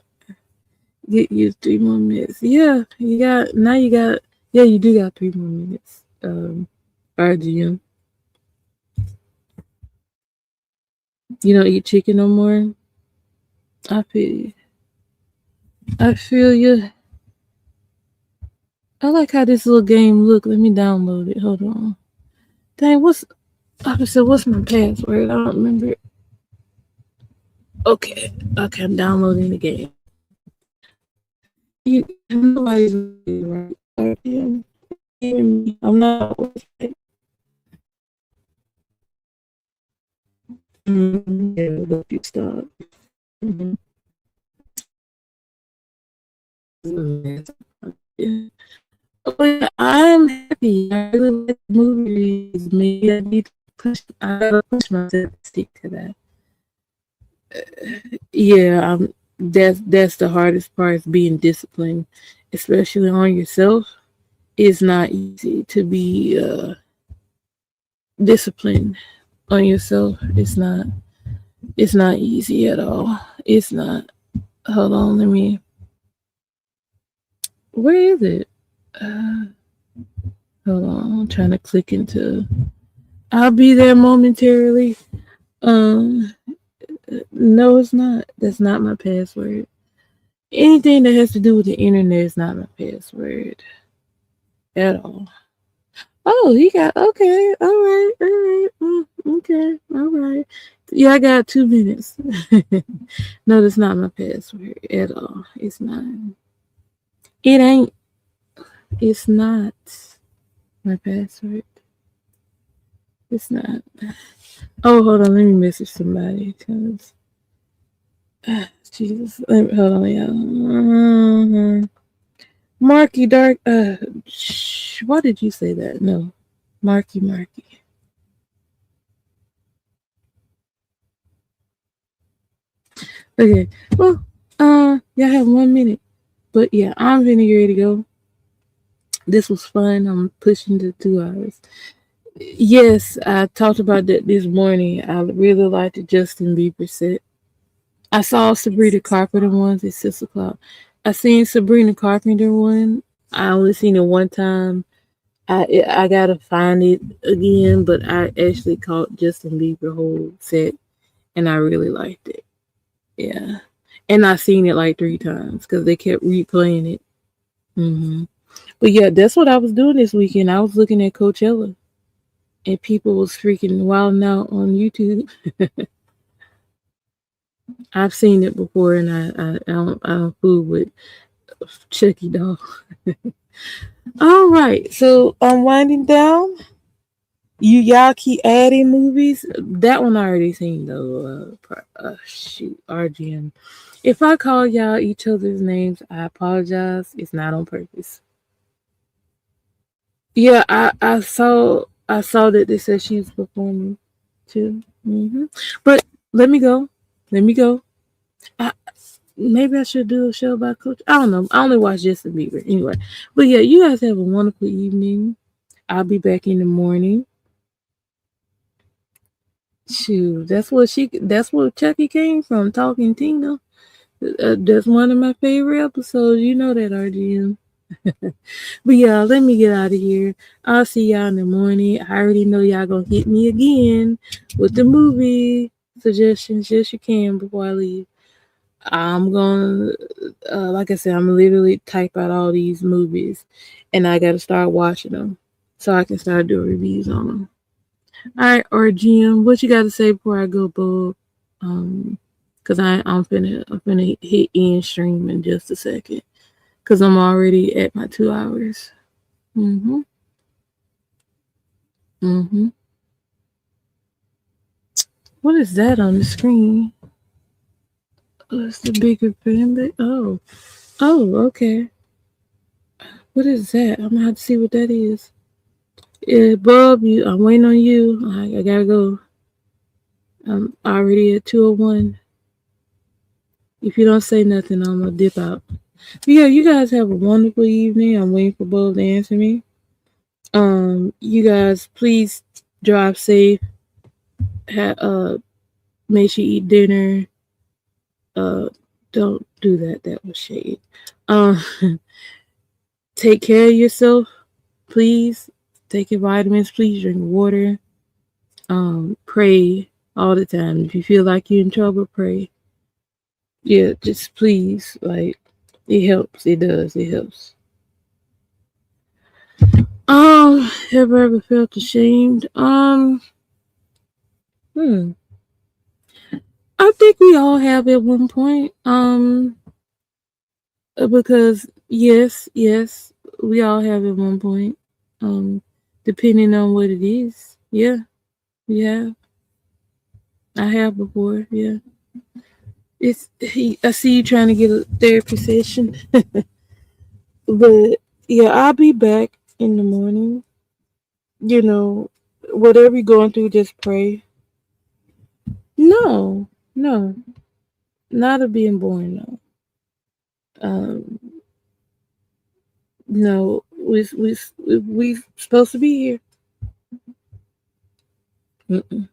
Get you 3 more minutes. Yeah, you got now. You got yeah. You do got 3 more minutes. RGM. You don't eat chicken no more. I feel you. I feel you. I like how this little game look. Let me download it. Hold on. Dang, what's my password? I don't remember it. Okay, okay, I'm downloading the game. You nobody's right. RGM. I'm not. Yeah, let you stop. Mm-hmm. Yeah. Oh, yeah, I'm happy. I really like the movies. Maybe I need to I gotta push myself to stick to that. Yeah, that's the hardest part is being disciplined, especially on yourself. It's not easy to be disciplined on yourself. It's not easy at all. It's not. Hold on, let me. Where is it? Uh, Hold on, I'm trying to click into. I'll be there momentarily. Um, no, it's not. That's not my password. Anything that has to do with the internet is not my password at all. Oh, he got okay. All right, all right. Okay, all right. Yeah, I got 2 minutes. No, that's not my password at all. It's not. It ain't. It's not my password. It's not. Oh, hold on. Let me message somebody. Cause, Jesus. Hold on, y'all. Marky Dark. Why did you say that? No. Marky. Okay. Well, y'all have 1 minute. But yeah, I'm gonna get ready to go. This was fun. I'm pushing to 2 hours. Yes, I talked about that this morning. I really like the Justin Bieber set. I saw Sabrina Carpenter ones at 6 o'clock. I seen Sabrina Carpenter one. I only seen it one time. I gotta find it again, but I actually caught Justin Bieber whole set, and I really liked it. Yeah, and I seen it like 3 times because they kept replaying it. But yeah, that's what I was doing this weekend. I was looking at Coachella, and people was freaking wilding out on YouTube. I've seen it before, and I don't fool with Chucky doll. All right, so I'm winding down. Y'all keep adding movies. That one I already seen though. Shoot, RGM. If I call y'all each other's names, I apologize. It's not on purpose. Yeah, I saw that they said she was performing too. But let me go. Let me go. I, maybe I should do a show about Coach. I don't know. I only watch Justin Bieber anyway. But yeah, you guys have a wonderful evening. I'll be back in the morning. Shoot, That's where Chucky came from. Talking Tina. That's one of my favorite episodes. You know that, RGM. But yeah, let me get out of here. I'll see y'all in the morning. I already know y'all gonna hit me again with the movie suggestions. Yes, you can before I leave. I'm gonna, like I said, I'm literally type out all these movies, and I gotta start watching them so I can start doing reviews on them. All right, or Jim, what you got to say before I go, Bob? Cause I'm finna hit end stream in just a second. Cause I'm already at my 2 hours. Mhm. Mhm. What is that on the screen? Oh, it's the bigger family. Oh. Oh. Okay. What is that? I'm gonna have to see what that is. Yeah, Bob, I'm waiting on you. I gotta go. I'm already at 2:01. If you don't say nothing, I'm gonna dip out. But yeah, you guys have a wonderful evening. I'm waiting for Bob to answer me. You guys, please drive safe. Make sure you eat dinner. Uh, don't do that. That was shade. Um, take care of yourself, please. Take your vitamins. Please drink water. Pray all the time. If you feel like you're in trouble, pray. Yeah, just please. Like, it helps. It does. It helps. Have I ever felt ashamed? Hmm. I think we all have at one point. Because yes, we all have at one point. Um, depending on what it is. Yeah, we have. I have before. Yeah, I see you trying to get a therapy session, but yeah, I'll be back in the morning. You know, whatever you're going through, just pray. No, no, not of being born. No, no, we supposed to be here. Mm-mm.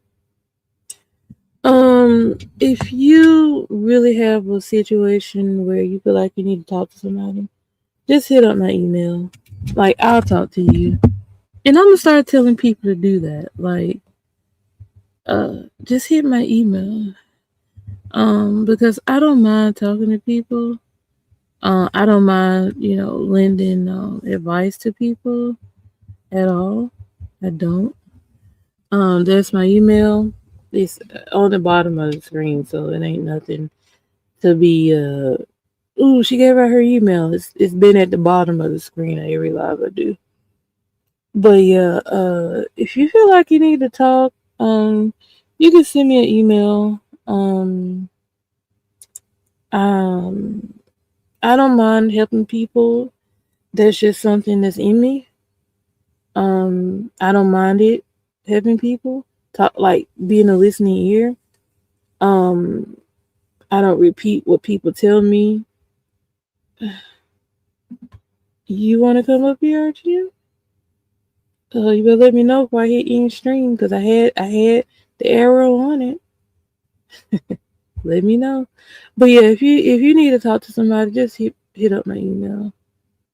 If you really have a situation where you feel like you need to talk to somebody, just hit up my email. Like, I'll talk to you. And I'm gonna start telling people to do that. Like, just hit my email. Because I don't mind talking to people. I don't mind, lending advice to people at all. I don't. That's my email. It's on the bottom of the screen, so it ain't nothing to be ooh, she gave out her email. It's been at the bottom of the screen at every live I do. But yeah, if you feel like you need to talk, you can send me an email. Um, I don't mind helping people. That's just something that's in me. I don't mind it helping people. Talk like being a listening ear. Um, I don't repeat what people tell me. You want to come up here, Archie? You better let me know if I hit any stream because I had the arrow on it. Let me know. But yeah, if you need to talk to somebody, just hit up my email.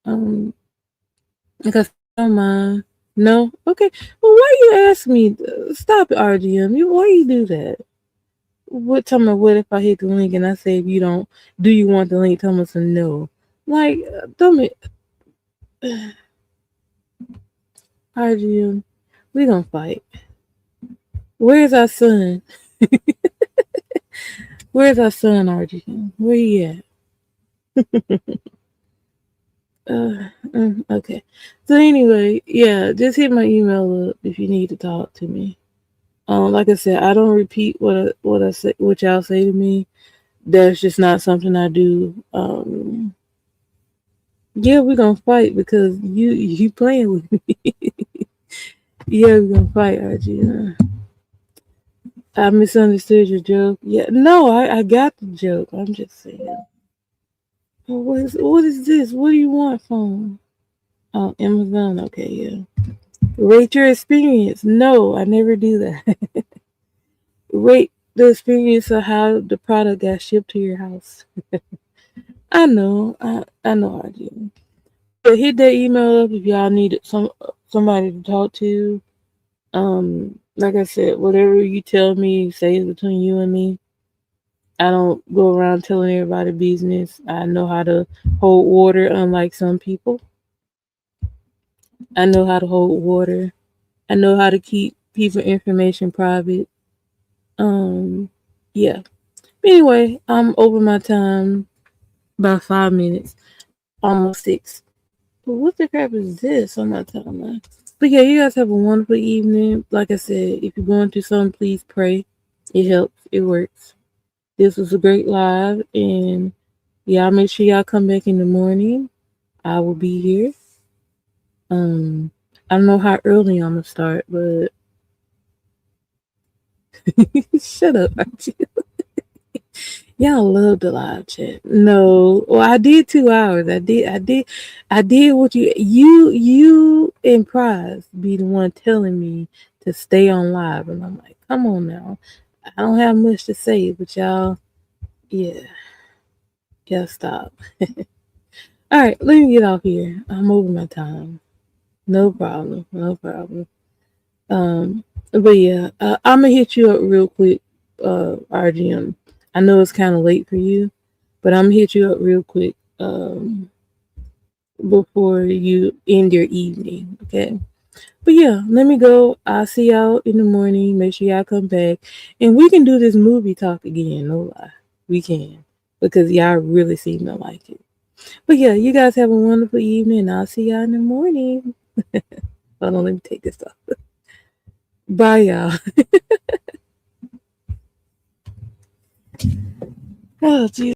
Um, like I said, I don't mind. No, okay. Well, why you ask me? Stop it, RGM. Why you do that? What tell me? What if I hit the link and I say if you don't, do you want the link? Tell me some no. Like, tell me, RGM. We gonna fight. Where's our son? Where's our son, RG? Where he at? Okay. So anyway, yeah, just hit my email up if you need to talk to me. Like I said, I don't repeat what I say, what y'all say to me. That's just not something I do. Yeah, we're gonna fight because you playing with me. Yeah, we're gonna fight, RG. I misunderstood your joke. Yeah, no, I got the joke. I'm just saying. What is this? What do you want from? Oh, Amazon. Okay, yeah. Rate your experience. No, I never do that. Rate the experience of how the product got shipped to your house. I know I do. But hit that email up if y'all need somebody to talk to. Like I said, whatever you tell me stays between you and me. I don't go around telling everybody business. I know how to hold water, unlike some people. I know how to hold water. I know how to keep people information private. Um, yeah. Anyway, I'm over my time by 5 minutes, almost six. But what the crap is this on my timeline? But yeah, you guys have a wonderful evening. Like I said, if you're going through something, please pray. It helps. It works. This was a great live, and y'all make sure y'all come back in the morning. I will be here. Um, I don't know how early I'm gonna start, but shut up, Archie. Y'all love the live chat. No, well, I did 2 hours. I did what you and Prize be the one telling me to stay on live, and I'm like, come on now. I don't have much to say, but yeah, y'all stop. All right, let me get off here. I'm over my time. No problem. No problem. But yeah, I'm gonna hit you up real quick, RGM. I know it's kind of late for you, but I'm gonna hit you up real quick before you end your evening. Okay. But yeah, let me go. I'll see y'all in the morning. Make sure y'all come back, and we can do this movie talk again. No lie, we can because y'all really seem to like it. But yeah, you guys have a wonderful evening. I'll see y'all in the morning. Hold on, let me take this off. Bye, y'all. Oh, geez.